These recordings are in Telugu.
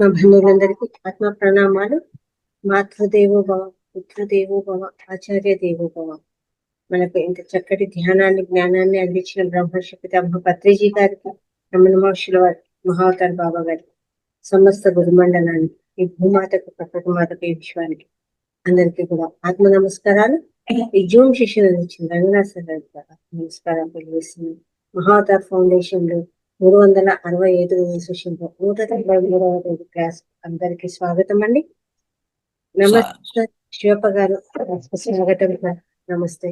ఆత్మ బంధువులందరికీ ఆత్మ ప్రణామాలు. మాతృదేవో భవ, పుత్రదేవో భవ, ఆచార్య దేవో భవ. మనకు ఇంత చక్కటి ధ్యానాన్ని జ్ఞానాన్ని అందించిన బ్రహ్మర్షి పితామహ పత్రిజీ గారికి, రమణ మహర్షుల వారికి, మహావతార్ బాబా గారికి, సమస్త గురుమండలానికి, ఈ భూమాతకు, ప్రకృతి మాతకు, ఈ విశ్వానికి అందరికీ కూడా ఆత్మ నమస్కారాలు. ఈ జూమ్ శిష్యులు ఇచ్చిన రంగనాథ్ సార్ గారికి కూడా నమస్కారం తెలియజేస్తున్నాను. మహావతార్ ఫౌండేషన్ లో 365 సెషన్లో 193వ తేదీ క్లాస్ అందరికి స్వాగతం అండి. నమస్తే శివప్ప గారు, స్వాగతం సార్. నమస్తే.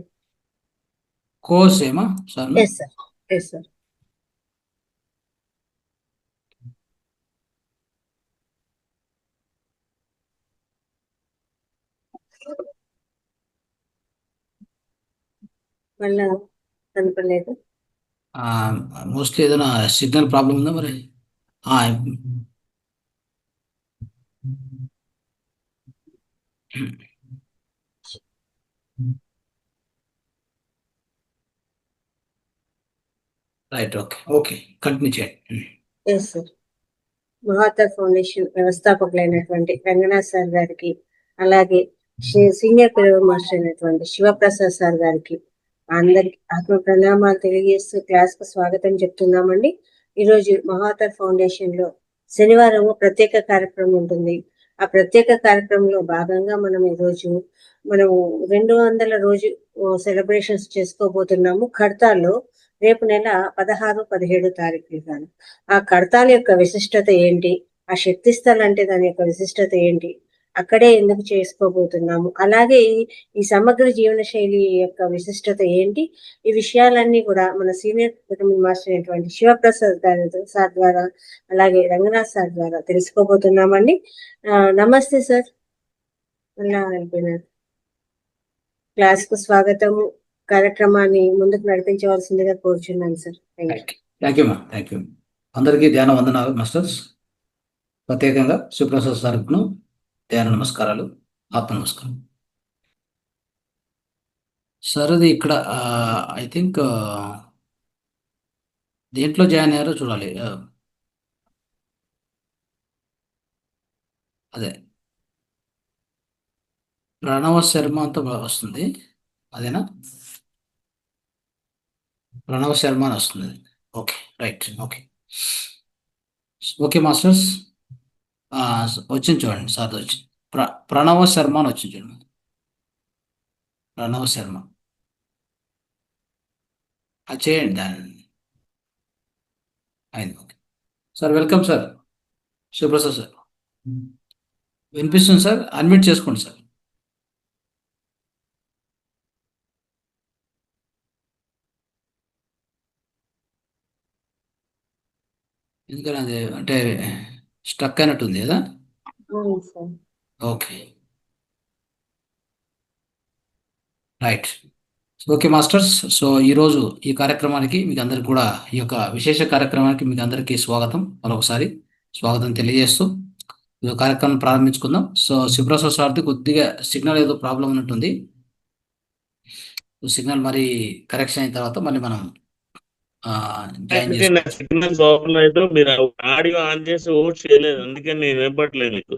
కోర్స్ ఏమా sir? Yes sir, yes sir. మళ్ళా కనపడలేదు. మోస్ట్లీ ఏదైనా సిగ్నల్ ప్రాబ్లం ఉందా మరి? రైట్, ఓకే ఓకే, కంటిన్యూ చేయండి. Yes sir. మహావతార్ ఫౌండేషన్ వ్యవస్థాపకులైనటువంటి రంగనాథ్ సార్ గారికి, అలాగే సీనియర్ పిల్లల మాస్టర్ అయినటువంటి శివప్రసాద్ సార్ గారికి అందరికి ఆత్మ ప్రణామాలు తెలియజేస్తూ క్లాస్ కు స్వాగతం చెప్తున్నామండి. ఈరోజు మహావతార్ ఫౌండేషన్ లో శనివారం ప్రత్యేక కార్యక్రమం ఉంటుంది. ఆ ప్రత్యేక కార్యక్రమంలో భాగంగా మనం ఈరోజు 200 రోజు సెలబ్రేషన్స్ చేసుకోబోతున్నాము ఖడ్తాల్లో. రేపు నెల 16, 17 తారీఖులు గాను. ఆ కడతాల యొక్క విశిష్టత ఏంటి, ఆ శక్తి స్థలం అంటే దాని యొక్క విశిష్టత ఏంటి, అక్కడే ఎందుకు చేసుకోబోతున్నాము, అలాగే ఈ సమగ్ర జీవన శైలి యొక్క విశిష్టత ఏంటి, ఈ విషయాలన్నీ కూడా మన సీనియర్ విటమిన్ మాస్టర్ అయినటువంటి శివప్రసాద్ గారి సార్ ద్వారా, అలాగే రంగనాథ్ సార్ ద్వారా తెలుసుకోబోతున్నామండి. నమస్తే సార్. అలా అయిపోయినారు. క్లాస్ కు స్వాగతము. కార్యక్రమాన్ని ముందుకు నడిపించవలసిందిగా కోరుచున్నాను సార్. థ్యాంక్ యూ మా, థ్యాంక్ యూ. అందరికీ ధ్యాన వందనాలు మాస్టర్స్. ప్రత్యేకంగా శివప్రసాద్ సార్కు ధ్యాన నమస్కారాలు, ఆత్మ నమస్కారం. సార్ అది ఇక్కడ ఐ థింక్ దేంట్లో జాయిన్ అయ్యారో చూడాలి. అదే ప్రణవ శర్మ అంతా వస్తుంది, అదేనా? ప్రణవ శర్మ అని వస్తుంది. Okay, right, okay okay masters. వచ్చింది చూడండి సార్, వచ్చింది. ప్రణవ శర్మ అని వచ్చింది చూడండి. ప్రణవ శర్మ అది చేయండి, దాన్ని అయింది. Okay sir, welcome sir. Shivaprasad sir వినిపిస్తుంది సార్, అన్మ్యూట్ చేసుకోండి సార్. ఎందుకని అది అంటే స్టక్ అయినట్టుంది కదా? Okay right, okay masters. So ఈరోజు ఈ కార్యక్రమానికి మీకు అందరికి కూడా, ఈ యొక్క విశేష కార్యక్రమానికి మీకు అందరికీ స్వాగతం, మరొకసారి స్వాగతం తెలియజేస్తూ ఈ కార్యక్రమం ప్రారంభించుకుందాం. సో శివప్రసాద్ సార్ది కొద్దిగా సిగ్నల్ ఏదో ప్రాబ్లం ఉన్నట్టుంది. సిగ్నల్ మరి కరెక్షన్ అయిన తర్వాత మళ్ళీ మనం సిగ్నల్ ప్రాబ్లం అయితే మీరు ఆడియో ఆన్ చేసి ఓట్ చేయలేదు, అందుకని నేను వినపట్లేదు మీకు.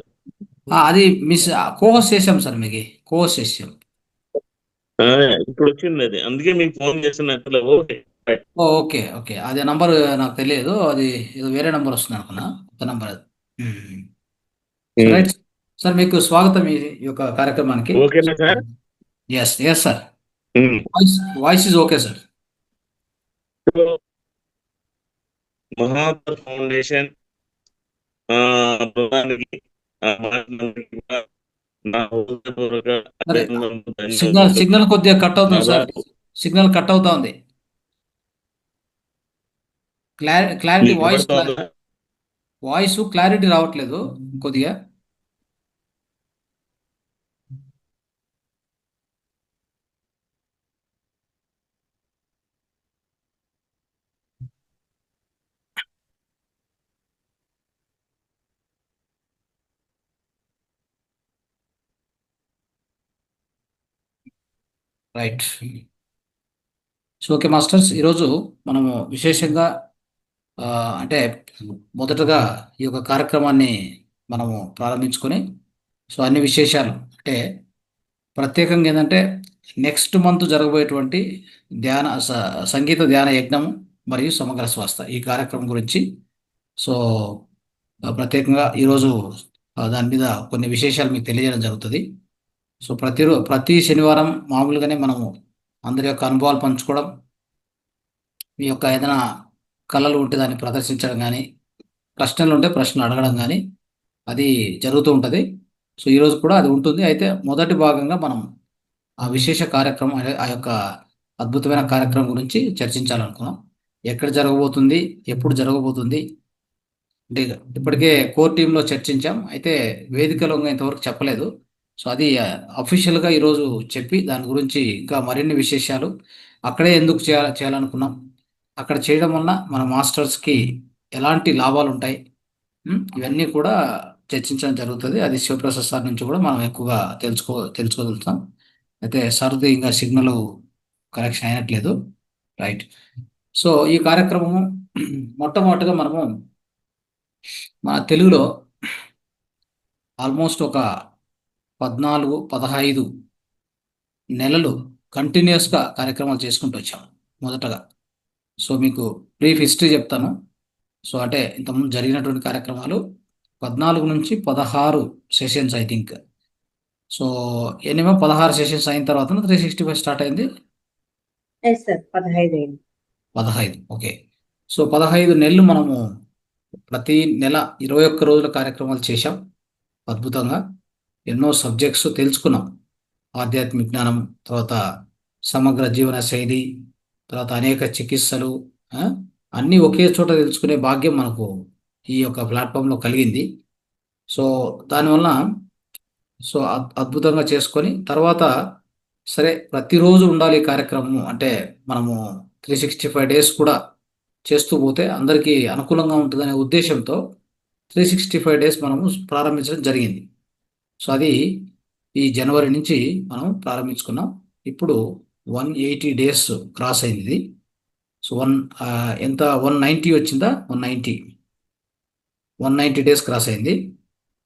అది మిస్ కోహోస్ట్ చేసాం సార్, మీకు కోహోస్ట్ చేసాం. ఇప్పుడు వచ్చింది అది, అందుకే మీకు ఫోన్ చేస్తున్నట్లు. ఓకే ఓకే ఓకే, అదే నంబర్ నాకు తెలియదు, అది ఏదో వేరే నంబర్ వస్తుంది అనుకున్నా, కొత్త నంబర్ అది. రైట్ సార్, మీకు స్వాగతం ఈ యొక్క కార్యక్రమానికి. ఓకేనా sir? Yes yes sir, voice is okay sir. Mahavatar foundation signal కొద్దిగా కట్ అవుతుంది సార్, సిగ్నల్ కట్ అవుతా ఉంది. క్లారిటీ వాయిస్ క్లారిటీ రావట్లేదు కొద్దిగా. రైట్, సో ఓకే మాస్టర్స్, ఈరోజు మనము విశేషంగా అంటే మొదటగా ఈ యొక్క కార్యక్రమాన్ని మనము ప్రారంభించుకొని సో అన్ని విశేషాలు అంటే ప్రత్యేకంగా ఏంటంటే నెక్స్ట్ మంత్ జరగబోయేటువంటి సంగీత ధ్యాన యజ్ఞము మరియు సమగ్ర స్వస్థ ఈ కార్యక్రమం గురించి సో ప్రత్యేకంగా ఈరోజు దాని మీద కొన్ని విశేషాలు మీకు తెలియజేయడం జరుగుతుంది. సో ప్రతి శనివారం మామూలుగానే మనము అందరి యొక్క అనుభవాలు పంచుకోవడం, మీ యొక్క ఏదైనా కళలు ఉంటే దాన్ని ప్రదర్శించడం కానీ, ప్రశ్నలు ఉంటే ప్రశ్నలు అడగడం కానీ అది జరుగుతూ ఉంటుంది. సో ఈరోజు కూడా అది ఉంటుంది. అయితే మొదటి భాగంగా మనం ఆ విశేష కార్యక్రమం ఆ యొక్క అద్భుతమైన కార్యక్రమం గురించి చర్చించాలనుకున్నాం. ఎక్కడ జరగబోతుంది, ఎప్పుడు జరగబోతుంది అంటే ఇప్పటికే కోర్ టీంలో చర్చించాం. అయితే వేదికలో ఇంకా ఇంతవరకు చెప్పలేదు. సో అది అఫీషియల్గా ఈరోజు చెప్పి దాని గురించి ఇంకా మరిన్ని విశేషాలు అక్కడే ఎందుకు చేయాలనుకున్నాం, అక్కడ చేయడం వల్ల మన మాస్టర్స్కి ఎలాంటి లాభాలు ఉంటాయి, ఇవన్నీ కూడా చర్చించడం జరుగుతుంది. అది శివప్రసాద్ సార్ నుంచి కూడా మనం ఎక్కువగా తెలుసుకోగలుగుతాం. అయితే సార్ది ఇంకా సిగ్నల్ కనెక్షన్ అయినట్లేదు. రైట్. సో ఈ కార్యక్రమము మొట్టమొదటిగా మనము మన తెలుగులో ఆల్మోస్ట్ ఒక 14-15 నెలలు కంటిన్యూస్గా కార్యక్రమాలు చేసుకుంటూ వచ్చాము. మొదటగా సో మీకు బ్రీఫ్ హిస్టరీ చెప్తాను. సో అంటే ఇంతకుముందు జరిగినటువంటి కార్యక్రమాలు 14 నుంచి 16 sessions I think. So anymore 16 sessions అయిన తర్వాత 365 స్టార్ట్ అయింది. సార్ 15 అయింది. 15 ఓకే. సో 15 నెలలు మనము ప్రతి నెల 21 రోజుల కార్యక్రమాలు చేశాం. అద్భుతంగా ఎన్నో సబ్జెక్ట్స్ తెలుసుకున్నాం. ఆధ్యాత్మిక జ్ఞానం, తర్వాత సమగ్ర జీవన శైలి, తర్వాత అనేక చికిత్సలు, అన్నీ ఒకే చోట తెలుసుకునే భాగ్యం మనకు ఈ యొక్క ప్లాట్ఫామ్లో కలిగింది. సో దానివల్ల సో అద్భుతంగా చేసుకొని తర్వాత సరే ప్రతిరోజు ఉండాలి ఈ కార్యక్రమం అంటే మనము 365 డేస్ కూడా చేస్తూ పోతే అందరికీ అనుకూలంగా ఉంటుందనే ఉద్దేశంతో 365 డేస్ మనము ప్రారంభించడం జరిగింది. సో అది ఈ జనవరి నుంచి మనం ప్రారంభించుకున్నాం. ఇప్పుడు 180 డేస్ క్రాస్ అయింది ఇది. సో ఎంత 190 వచ్చిందా? 190 డేస్ క్రాస్ అయింది.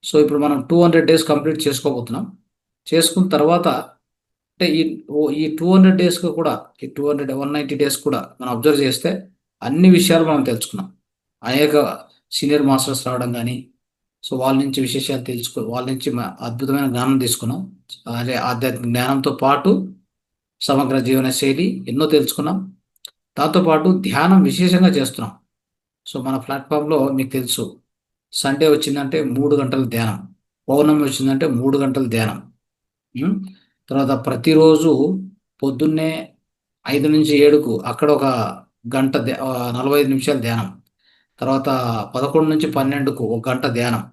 సో ఇప్పుడు మనం 200 డేస్ కంప్లీట్ చేసుకోబోతున్నాం. చేసుకున్న తర్వాత అంటే ఈ 200 డేస్కి కూడా ఈ 190 డేస్ కూడా మనం అబ్జర్వ్ చేస్తే అన్ని విషయాలు మనం తెలుసుకున్నాం. అనేక సీనియర్ మాస్టర్స్ రావడం కానీ, సో వాళ్ళ నుంచి విశేషాలు వాళ్ళ నుంచి అద్భుతమైన జ్ఞానం తీసుకున్నాం. అదే ఆధ్యాత్మిక జ్ఞానంతో పాటు సమగ్ర జీవన శైలి ఎన్నో తెలుసుకున్నాం. దాంతోపాటు ధ్యానం విశేషంగా చేస్తున్నాం. సో మన ప్లాట్ఫామ్లో మీకు తెలుసు, సండే వచ్చిందంటే 3 గంటల ధ్యానం, పౌర్ణమి వచ్చిందంటే 3 గంటల ధ్యానం. తర్వాత ప్రతిరోజు పొద్దున్నే 5 నుంచి 7కు అక్కడ ఒక గంట 45 నిమిషాలు ధ్యానం, తర్వాత 11 నుంచి 12కు 1 గంట ధ్యానం.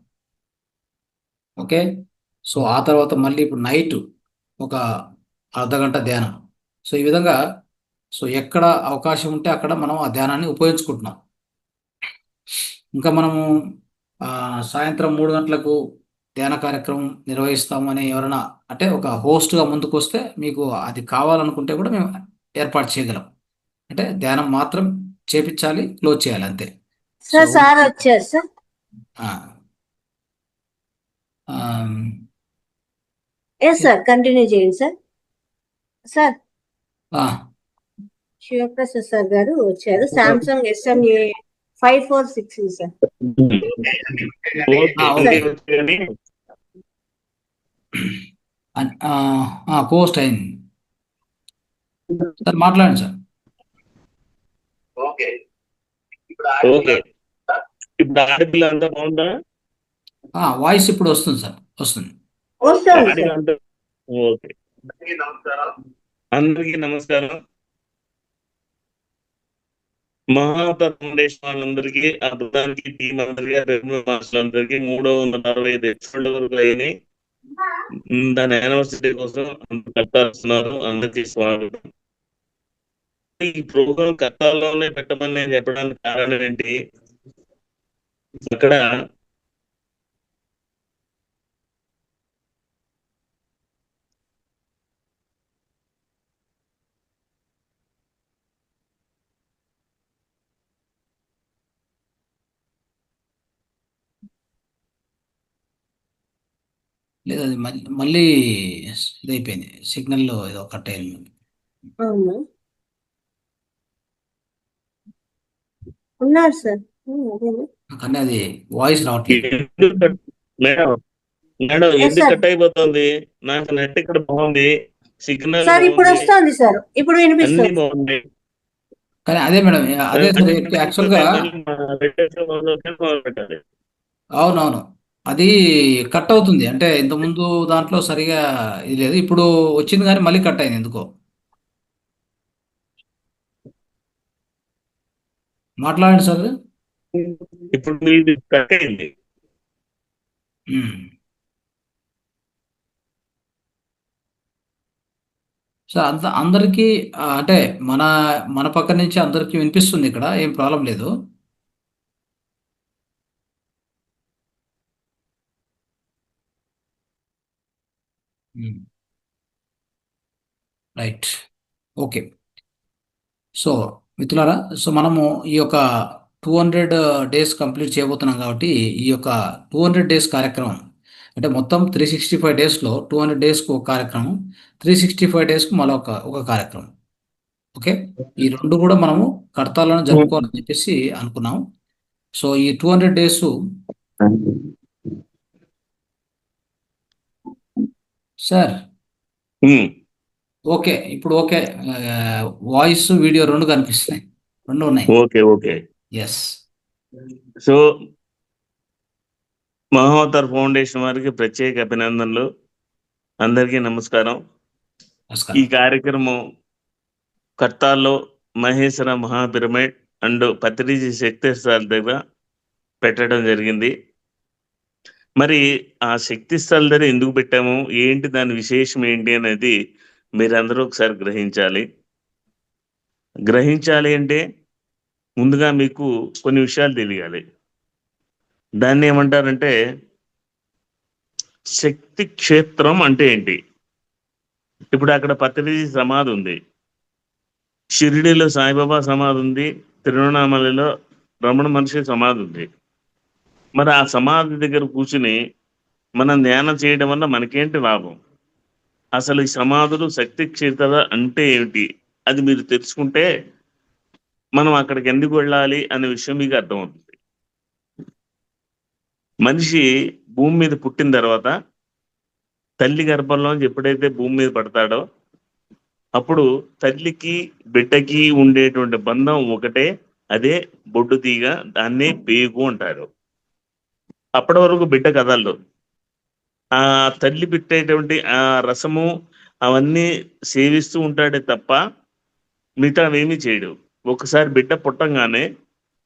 ఓకే. సో ఆ తర్వాత మళ్ళీ ఇప్పుడు నైట్ ఒక అర్ధగంట ధ్యానం. సో ఈ విధంగా సో ఎక్కడ అవకాశం ఉంటే అక్కడ మనం ఆ ధ్యానాన్ని ఉపయోగించుకుంటున్నాం. ఇంకా మనము సాయంత్రం 3 గంటలకు ధ్యాన కార్యక్రమం నిర్వహిస్తామని ఎవరైనా అంటే ఒక హోస్ట్గా ముందుకు వస్తే మీకు అది కావాలనుకుంటే కూడా మేము ఏర్పాటు చేయగలం. అంటే ధ్యానం మాత్రం చేపించాలి, క్లోజ్ చేయాలి అంతే. సార్ వచ్చారు సార్. సార్ కంటిన్యూ చేయండి సార్. సార్ శివప్రసాద్ సార్ గారు వచ్చారు. Samsung SMA 546 sir. పోస్ట్ అయింది సార్, మాట్లాడండి సార్. ఓకే. ఇప్పుడు ఆడపిల్ల అంతా బాగుందా? వాయిస్ ఇప్పుడు వస్తుంది సార్, వస్తుంది. ఓకే. అందరికీ నమస్కారం. మహాత ఫౌండేషన్ వాళ్ళందరికీ, ఆ ప్రధానికి టీం అందరికీ, రెగ్యులర్ మాస్టర్లందరికీ 365 ఎపిసోడ్ల వరకు అయినాయి. దాని యానివర్సరీ కోసం కట్టాల్స్తున్నారు. అందరికీ స్వాగతం. ఈ ప్రోగ్రాం కట్టాల్లోనే పెట్టమని నేను చెప్పడానికి కారణం ఏంటి, అక్కడ లేదు అది మళ్ళీ ఇదైపోయింది, సిగ్నల్ ఏదో కట్ అయింది. అవునా, ఉన్నారు సార్. అదేనా. కానీ అది వాయిస్ రావట్లేదు. ఎందుకు మేడం మేడం ఎస్ ఎందుకు సార్. కట్ అయిపోతుంది? నాకు నెట్ ఇక్కడ బాగుంది, సిగ్నల్ సార్ ఇప్పుడు బాగుంది, వస్తుంది సార్, ఇప్పుడు అన్ని వినిపిస్తుంది. బాగుంది. కానీ అదే మేడం, అదే సార్ యాక్చువల్గా. మొదలు పెట్టాలి. అవునవును, అది కట్ అవుతుంది. అంటే ఇంతకుముందు దాంట్లో సరిగా ఇది లేదు, ఇప్పుడు వచ్చింది కానీ మళ్ళీ కట్ అయింది ఎందుకో. మాట్లాడండి సార్. ఇప్పుడు మీది కట్ అయింది. ఉమ్. సో అందరికీ అంటే మన మన పక్క నుంచి అందరికీ వినిపిస్తుంది, ఇక్కడ ఏం ప్రాబ్లం లేదు. Right, okay. సో మిత్రులారా, సో మనము ఈ యొక్క 200 days కంప్లీట్ చేయబోతున్నాం కాబట్టి, ఈ యొక్క 200 days కార్యక్రమం అంటే మొత్తం 365 daysలో 200 daysకు ఒక కార్యక్రమం, 365 daysకు మరొక ఒక కార్యక్రమం. ఓకే, ఈ రెండు కూడా మనము కర్తాలను జరుపుకోవాలని చెప్పేసి అనుకున్నాం. సో ఈ 200 days సార్. ఓకే, ఇప్పుడు ఓకే. వాయిస్ వీడియో రెండు కనిపిస్తున్నాయి, రెండు ఉన్నాయి. Okay okay. Yes. So Mahavatar foundation వారికి ప్రత్యేక అభినందనలు. అందరికీ నమస్కారం. ఈ నమస్కారం. కార్యక్రమం కర్తాల్లో మహేశ్వర మహాపిరమిడ్ అండ్ పత్రిజీ శక్తిస్థల దగ్గర పెట్టడం జరిగింది. మరి ఆ శక్తి స్థల దగ్గర ఎందుకు పెట్టాము, ఏంటి దాని విశేషం ఏంటి అనేది మీరందరూ ఒకసారి గ్రహించాలి అంటే ముందుగా మీకు కొన్ని విషయాలు తెలియాలి. దాన్ని ఏమంటారంటే శక్తి క్షేత్రం అంటే ఏంటి. ఇప్పుడు అక్కడ పత్రిజీ సమాధి ఉంది, షిరిడీలో సాయిబాబా సమాధి ఉంది, తిరువణామలలో రమణ మహర్షి సమాధి ఉంది. మరి ఆ సమాధి దగ్గర కూర్చుని మనం ధ్యానం చేయడం వల్ల మనకేంటి లాభం? అసలు ఈ సమాధులు శక్తి క్షేత్ర అంటే ఏమిటి అది మీరు తెలుసుకుంటే మనం అక్కడికి ఎందుకు వెళ్ళాలి అనే విషయం మీకు అర్థమవుతుంది. మనిషి భూమి మీద పుట్టిన తర్వాత తల్లి గర్భంలోంచి ఎప్పుడైతే భూమి మీద పడతాడో అప్పుడు తల్లికి బిడ్డకి ఉండేటువంటి బంధం ఒకటే, అదే బొడ్డు తీగ, దాన్నే పేగు అంటారు. అప్పటి వరకు బిడ్డ కదలదు. ఆ తల్లి పెట్టేటువంటి ఆ రసము అవన్నీ సేవిస్తూ ఉంటాడే తప్ప మిగతా ఏమీ చేయడు. ఒకసారి బిడ్డ పుట్టంగానే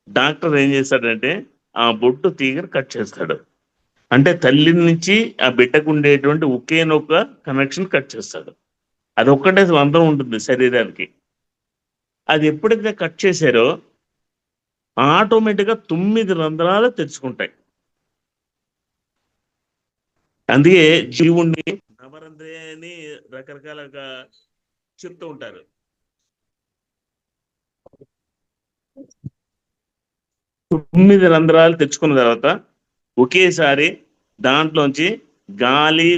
డాక్టర్ ఏం చేస్తాడంటే ఆ బొడ్డు తీగను కట్ చేస్తాడు. అంటే తల్లి నుంచి ఆ బిడ్డకు ఉండేటువంటి ఒకేనొక కనెక్షన్ కట్ చేస్తాడు. అది ఒక్కటే రంధ్రం ఉంటుంది శరీరానికి. అది ఎప్పుడైతే కట్ చేశారో ఆటోమేటిక్గా 9 రంధ్రాలు తెరుచుకుంటాయి. అందుకే జీవుణ్ణి నవరంధ్రే అని రకరకాలుగా చెప్తూ ఉంటారు. తొమ్మిది రంధ్రాలు తెచ్చుకున్న తర్వాత ఒకేసారి దాంట్లోంచి గాలి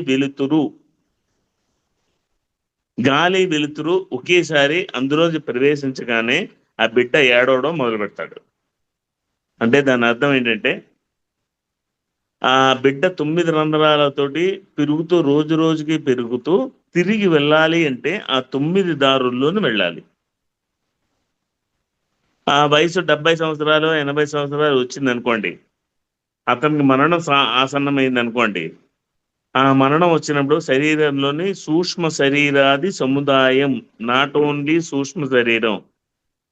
వెలుతురు ఒకేసారి అందులోంచి ప్రవేశించగానే ఆ బిడ్డ ఏడవడం మొదలు పెడతాడు. అంటే దాని అర్థం ఏంటంటే ఆ బిడ్డ 9 రంధ్రాలతోటి పెరుగుతూ రోజు రోజుకి పెరుగుతూ తిరిగి వెళ్ళాలి అంటే ఆ 9 దారుల్లోనూ వెళ్ళాలి. ఆ వయసు 70 సంవత్సరాలు 80 సంవత్సరాలు వచ్చింది అనుకోండి, అతనికి మరణం ఆసన్నమైంది అనుకోండి. ఆ మరణం వచ్చినప్పుడు శరీరంలోని సూక్ష్మ శరీరాది సముదాయం, నాట్ ఓన్లీ సూక్ష్మ శరీరం,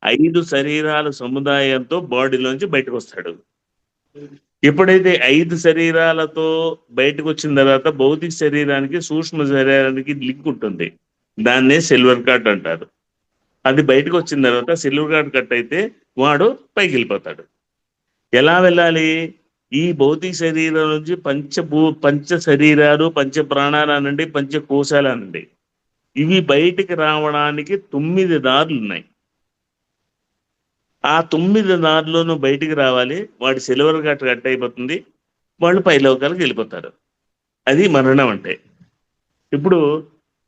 5 శరీరాల సముదాయంతో బాడీలోంచి బయటకు వస్తాడు. ఎప్పుడైతే 5 శరీరాలతో బయటకు వచ్చిన తర్వాత భౌతిక శరీరానికి సూక్ష్మ శరీరానికి లింక్ ఉంటుంది, దాన్నే సిల్వర్ కార్డ్ అంటారు. అది బయటకు వచ్చిన తర్వాత సిల్వర్ కార్డ్ కట్ అయితే వాడు పైకి వెళ్ళిపోతాడు. ఎలా వెళ్ళాలి? ఈ భౌతిక శరీరం నుంచి పంచ శరీరాలు, పంచ ప్రాణాలు అనండి, పంచ కోశాలు అనండి, ఇవి బయటికి రావడానికి 9 దారులు ఉన్నాయి. ఆ 9 దారుల్లోనూ బయటికి రావాలి. వాడి సిల్వర్ కార్డ్ కట్ అయిపోతుంది, వాళ్ళు పై లోకాలకు వెళ్ళిపోతారు. అది మరణం అంటే. ఇప్పుడు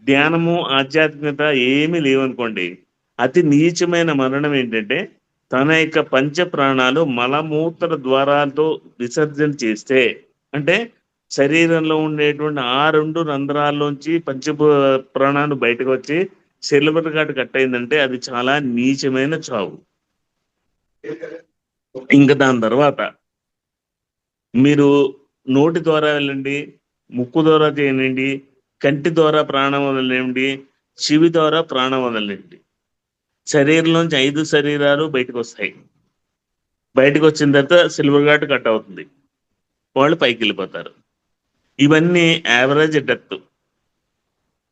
ధ్యానము, ఆధ్యాత్మికత ఏమీ లేవనుకోండి, అతి నీచమైన మరణం ఏంటంటే తన యొక్క పంచ ప్రాణాలు మలమూత్ర ద్వారాలతో విసర్జన చేస్తే, అంటే శరీరంలో ఉండేటువంటి ఆ 2 రంధ్రాల్లోంచి ప్రాణాలు బయటకు వచ్చి సిల్వర్ కార్డ్ కట్ అయిందంటే అది చాలా నీచమైన చావు. ఇంకా దాని తర్వాత మీరు నోటి ద్వారా వెళ్ళండి, ముక్కు ద్వారా చేయనండి, కంటి ద్వారా ప్రాణం వదలండి, చెవి ద్వారా ప్రాణం వదలండి. శరీరంలోంచి 5 శరీరాలు బయటకు వస్తాయి. బయటకు వచ్చిన తర్వాత సిల్వర్ కార్డ్ కట్ అవుతుంది, వాళ్ళు పైకి వెళ్ళిపోతారు. ఇవన్నీ యావరేజ్ డెత్.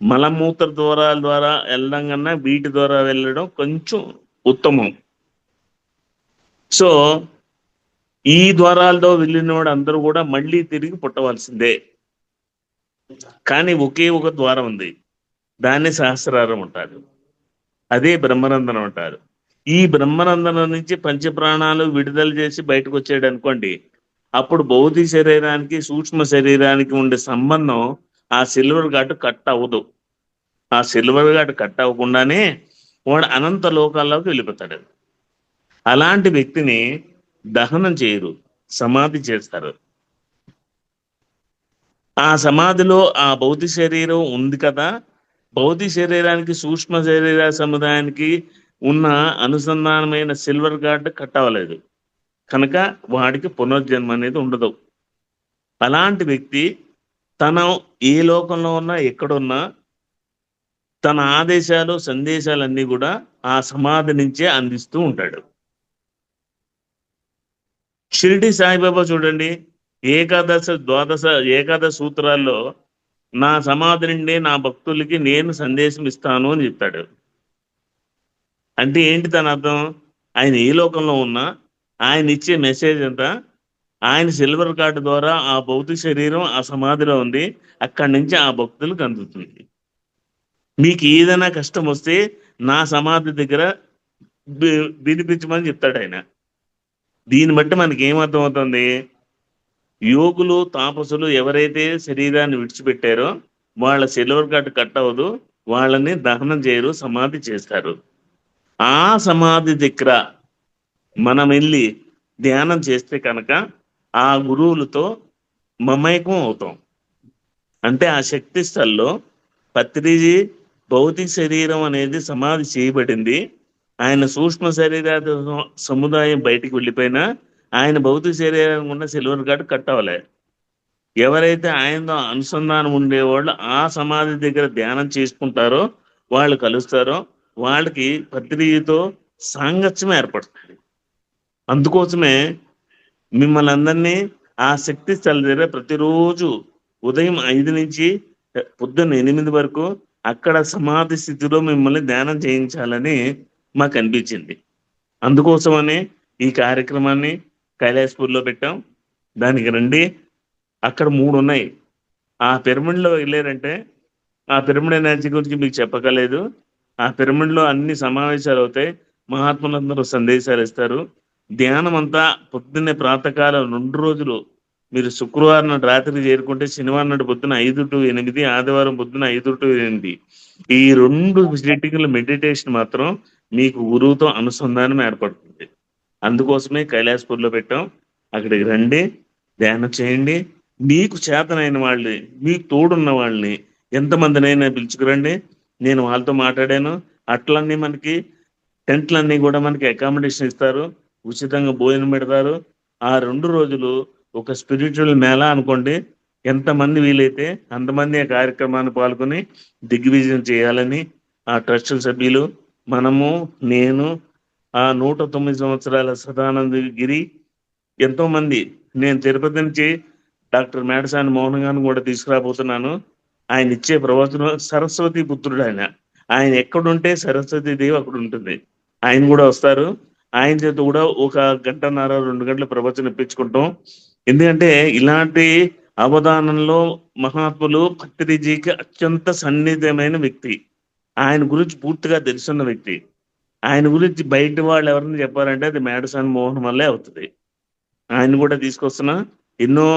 మలమూత్ర ద్వారాల ద్వారా వెళ్ళడం కన్నా వీటి ద్వారా వెళ్ళడం కొంచెం ఉత్తమం. సో ఈ ద్వారాలతో వెళ్ళిన వాడు అందరూ కూడా మళ్ళీ తిరిగి పుట్టవలసిందే. కానీ ఒకే ఒక ద్వారం ఉంది, దాన్ని సహస్రారం అంటారు, అదే బ్రహ్మరంధ్రం అంటారు. ఈ బ్రహ్మరంధ్రం నుంచి పంచప్రాణాలు విడుదల చేసి బయటకు వచ్చాడు అనుకోండి, అప్పుడు భౌతిక శరీరానికి సూక్ష్మ శరీరానికి ఉండే సంబంధం ఆ సిల్వర్ గార్డ్ కట్ అవ్వదు. ఆ సిల్వర్ గార్డ్ కట్ అవ్వకుండానే వాడు అనంత లోకాల్లోకి వెళ్ళిపోతాడు. అలాంటి వ్యక్తిని దహనం చేయరు, సమాధి చేస్తారు. ఆ సమాధిలో ఆ భౌతిక శరీరం ఉంది కదా, భౌతిక శరీరానికి సూక్ష్మ శరీర సముదాయానికి ఉన్న అనుసంధానమైన సిల్వర్ గార్డ్ కట్ అవ్వలేదు కనుక వాడికి పునర్జన్మ అనేది ఉండదు. అలాంటి వ్యక్తి తన ఏ లోకంలో ఉన్నా ఎక్కడున్నా తన ఆదేశాలు సందేశాలన్నీ కూడా ఆ సమాధి నుంచే అందిస్తూ ఉంటాడు. షిరిడి సాయిబాబా చూడండి, ఏకాదశ సూత్రాల్లో నా సమాధి నుండి నా భక్తులకి నేను సందేశం ఇస్తాను అని చెప్తాడు. అంటే ఏంటి తన అర్థం? ఆయన ఏ లోకంలో ఉన్నా ఆయన ఇచ్చే మెసేజ్ అంతా ఆయన సిల్వర్ కార్డు ద్వారా ఆ భౌతిక శరీరం ఆ సమాధిలో ఉంది, అక్కడి నుంచి ఆ భక్తులకు అందుతుంది. మీకు ఏదైనా కష్టం వస్తే నా సమాధి దగ్గర వినిపించమని చెప్తాడు ఆయన. దీన్ని బట్టి మనకి ఏమర్థం అవుతుంది? యోగులు తాపసులు ఎవరైతే శరీరాన్ని విడిచిపెట్టారో వాళ్ళ సిల్వర్ కార్డు కట్ అవ్వదు, వాళ్ళని దహనం చేయరు, సమాధి చేస్తారు. ఆ సమాధి దగ్గర మనం వెళ్ళి ధ్యానం చేస్తే కనుక ఆ గురువులతో మమైకం అవుతాం. అంటే ఆ శక్తి స్థల్లో పత్రిజీ భౌతిక శరీరం అనేది సమాధి చేయబడింది, ఆయన సూక్ష్మ శరీర సముదాయం బయటికి వెళ్ళిపోయినా ఆయన భౌతిక శరీరం ఉన్న సిల్వర్ కార్డు కట్ అవ్వలే. ఎవరైతే ఆయనతో అనుసంధానం ఉండేవాళ్ళు ఆ సమాధి దగ్గర ధ్యానం చేసుకుంటారో వాళ్ళు కలుస్తారో వాళ్ళకి పత్రిజీతో సాంగత్యం ఏర్పడుతుంది. అందుకోసమే మిమ్మల్ని అందరినీ ఆ శక్తి స్థల దగ్గర ప్రతిరోజు ఉదయం 5 నుంచి పొద్దున్న 8 వరకు అక్కడ సమాధి స్థితిలో మిమ్మల్ని ధ్యానం చేయించాలని మాకు అనిపించింది. అందుకోసమనే ఈ కార్యక్రమాన్ని కైలాసపూర్లో పెట్టాం. దానికి రండి, అక్కడ 3 ఉన్నాయి. ఆ పిరమిడ్లో వెళ్ళారంటే ఆ పిరమిడ్ ఎనర్జీ గురించి మీకు చెప్పకలేదు. ఆ పిరమిడ్లో అన్ని సమావేశాలు అవుతాయి, మహాత్ములందరూ సందేశాలు ఇస్తారు. ధ్యానం అంతా పొద్దున్నే ప్రాతకాలం 2 రోజులు మీరు శుక్రవారం నాడు రాత్రికి చేరుకుంటే శనివారం నాడు పొద్దున 5 to 8, ఆదివారం పొద్దున 5 to 8. ఈ 2 సిట్టింగ్ల మెడిటేషన్ మాత్రం మీకు గురువుతో అనుసంధానం ఏర్పడుతుంది. అందుకోసమే కైలాసపూర్లో పెట్టాం. అక్కడికి రండి, ధ్యానం చేయండి. మీకు చేతనైన వాళ్ళని, మీకు తోడున్న వాళ్ళని ఎంతమందినైనా పిలుచుకురండి. నేను వాళ్ళతో మాట్లాడాను. అట్లన్నీ మనకి టెంట్లన్నీ కూడా మనకి అకామిడేషన్ ఇస్తారు, ఉచితంగా భోజనం పెడతారు. ఆ 2 రోజులు ఒక స్పిరిచువల్ మేళ అనుకోండి. ఎంతమంది వీలైతే అంతమంది ఆ కార్యక్రమాన్ని పాల్గొని దిగ్విజయం చేయాలని ఆ ట్రస్ట్ సభ్యులు, మనము, నేను, ఆ 109 సంవత్సరాల సదానంద గిరి, ఎంతోమంది, నేను తిరుపతి నుంచి డాక్టర్ మేడసాని మోహన్ గారిని కూడా తీసుకురాబోతున్నాను. ఆయన ఇచ్చే ప్రవచనం సరస్వతి పుత్రుడు ఆయన. ఆయన ఎక్కడుంటే సరస్వతి దేవి అక్కడ ఉంటుంది. ఆయన కూడా వస్తారు. ఆయన చేత కూడా 1 గంటన్నర 2 గంటల ప్రవచనం ఇప్పించుకుంటాం. ఎందుకంటే ఇలాంటి అవధానంలో మహాత్ములు పత్రిజీకి అత్యంత సన్నిహితమైన వ్యక్తి. ఆయన గురించి పూర్తిగా తెలుసున్న వ్యక్తి. ఆయన గురించి బయట వాళ్ళు ఎవరైనా చెప్పారంటే అది మేడసాని మోహన్ వల్లే అవుతుంది. ఆయన కూడా తీసుకొస్తున్నా. ఎన్నో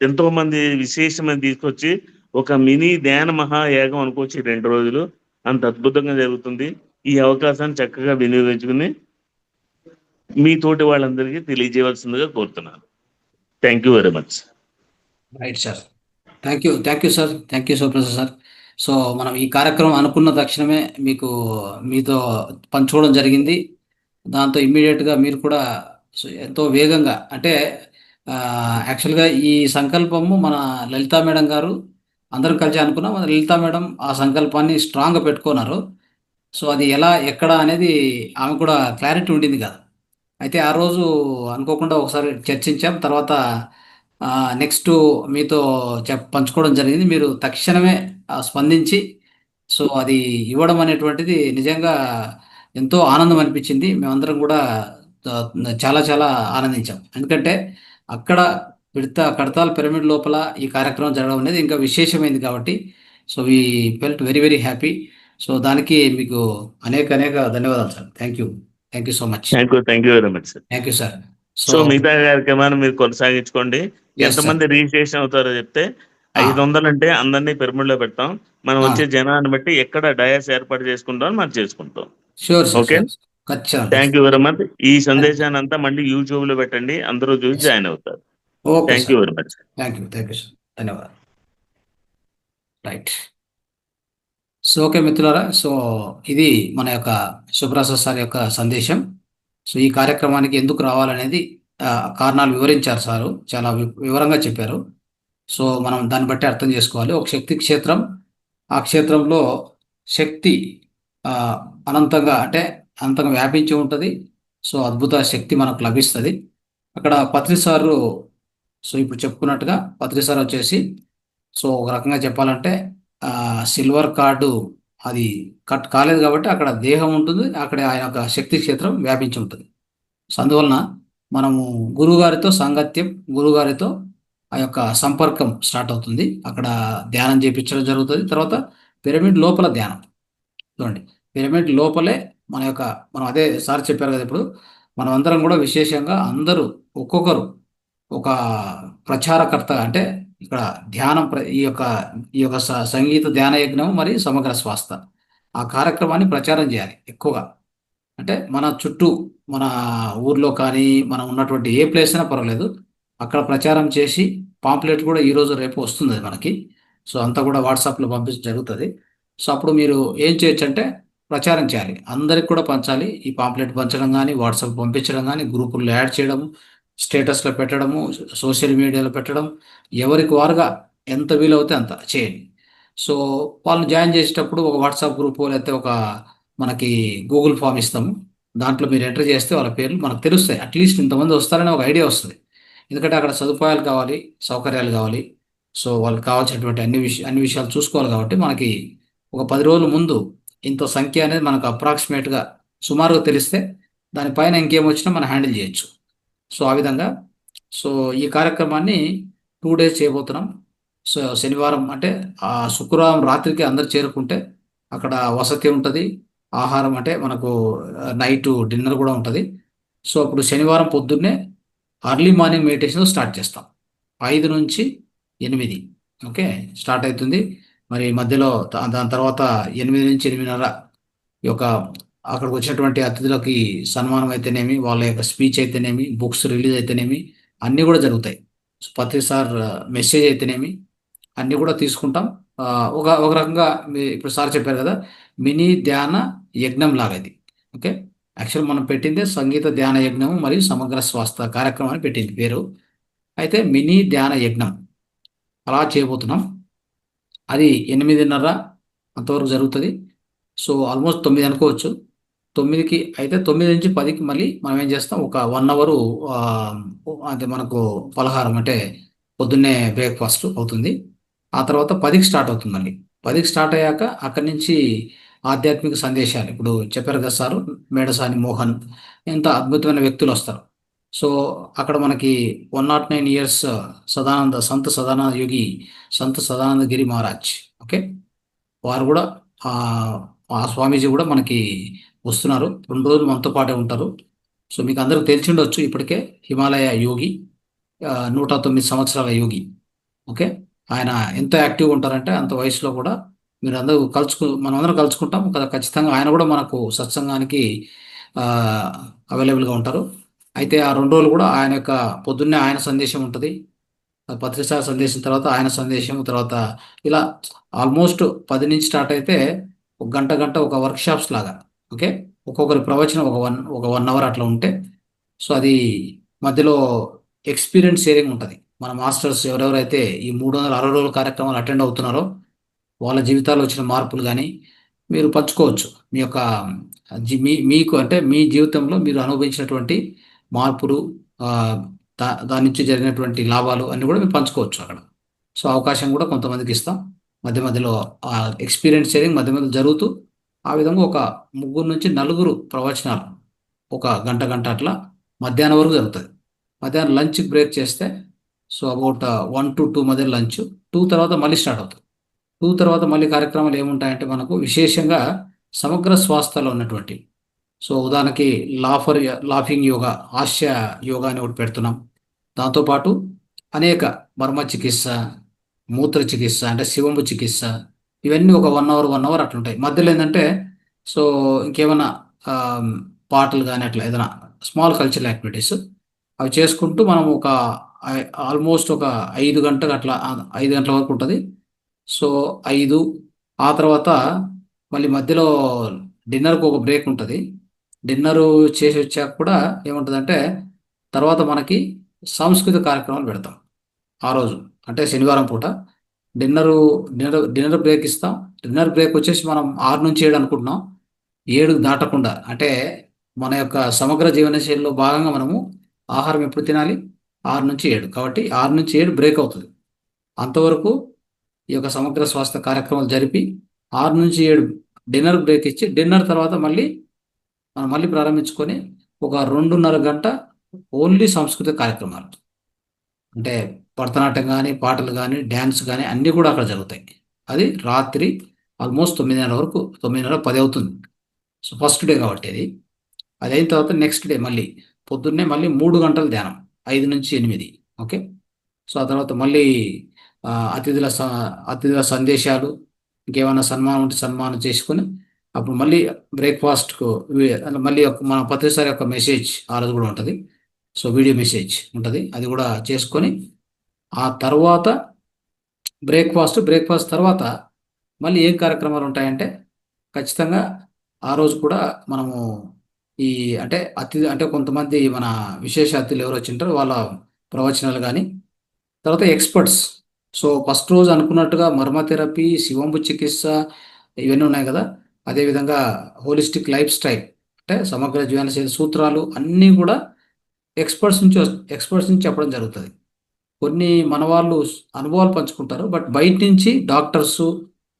ఎంతో మంది విశేషమైన తీసుకొచ్చి ఒక మినీ ధ్యాన మహాయాగం అనుకోవచ్చు ఈ 2 రోజులు. అంత అద్భుతంగా జరుగుతుంది. ఈ అవకాశాన్ని చక్కగా వినియోగించుకుని మీ తోటి వాళ్ళందరికీ తెలియజేయవలసిందిగా కోరుతున్నాను. Thank you very much. Right sir. Thank you sir. Thank you Shivaprasad sir. So మనం ఈ కార్యక్రమం అనుకున్న తక్షణమే మీతో పంచుకోవడం జరిగింది. దాంతో ఇమ్మీడియట్గా మీరు కూడా ఎంతో వేగంగా అంటే యాక్చువల్గా ఈ సంకల్పము మన లలితా మేడం గారు అందరం కలిసి అనుకున్నాం. మన లలితా మేడం ఆ సంకల్పాన్ని స్ట్రాంగ్గా పెట్టుకున్నారు. సో అది ఎలా ఎక్కడ అనేది ఆమె కూడా క్లారిటీ ఉండింది కదా. అయితే ఆ రోజు అనుకోకుండా ఒకసారి చర్చించాం. తర్వాత నెక్స్ట్ మీతో పంచుకోవడం జరిగింది. మీరు తక్షణమే స్పందించి సో అది ఇవ్వడం అనేటువంటిది నిజంగా ఎంతో ఆనందం అనిపించింది. మేమందరం కూడా చాలా చాలా ఆనందించాం. ఎందుకంటే అక్కడ కడతాల్ పిరమిడ్ లోపల ఈ కార్యక్రమం జరగడం అనేది ఇంకా విశేషమైంది కాబట్టి so we felt very very happy. So దానికి మీకు అనేక ధన్యవాదాలు sir. Thank you so much. Thank you very much sir. Thank you sir. So మిగతా కార్యక్రమాన్ని మీరు కొనసాగించుకోండి. ఎంతమంది రిజిస్ట్రేషన్ అవుతారో చెప్తే 500 అంటే అందరినీ పిరమిడ్ లో పెడతాం. మనం వచ్చే జనాన్ని బట్టి ఎక్కడ డయాస్ ఏర్పాటు చేసుకుంటాం మనం చేసుకుంటాం. Okay, thank you very much. ఈ సందేశాన్ని అంతా మళ్ళీ యూట్యూబ్ లో పెట్టండి, అందరూ చూసి జాయిన్ అవుతారు. Thank you very much. Thank you sir. ధన్యవాదాలు. రైట్. సో ఓకే మిత్రులారా, సో ఇది మన యొక్క శివప్రసాద్ సార్ యొక్క సందేశం. సో ఈ కార్యక్రమానికి ఎందుకు రావాలనేది కారణాలు వివరించారు సారు, చాలా వివరంగా చెప్పారు. సో మనం దాన్ని బట్టి అర్థం చేసుకోవాలి. ఒక శక్తి క్షేత్రం, ఆ క్షేత్రంలో శక్తి అనంతంగా వ్యాపించి ఉంటుంది. సో అద్భుత శక్తి మనకు లభిస్తుంది అక్కడ. పత్రి సారు సో ఇప్పుడు చెప్పుకున్నట్టుగా పత్రి సార్ వచ్చేసి సో ఒక రకంగా చెప్పాలంటే సిల్వర్ కార్డు అది కట్ కాలేదు కాబట్టి అక్కడ దేహం ఉంటుంది, అక్కడ ఆయన యొక్క శక్తి క్షేత్రం వ్యాపించి ఉంటుంది. సో అందువలన మనము గురువుగారితో సాంగత్యం, గురువుగారితో ఆ యొక్క సంపర్కం స్టార్ట్ అవుతుంది. అక్కడ ధ్యానం చేయించడం జరుగుతుంది. తర్వాత పిరమిడ్ లోపల ధ్యానం చూడండి, పిరమిడ్ లోపలే మనం అదే సార్ చెప్పారు కదా, ఇప్పుడు మనం అందరం కూడా విశేషంగా అందరూ ఒక్కొక్కరు ఒక ప్రచారకర్త, అంటే ఇక్కడ ధ్యానం ఈ యొక్క సంగీత ధ్యాన యజ్ఞం మరియు సమగ్ర స్వాస్థ ఆ కార్యక్రమాన్ని ప్రచారం చేయాలి ఎక్కువగా. అంటే మన చుట్టూ మన ఊర్లో కానీ మనం ఉన్నటువంటి ఏ ప్లేస్ అయినా పర్వాలేదు, అక్కడ ప్రచారం చేసి పాంప్లెట్ కూడా ఈరోజు రేపు వస్తుంది మనకి. సో అంతా కూడా వాట్సాప్లో పంపించడం జరుగుతుంది. సో అప్పుడు మీరు ఏం చేయొచ్చు అంటే ప్రచారం చేయాలి, అందరికి కూడా పంచాలి. ఈ పాంప్లెట్ పంచడం కానీ, వాట్సాప్ పంపించడం కానీ, గ్రూపుల్లో యాడ్ చేయడము, స్టేటస్లో పెట్టడము, సోషల్ మీడియాలో పెట్టడం, ఎవరికి వారుగా ఎంత వీలవుతే అంత చేయండి. సో వాళ్ళు జాయిన్ చేసేటప్పుడు ఒక వాట్సాప్ గ్రూప్ లేకపోతే ఒక మనకి గూగుల్ ఫామ్ ఇస్తాము, దాంట్లో మీరు ఎంటర్ చేస్తే వాళ్ళ పేర్లు మనకు తెలుస్తాయి. అట్లీస్ట్ ఇంతమంది వస్తారనే ఒక ఐడియా వస్తుంది. ఎందుకంటే అక్కడ సదుపాయాలు కావాలి, సౌకర్యాలు కావాలి. సో వాళ్ళకి కావాల్సినటువంటి అన్ని విషయాలు చూసుకోవాలి. కాబట్టి మనకి ఒక 10 రోజుల ముందు ఇంత సంఖ్య అనేది మనకు అప్రాక్సిమేట్గా సుమారుగా తెలిస్తే దానిపైన ఇంకేం వచ్చినా మనం హ్యాండిల్ చేయొచ్చు. సో ఆ విధంగా సో ఈ కార్యక్రమాన్ని 2 days చేయబోతున్నాం. సో శనివారం అంటే శుక్రవారం రాత్రికి అందరు చేరుకుంటే అక్కడ వసతి ఉంటుంది, ఆహారం అంటే మనకు నైట్ డిన్నర్ కూడా ఉంటుంది. సో అప్పుడు శనివారం పొద్దున్నే అర్లీ మార్నింగ్ మెడిటేషన్ స్టార్ట్ చేస్తాం. 5 నుంచి 8 ఓకే స్టార్ట్ అవుతుంది. మరి మధ్యలో దాని తర్వాత 8 నుంచి 8:30 ఈ యొక్క అక్కడికి వచ్చినటువంటి అతిథులకి సన్మానం అయితేనేమి, వాళ్ళ యొక్క స్పీచ్ అయితేనేమి, బుక్స్ రిలీజ్ అయితేనేమి అన్నీ కూడా జరుగుతాయి. పత్రి సార్ మెసేజ్ అయితేనేమి అన్నీ కూడా తీసుకుంటాం. ఒక రకంగా ఇప్పుడు సార్ చెప్పారు కదా, మినీ ధ్యాన యజ్ఞం లాగా ఇది. ఓకే, యాక్చువల్ మనం పెట్టిందే సంగీత ధ్యాన యజ్ఞం మరియు సమగ్ర స్వాస్థ కార్యక్రమం అని పెట్టింది పేరు. అయితే మినీ ధ్యాన యజ్ఞం అలా చేయబోతున్నాం. అది 8:30 అంతవరకు జరుగుతుంది. సో ఆల్మోస్ట్ 9 అనుకోవచ్చు. 9కి అయితే 9 నుంచి 10కి మళ్ళీ మనం ఏం చేస్తాం, ఒక 1 అవర్ అంటే మనకు పలహారం అంటే పొద్దున్నే బ్రేక్ఫాస్ట్ అవుతుంది. ఆ తర్వాత 10కి స్టార్ట్ అవుతుంది. మళ్ళీ 10కి స్టార్ట్ అయ్యాక అక్కడి నుంచి ఆధ్యాత్మిక సందేశాలు, ఇప్పుడు చెప్పారు కదా సారు, మేడసాని మోహన్, ఎంత అద్భుతమైన వ్యక్తులు వస్తారు. సో అక్కడ మనకి 109 years సంత సదానంద యోగి, సంత సదానంద గిరి మహారాజ్, ఓకే, వారు కూడా ఆ స్వామీజీ కూడా మనకి వస్తున్నారు. 2 రోజులు మనతో పాటే ఉంటారు. సో మీకు అందరికి తెలిసి ఉండొచ్చు ఇప్పటికే, హిమాలయ యోగి, 109 సంవత్సరాల యోగి. ఓకే. ఆయన ఎంత యాక్టివ్గా ఉంటారంటే అంత వయసులో కూడా మీరు అందరూ మనం అందరం కలుసుకుంటాం కదా. ఖచ్చితంగా ఆయన కూడా మనకు సత్సంగానికి అవైలబుల్గా ఉంటారు. అయితే ఆ 2 రోజులు కూడా ఆయన యొక్క పొద్దున్నే ఆయన సందేశం ఉంటుంది, పత్రిసారి సందేశం తర్వాత ఆయన సందేశం తర్వాత ఇలా ఆల్మోస్ట్ 10 నుంచి స్టార్ట్ అయితే ఒక గంట గంట ఒక వర్క్షాప్స్ లాగా. ఓకే. ఒక్కొక్కరి ప్రవచనం ఒక 1 అవర్ అట్లా ఉంటే, సో అది మధ్యలో ఎక్స్పీరియన్స్ షేరింగ్ ఉంటుంది. మన మాస్టర్స్ ఎవరెవరైతే ఈ 360 రోజుల కార్యక్రమాలు అటెండ్ అవుతున్నారో వాళ్ళ జీవితాల్లో వచ్చిన మార్పులు కానీ మీరు పంచుకోవచ్చు. మీ యొక్క మీకు అంటే మీ జీవితంలో మీరు అనుభవించినటువంటి మార్పులు, దాని నుంచి జరిగినటువంటి లాభాలు అన్నీ కూడా మీరు పంచుకోవచ్చు అక్కడ. సో అవకాశం కూడా కొంతమందికి ఇస్తాం. మధ్య మధ్యలో ఎక్స్పీరియన్స్ షేరింగ్ మధ్య మధ్య జరుగుతూ ఆ విధంగా ఒక 3 నుంచి 4 ప్రవచనాలు ఒక గంట గంట అట్లా మధ్యాహ్నం వరకు జరుగుతుంది. మధ్యాహ్నం లంచ్ బ్రేక్ చేస్తే సో అబౌట్ 1 to 2 మధ్య లంచ్, 2 తర్వాత మళ్ళీ స్టార్ట్ అవుతుంది. 2 తర్వాత మళ్ళీ కార్యక్రమాలు ఏముంటాయంటే మనకు విశేషంగా సమగ్ర స్వాస్థ్యంలో ఉన్నటువంటి, సో ఉదాహరణకి లాఫింగ్ యోగా, హాస్య యోగా అని ఒకటి పెడుతున్నాం. దాంతోపాటు అనేక మర్మ చికిత్స, మూత్ర చికిత్స అంటే శివంబు చికిత్స, ఇవన్నీ ఒక 1 అవర్ అట్లుంటాయి. మధ్యలో ఏంటంటే సో ఇంకేమైనా పాటలు కానీ అట్లా ఏదైనా స్మాల్ కల్చరల్ యాక్టివిటీస్ అవి చేసుకుంటూ మనం ఆల్మోస్ట్ ఒక 5 గంటలు అట్లా 5 గంటల వరకు ఉంటుంది. సో 5 ఆ తర్వాత మళ్ళీ మధ్యలో డిన్నర్కి ఒక బ్రేక్ ఉంటుంది. డిన్నరు చేసి వచ్చాక కూడా ఏముంటుందంటే తర్వాత మనకి సాంస్కృతిక కార్యక్రమాలు పెడతాం ఆ రోజు. అంటే శనివారం పూట డిన్నర్ బ్రేక్ ఇస్తాం. డిన్నర్ బ్రేక్ వచ్చేసి మనం 6 నుంచి 7 అనుకుంటున్నాం. 7 దాటకుండా, అంటే మన యొక్క సమగ్ర జీవనశైలిలో భాగంగా మనము ఆహారం ఎప్పుడు తినాలి? 6 నుంచి 7. కాబట్టి 6 నుంచి 7 బ్రేక్ అవుతుంది. అంతవరకు ఈ యొక్క సమగ్ర స్వాస్థ్య కార్యక్రమాలు జరిపి 6 నుంచి 7 డిన్నర్ బ్రేక్ ఇచ్చి డిన్నర్ తర్వాత మనం మళ్ళీ ప్రారంభించుకొని ఒక 2.5 గంట ఓన్లీ సాంస్కృతిక కార్యక్రమాలు, అంటే భరతనాట్యం కానీ, పాటలు కానీ, డ్యాన్స్ కానీ అన్నీ కూడా అక్కడ జరుగుతాయి. అది రాత్రి ఆల్మోస్ట్ 9:30 వరకు, 9:30, 10 అవుతుంది. సో ఫస్ట్ డే కాబట్టి అది అయిన తర్వాత నెక్స్ట్ డే మళ్ళీ పొద్దున్నే మళ్ళీ 3 గంటల ధ్యానం 5 నుంచి 8. ఓకే. సో ఆ తర్వాత మళ్ళీ అతిథుల సందేశాలు, ఇంకేమైనా సన్మానం ఉంటే సన్మానం చేసుకొని అప్పుడు మళ్ళీ బ్రేక్ఫాస్ట్కు మళ్ళీ మన ప్రతిసారి యొక్క మెసేజ్ ఆ రోజు కూడా ఉంటుంది. సో వీడియో మెసేజ్ ఉంటుంది, అది కూడా చేసుకొని ఆ తర్వాత బ్రేక్ఫాస్ట్ తర్వాత మళ్ళీ ఏం కార్యక్రమాలు ఉంటాయంటే ఖచ్చితంగా ఆ రోజు కూడా మనము అంటే కొంతమంది మన విశేష అతిథులు ఎవరు వచ్చింటారో వాళ్ళ ప్రవచనాలు కానీ, తర్వాత ఎక్స్పర్ట్స్. సో ఫస్ట్ రోజు అనుకున్నట్టుగా మర్మ థెరపీ, శివంబు చికిత్స ఇవన్నీ ఉన్నాయి కదా. అదేవిధంగా హోలిస్టిక్ లైఫ్ స్టైల్ అంటే సమగ్ర జీవనశైలి సూత్రాలు అన్నీ కూడా ఎక్స్పర్ట్స్ నుంచి చెప్పడం జరుగుతుంది. కొన్ని మన వాళ్ళు అనుభవాలు పంచుకుంటారు, బట్ బయట నుంచి డాక్టర్స్,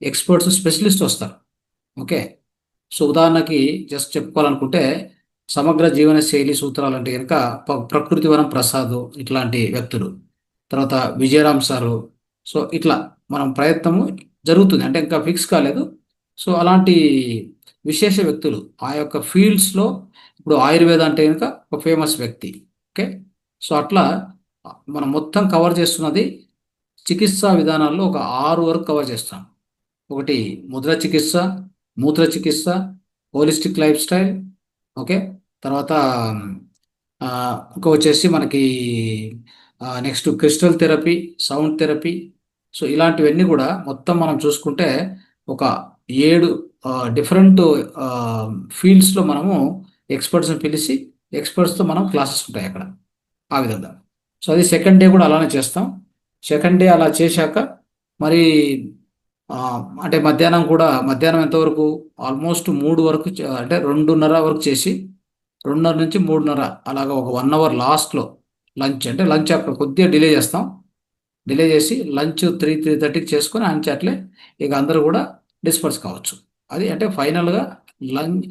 ఎక్స్పర్ట్స్, స్పెషలిస్ట్ వస్తారు. ఓకే. సో ఉదాహరణకి జస్ట్ చెప్పుకోవాలనుకుంటే సమగ్ర జీవనశైలి సూత్రాలు అంటే కనుక ప్రకృతివనం ప్రసాద్ ఇట్లాంటి వ్యక్తులు, తర్వాత విజయరామ్ సారు. సో ఇట్లా మనం ప్రయత్నము జరుగుతుంది, అంటే ఇంకా ఫిక్స్ కాలేదు. సో అలాంటి విశేష వ్యక్తులు ఆ యొక్క ఫీల్డ్స్లో, ఇప్పుడు ఆయుర్వేద అంటే కనుక ఒక ఫేమస్ వ్యక్తి. ఓకే. సో అట్లా మనం మొత్తం కవర్ చేస్తున్నది చికిత్సా విధానాల్లో ఒక 6 వరకు కవర్ చేస్తాం. ఒకటి ముద్ర చికిత్స, మూత్ర చికిత్స, హోలిస్టిక్ లైఫ్ స్టైల్. ఓకే. తర్వాత ఇంకా వచ్చేసి మనకి next crystal therapy, sound therapy. So ఇలాంటివన్నీ కూడా మొత్తం మనం చూసుకుంటే ఒక 7 డిఫరెంట్ ఫీల్డ్స్లో మనము ఎక్స్పర్ట్స్ని పిలిచి ఎక్స్పర్ట్స్తో మనం క్లాసెస్ ఉంటాయి అక్కడ ఆ విధంగా. సో అది సెకండ్ డే కూడా అలానే చేస్తాం. సెకండ్ డే అలా చేశాక మరి అంటే మధ్యాహ్నం ఎంతవరకు? ఆల్మోస్ట్ 3 వరకు, అంటే 2:30 వరకు చేసి 2:30 నుంచి 3:30 అలాగా ఒక 1 అవర్ లాస్ట్లో లంచ్. అంటే లంచ్ అక్కడ కొద్దిగా డిలే చేస్తాం. డిలే చేసి లంచ్ 3:30కి చేసుకొని అట్లే ఇక అందరూ కూడా డిస్పర్స్ కావచ్చు. అది అంటే ఫైనల్గా లంచ్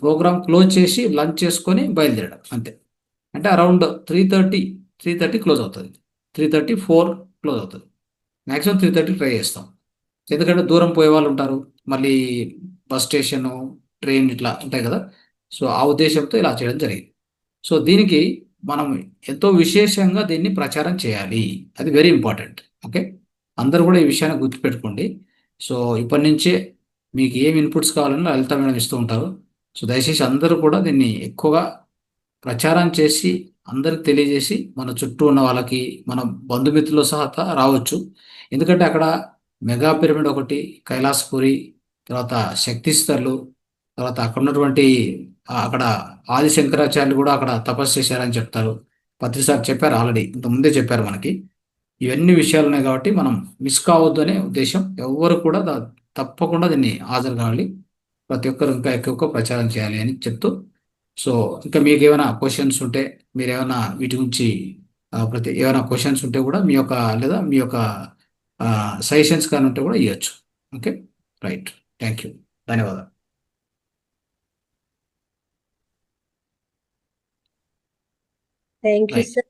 ప్రోగ్రామ్ క్లోజ్ చేసి లంచ్ చేసుకొని బయలుదేరడం అంతే. అంటే అరౌండ్ 3:30 క్లోజ్ అవుతుంది. 3:30-4 క్లోజ్ అవుతుంది. మ్యాక్సిమం 3:30 ట్రై చేస్తాం. ఎందుకంటే దూరం పోయే వాళ్ళు ఉంటారు, మళ్ళీ బస్ స్టేషను, ట్రైన్ ఇట్లా ఉంటాయి కదా. సో ఆ ఉద్దేశంతో ఇలా చేయడం జరిగింది. సో దీనికి మనం ఎంతో విశేషంగా దీన్ని ప్రచారం చేయాలి, అది వెరీ ఇంపార్టెంట్. ఓకే, అందరూ కూడా ఈ విషయాన్ని గుర్తుపెట్టుకోండి. సో ఇప్పటి నుంచే మీకు ఏం ఇన్పుట్స్ కావాలన్నా లలిత మేడం ఇస్తూ ఉంటారు. సో దయచేసి అందరూ కూడా దీన్ని ఎక్కువగా ప్రచారం చేసి అందరికి తెలియజేసి మన చుట్టూ ఉన్న వాళ్ళకి మన బంధుమిత్రులు సహా రావచ్చు. ఎందుకంటే అక్కడ మెగా పిరమిడ్ ఒకటి, కైలాసపురి, తర్వాత శక్తిస్థలు, తర్వాత అక్కడ ఉన్నటువంటి అక్కడ ఆది శంకరాచార్యులు కూడా అక్కడ తపస్సు చేశారని చెప్తారు. పత్రిసార్ చెప్పారు, ఆల్రెడీ ఇంతకుముందే చెప్పారు మనకి. ఇవన్నీ విషయాలు ఉన్నాయి కాబట్టి మనం మిస్ కావద్దు అనే ఉద్దేశం. ఎవ్వరు కూడా తప్పకుండా దీన్ని హాజరు కావాలి. ప్రతి ఒక్కరు ఇంకా ఎక్కువ ప్రచారం చేయాలి అని చెప్తూ, సో ఇంకా మీకు ఏమైనా క్వశ్చన్స్ ఉంటే, మీరు ఏమైనా వీటి గురించి ఏమైనా క్వశ్చన్స్ ఉంటే కూడా మీ యొక్క లేదా మీ యొక్క సజెషన్స్ కానీ ఉంటే కూడా ఇవ్వచ్చు. ఓకే, రైట్, థ్యాంక్ యూ, ధన్యవాదాలు. Thank you right. సార్.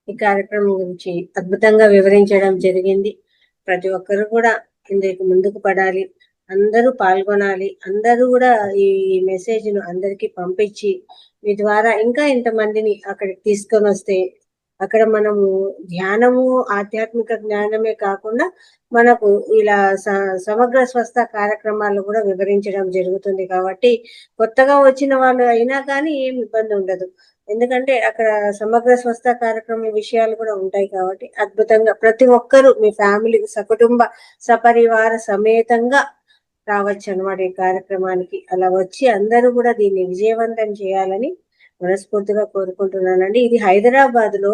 ఈ కార్యక్రమం గురించి అద్భుతంగా వివరించడం జరిగింది. ప్రతి ఒక్కరు కూడా ఇందుకు ముందుకు పడాలి, అందరూ పాల్గొనాలి, అందరూ కూడా ఈ మెసేజ్ ను అందరికీ పంపించి మీ ద్వారా ఇంకా ఇంతమందిని అక్కడికి తీసుకొని వస్తే అక్కడ మనము ధ్యానము ఆధ్యాత్మిక జ్ఞానమే కాకుండా మనకు ఇలా సమగ్ర స్వస్థ కార్యక్రమాలు కూడా వివరించడం జరుగుతుంది. కాబట్టి కొత్తగా వచ్చిన వాళ్ళు అయినా కానీ ఏం ఇబ్బంది ఉండదు. ఎందుకంటే అక్కడ సమగ్ర స్వస్థ కార్యక్రమం విషయాలు కూడా ఉంటాయి కాబట్టి అద్భుతంగా ప్రతి ఒక్కరూ మీ ఫ్యామిలీ సకుటుంబ సపరివార సమేతంగా రావచ్చు అన్నమాట ఈ కార్యక్రమానికి. అలా వచ్చి అందరూ కూడా దీన్ని విజయవంతం చేయాలని మనస్ఫూర్తిగా కోరుకుంటున్నానండి. ఇది హైదరాబాద్ లో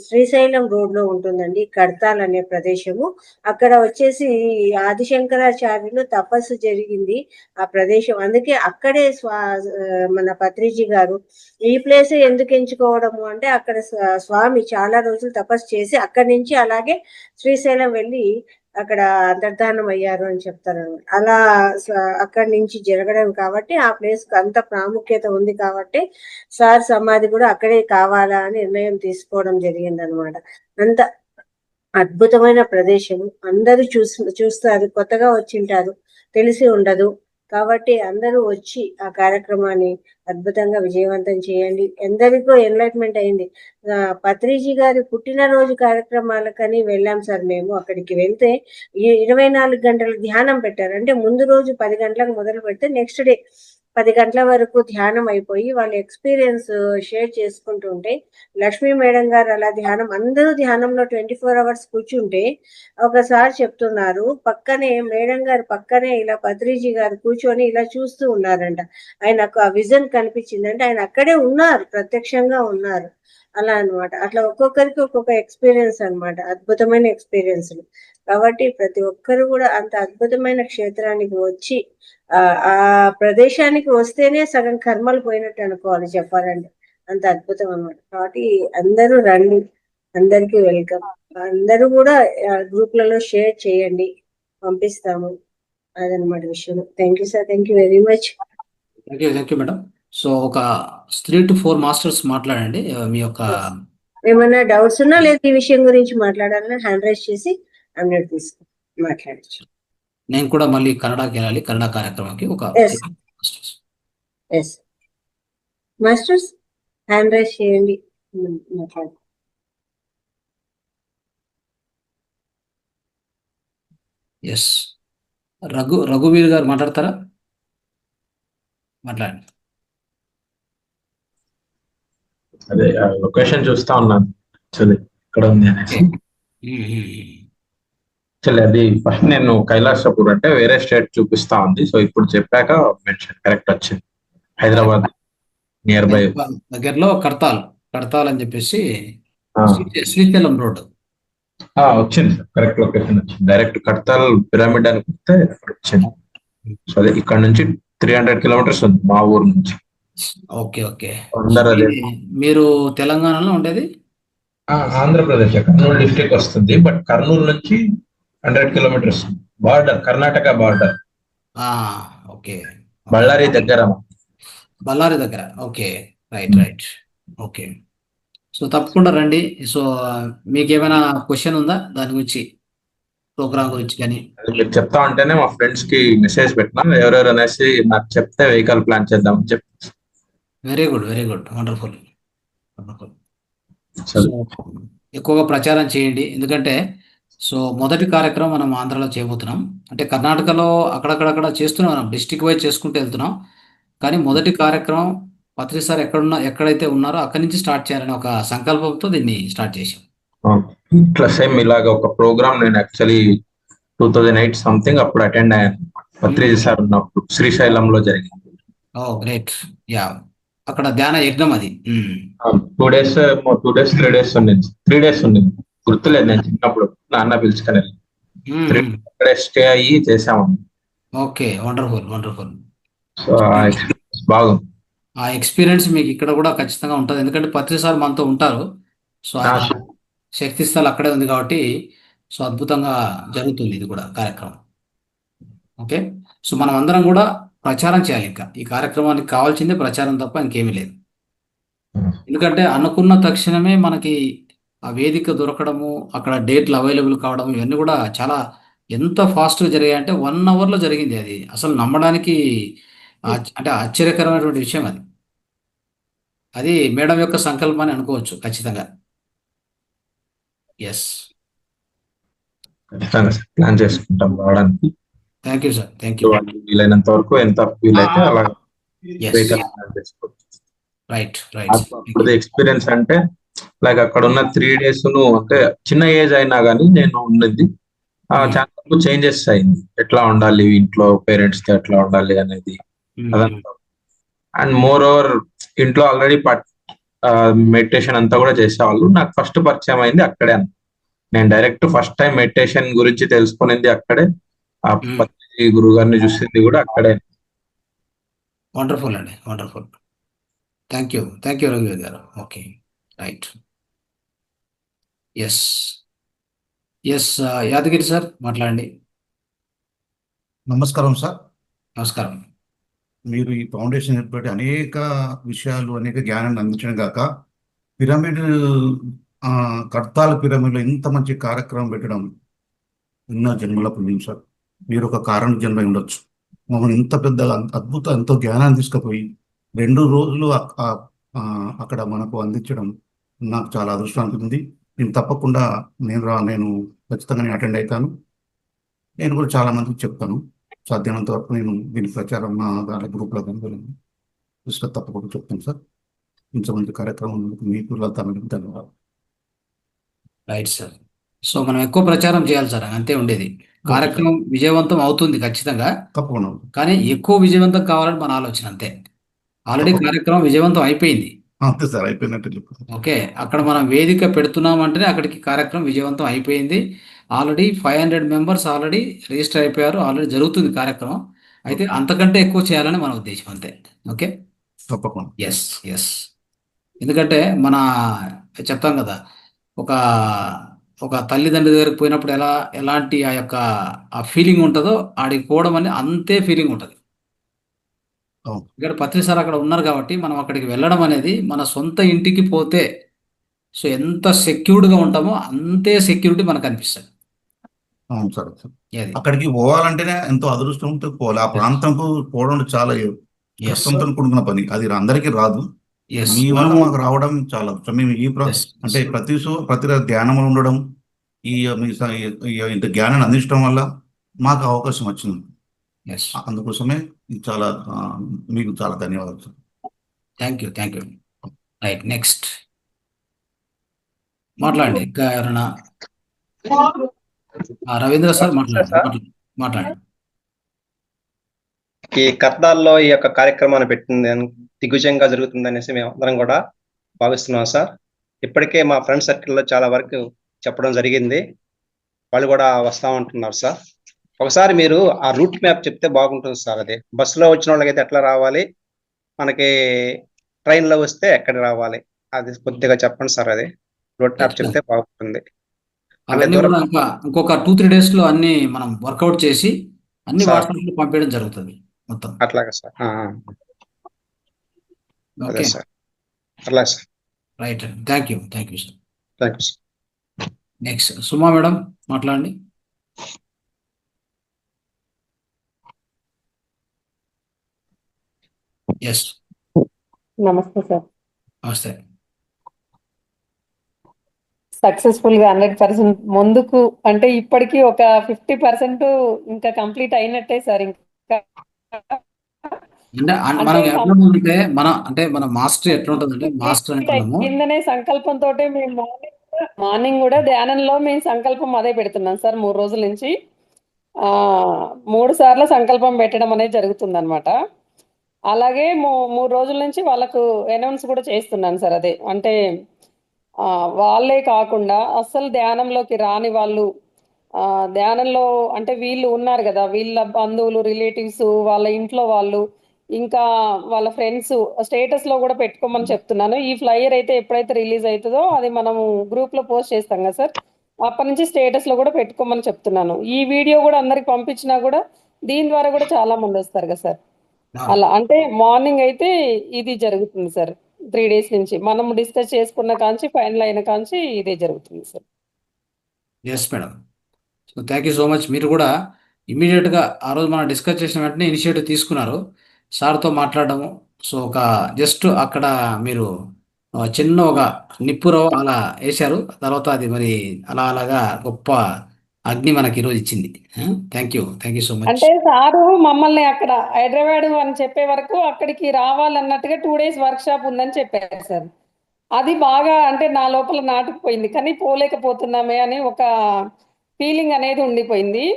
శ్రీశైలం రోడ్ లో ఉంటుందండి, కడతాల్ అనే ప్రదేశము. అక్కడ వచ్చేసి ఆదిశంకరాచార్యులు తపస్సు జరిగింది ఆ ప్రదేశం. అందుకే అక్కడే మన పత్రిజీ గారు ఈ ప్లేస్ ఎందుకు ఎంచుకోవడము అంటే అక్కడ స్వామి చాలా రోజులు తపస్సు చేసి అక్కడి నుంచి అలాగే శ్రీశైలం వెళ్ళి అక్కడ అంతర్ధానం అయ్యారు అని చెప్తారు. అలా అక్కడి నుంచి జరగడం కాబట్టి ఆ ప్లేస్ కు అంత ప్రాముఖ్యత ఉంది కాబట్టి సార్ సమాధి కూడా అక్కడే కావాలా అని నిర్ణయం తీసుకోవడం జరిగింది అనమాట. అంత అద్భుతమైన ప్రదేశం, అందరూ చూస్తారు, కొత్తగా వచ్చింటారు, తెలిసి ఉండదు. కాబట్టి అందరూ వచ్చి ఆ కార్యక్రమాన్ని అద్భుతంగా విజయవంతం చేయండి. ఎందరికో ఎన్లైట్మెంట్ అయింది. పత్రిజీ గారి పుట్టినరోజు కార్యక్రమాలకని వెళ్ళాం సార్ మేము. అక్కడికి వెళ్తే 24 గంటల ధ్యానం పెట్టారు. అంటే ముందు రోజు 10 గంటలకు మొదలు పెడితే నెక్స్ట్ డే 10 గంటల వరకు ధ్యానం అయిపోయి వాళ్ళ ఎక్స్పీరియన్స్ షేర్ చేసుకుంటుంటే లక్ష్మీ మేడం గారు అలా ధ్యానం, అందరూ ధ్యానంలో 24 hours కూర్చుంటే ఒకసారి చెప్తున్నారు, పక్కనే మేడం గారు పక్కనే ఇలా పత్రిజీ గారు కూర్చొని ఇలా చూస్తూ ఉన్నారంట. ఆయనకు ఆ విజన్ కనిపించిందంటే ఆయన అక్కడే ఉన్నారు, ప్రత్యక్షంగా ఉన్నారు. అలా అన్నమాట. అట్లా ఒక్కొక్కరికి ఒక్కొక్క ఎక్స్పీరియన్స్ అన్నమాట, అద్భుతమైన ఎక్స్పీరియన్స్లు. కాబట్టి ప్రతి ఒక్కరు కూడా అంత అద్భుతమైన క్షేత్రానికి వచ్చి ఆ ప్రదేశానికి వస్తేనే సగం కర్మలు పోయినట్టు అనుకోవాలి చెప్పాలంటే, అంత అద్భుతం అన్నమాట. కాబట్టి అందరూ రండి, అందరికీ వెల్కమ్. అందరూ కూడా గ్రూప్లలో షేర్ చేయండి, పంపిస్తాము. అదనమాట విషయం. Thank you sir, thank you very much. Thank you madam. So ఒక 3 to 4 మాస్టర్స్ మాట్లాడండి మీ యొక్క ఏమన్నా డౌట్స్ ఉన్నా లేదా ఈ విషయం గురించి మాట్లాడాలన్నా హ్యాండ్ రైజ్ చేసి అందరూ తీసుకు మాట్లాడచ్చు. నేను కూడా మళ్ళీ కన్నడకి వెళ్ళాలి, కన్నడ కార్యక్రమానికి. ఒక మాస్టర్స్ హ్యాండ్ రైజ్ చేయండి, మాట్లాడు. ఎస్, రఘువీర్ గారు మాట్లాడతారా? మాట్లాడండి. అదే లొకేషన్ చూస్తా ఉన్నాను యాక్చువల్లీ ఇక్కడ ఉంది అనేసి. యాక్చువల్లీ అది ఫస్ట్ నేను కైలాసపూర్ అంటే వేరే స్టేట్ చూపిస్తా ఉంది. సో ఇప్పుడు చెప్పాక మెన్షన్ కరెక్ట్ వచ్చింది. హైదరాబాద్ నియర్ బై దగ్గరలో కడతాల్ అని చెప్పేసి శ్రీశైలం రోడ్ వచ్చింది సార్, కరెక్ట్ లొకేషన్ వచ్చింది. డైరెక్ట్ కడతాల్ పిరమిడ్ అని కొడితే వచ్చింది. సో అదే ఇక్కడ నుంచి 300 kilometers ఉంది మా ఊరు నుంచి. Okay okay. అందరూ అదే. మీరు తెలంగాణలో ఉండేది? ఆంధ్రప్రదేశ్, కర్నూలు డిస్ట్రిక్ట్ వస్తుంది. బట్ కర్నూలు నుంచి 100 kilometers border, Karnataka border. Okay, Ballari దగ్గర. Okay, right. ఓకే, సో తప్పకుండా రండి. సో మీకు ఏమైనా క్వశ్చన్ ఉందా దాని గురించి, ప్రోగ్రామ్ గురించి కానీ? మీరు చెప్తా ఉంటేనే మా ఫ్రెండ్స్ కి మెసేజ్ పెట్టినా, ఎవరెవరు అనేసి నాకు చెప్తే వెహికల్ ప్లాన్ చేద్దాం అని చెప్పి. Very good, wonderful. ఎక్కువగా ప్రచారం చేయండి. ఎందుకంటే సో మొదటి కార్యక్రమం మనం ఆంధ్రాలో చేయబోతున్నాం. అంటే కర్ణాటకలో అక్కడక్కడక్కడ చేస్తున్నాం, మనం డిస్టిక్ వైజ్ చేసుకుంటూ వెళ్తున్నాం. కానీ మొదటి కార్యక్రమం పత్రి సార్ ఎక్కడైతే ఉన్నారో అక్కడి నుంచి స్టార్ట్ చేయాలని ఒక సంకల్పంతో దీన్ని స్టార్ట్ చేశాం. ఇట్లా సేమ్ ఇలాగ ఒక ప్రోగ్రామ్ నేను యాక్చువల్లీ 2008 సంథింగ్ అప్పుడు అటెండ్ అయ్యాను. పత్రిజీ సార్ ఉన్నప్పుడు శ్రీశైలంలో జరిగింది. ఓ గ్రేట్. యా, అక్కడ ధ్యాన యజ్ఞం అది. 2 days 3 days ఉండింది. 3 days ఉండింది, గుర్తులేదు. నేను చిన్నప్పుడు నాన్న పిలుచుకొని వెళ్ళి 3 days అక్కడే స్టే అయ్యి చేసాము. Okay, wonderful wonderful. సో ఆ ఎక్స్పీరియన్స్ బాగుంది. ఆ ఎక్స్పీరియన్స్ మీకు ఇక్కడ కూడా ఖచ్చితంగా ఉంటుంది, ఎందుకంటే పత్రి సార్ మనతో ఉంటారు. సో ఆయన శక్తి స్థల్ అక్కడే ఉంది కాబట్టి సో అద్భుతంగా జరుగుతుంది ఇది కూడా కార్యక్రమం. ఓకే, సో మనం అందరం కూడా ప్రచారం చేయాలి. ఇంకా ఈ కార్యక్రమానికి కావాల్సిందే ప్రచారం తప్ప ఇంకేమీ లేదు. ఎందుకంటే అనుకున్న తక్షణమే మనకి ఆ వేదిక దొరకడము, అక్కడ డేట్లు అవైలబుల్ కావడం, ఇవన్నీ కూడా చాలా ఎంత ఫాస్ట్గా జరిగాయంటే 1 hourలో జరిగింది. అది అసలు నమ్మడానికి అంటే ఆశ్చర్యకరమైనటువంటి విషయం అది. అది మేడం యొక్క సంకల్పాన్ని అనుకోవచ్చు ఖచ్చితంగా. ఎస్, ఖచ్చితంగా ప్లాన్ చేసుకుంటాం రావడానికి. Thank you sir, thank you. వీలైనంత వరకు ఎంత వీలైతే అలా ఎస్, ప్లాన్ చేసుకోవచ్చు. Right right. అప్పుడు ఎక్స్పీరియన్స్ అంటే లైక్ అక్కడ ఉన్న 3 days అంటే చిన్న ఏజ్ అయినా కానీ నేను ఉన్నది చాలా చేంజెస్ అయింది. ఎట్లా ఉండాలి ఇంట్లో, పేరెంట్స్ తో ఎట్లా ఉండాలి అనేది అదంతా. అండ్ మోర్ ఓవర్ ఇంట్లో ఆల్రెడీ మెడిటేషన్ అంతా కూడా చేసేవాళ్ళు. నాకు ఫస్ట్ పరిచయం అయింది అక్కడే. నేను డైరెక్ట్ ఫస్ట్ టైం మెడిటేషన్ గురించి తెలుసుకునేది అక్కడే. ఆ పత్రిజీ గురువు గారిని చూసింది కూడా అక్కడే. వండర్ఫుల్ అండి, వండర్ఫుల్. థ్యాంక్ యూ రఘువీర్ గారు. Okay, right. Yes yes, Yadagiri sir మాట్లాడండి. నమస్కారం సార్. నమస్కారం. మీరు ఈ ఫౌండేషన్ ఏర్పడి అనేక విషయాలు, అనేక జ్ఞానాన్ని అందించడం కాక పిరమిడ్ కర్తాల పిరమిడ్లో ఇంత మంచి కార్యక్రమం పెట్టడం ఎన్నో జన్మల పుణ్యం సార్. మీరు ఒక కారణ జన్మ ఉండొచ్చు. మమ్మల్ని ఇంత పెద్ద అద్భుత ఎంతో జ్ఞానాన్ని తీసుకుపోయి 2 రోజులు అక్కడ మనకు అందించడం నాకు చాలా అదృష్టం అనిపించింది. నేను తప్పకుండా నేను ఖచ్చితంగా అటెండ్ అవుతాను. నేను కూడా చాలా మందికి చెప్తాను. సాధ్యమైనంత వరకు నేను దీని ప్రచారం మా దాని గ్రూప్లో కానీ తప్పకుండా చెప్తాను సార్. ఇంత మంచి కార్యక్రమం మీకు ధన్యవాదాలు. Right sir. సో మనం ఎక్కువ ప్రచారం చేయాలి సార్, అంతే ఉండేది. కార్యక్రమం విజయవంతం అవుతుంది ఖచ్చితంగా, తప్పకుండా. కానీ ఎక్కువ విజయవంతం కావాలని మన ఆలోచన అంతే. ఆల్రెడీ కార్యక్రమం విజయవంతం అయిపోయింది. అంతే సార్, అయిపోయినట్టు చెప్పారు. ఓకే, అక్కడ మనం వేదిక పెడుతున్నామంటేనే అక్కడికి కార్యక్రమం విజయవంతం అయిపోయింది. ఆల్రెడీ 500 members ఆల్రెడీ రిజిస్టర్ అయిపోయారు. ఆల్రెడీ జరుగుతుంది కార్యక్రమం. అయితే అంతకంటే ఎక్కువ చేయాలని మన ఉద్దేశం అంతే. ఓకే, తప్పకుండా. Yes yes. ఎందుకంటే చెప్తాం కదా, ఒక తల్లిదండ్రి దగ్గరికి పోయినప్పుడు ఎలాంటి ఆ ఫీలింగ్ ఉంటుందో ఆడికి పోవడం అని అంతే ఫీలింగ్ ఉంటుంది. ఇక్కడ పత్రి సార్ అక్కడ ఉన్నారు కాబట్టి మనం అక్కడికి వెళ్ళడం అనేది మన సొంత ఇంటికి పోతే సో ఎంత సెక్యూర్డ్గా ఉంటామో అంతే సెక్యూరిటీ మనకు అనిపిస్తుంది. అవును సార్. అక్కడికి పోవాలంటేనే ఎంతో అదృష్టంతో పోవాలి. ఆ ప్రాంతంకు పోవడం చాలా కష్టంతో కూడుకున్న పని. అది అందరికీ రాదు. మీ వల్ల మాకు రావడం చాలా మేము అంటే ప్రతి ధ్యానంలో ఉండడం, ఇంత జ్ఞానాన్ని అందించడం వల్ల మాకు అవకాశం వచ్చింది. అందుకోసమే మీకు చాలా ధన్యవాదాలు sir. Thank you. Right, next మాట్లాడండి. ఇంకా ఎవరైనా? రవీంద్ర సార్ మాట్లాడండి. ఈ కర్తాల్లో ఈ యొక్క కార్యక్రమాన్ని పెట్టింది దిగ్విజయంగా జరుగుతుంది అనేసి మేము అందరం కూడా భావిస్తున్నాం సార్. ఇప్పటికే మా ఫ్రెండ్ సర్కిల్లో చాలా వరకు చెప్పడం జరిగింది. వాళ్ళు కూడా వస్తా ఉంటున్నారు సార్. ఒకసారి మీరు ఆ రూట్ మ్యాప్ చెప్తే బాగుంటుంది సార్. అది బస్సులో వచ్చిన వాళ్ళకైతే ఎట్లా రావాలి, మనకి ట్రైన్లో వస్తే ఎక్కడ రావాలి, అది కొద్దిగా చెప్పండి సార్. అది రూట్ మ్యాప్ చెప్తే బాగుంటుంది. ఇంకొక 2-3 days లో అన్ని మనం వర్కౌట్ చేసి అన్ని వాట్సాప్లో పంపించడం జరుగుతుంది మొత్తం. అట్లాగే సార్. ఓకే సార్, అలాగే sir. Right, thank you sir. Thank you sir. Next Suma madam మాట్లాడండి. ఎస్, నమస్తే సార్. నమస్తే. సక్సెస్ఫుల్ గా 100% ముందుకు అంటే ఇప్పటికీ ఒక 50% ఇంకా కంప్లీట్ అయినట్టే సార్. ఇంకా అంటే అంటే మనం ఎట్లా ఉంటే మన మాస్టర్ ఎట్లా ఉంటుందంటే మాస్టర్ కంప్లీట్ అంటున్నాము. అయిందనే సంకల్పంతో మేము మార్నింగ్ కూడా ధ్యానంలో మేము సంకల్పం అదే పెడుతున్నాం సార్ 3 రోజుల నుంచి. 3 సార్లు సంకల్పం పెట్టడం అనేది జరుగుతుంది అనమాట. అలాగే 3 రోజుల నుంచి వాళ్ళకు అనౌన్స్ కూడా చేస్తున్నాను సార్. అదే అంటే వాళ్ళే కాకుండా అస్సలు ధ్యానంలోకి రాని వాళ్ళు, ధ్యానంలో అంటే వీళ్ళు ఉన్నారు కదా, వీళ్ళ బంధువులు, రిలేటివ్స్, వాళ్ళ ఇంట్లో వాళ్ళు, ఇంకా వాళ్ళ ఫ్రెండ్స్ స్టేటస్ లో కూడా పెట్టుకోమని చెప్తున్నాను. ఈ ఫ్లైయర్ అయితే ఎప్పుడైతే రిలీజ్ అవుతుందో అది మనము గ్రూప్ లో పోస్ట్ చేస్తాం కదా సార్, అప్పటి నుంచి స్టేటస్ లో కూడా పెట్టుకోమని చెప్తున్నాను. ఈ వీడియో కూడా అందరికి పంపించినా కూడా దీని ద్వారా కూడా చాలా మంది వస్తారు కదా సార్. అలా అంటే మార్నింగ్ అయితే ఇది జరుగుతుంది సార్. 3 డేస్ నుంచి మనం డిస్కస్ చేసుకున్న కాంచి ఫైనల్ అయిన కాంచి ఇదే జరుగుతుంది sir. Yes madam. So thank you so much. మీరు కూడా ఇమీడియట్గా ఆ రోజు మనం డిస్కస్ చేసిన వెంటనే ఇనిషియేటివ్ తీసుకున్నారు సార్తో మాట్లాడడము. సో ఒక జస్ట్ అక్కడ మీరు చిన్న ఒక నిప్పురో అలా వేశారు. తర్వాత అది మరి అలాగా గొప్ప అగ్ని మనకి ఈరోజు ఇచ్చింది. Thank you so much. అంటే సారు మమ్మల్ని అక్కడ హైదరాబాద్ అని చెప్పే వరకు అక్కడికి రావాలన్నట్టుగా 2 డేస్ వర్క్ షాప్ ఉందని చెప్పారు సార్. అది బాగా అంటే నా లోపల నాటుకుపోయింది, కానీ పోలేకపోతున్నామే అని ఒక ఫీలింగ్ అనేది ఉండిపోయింది.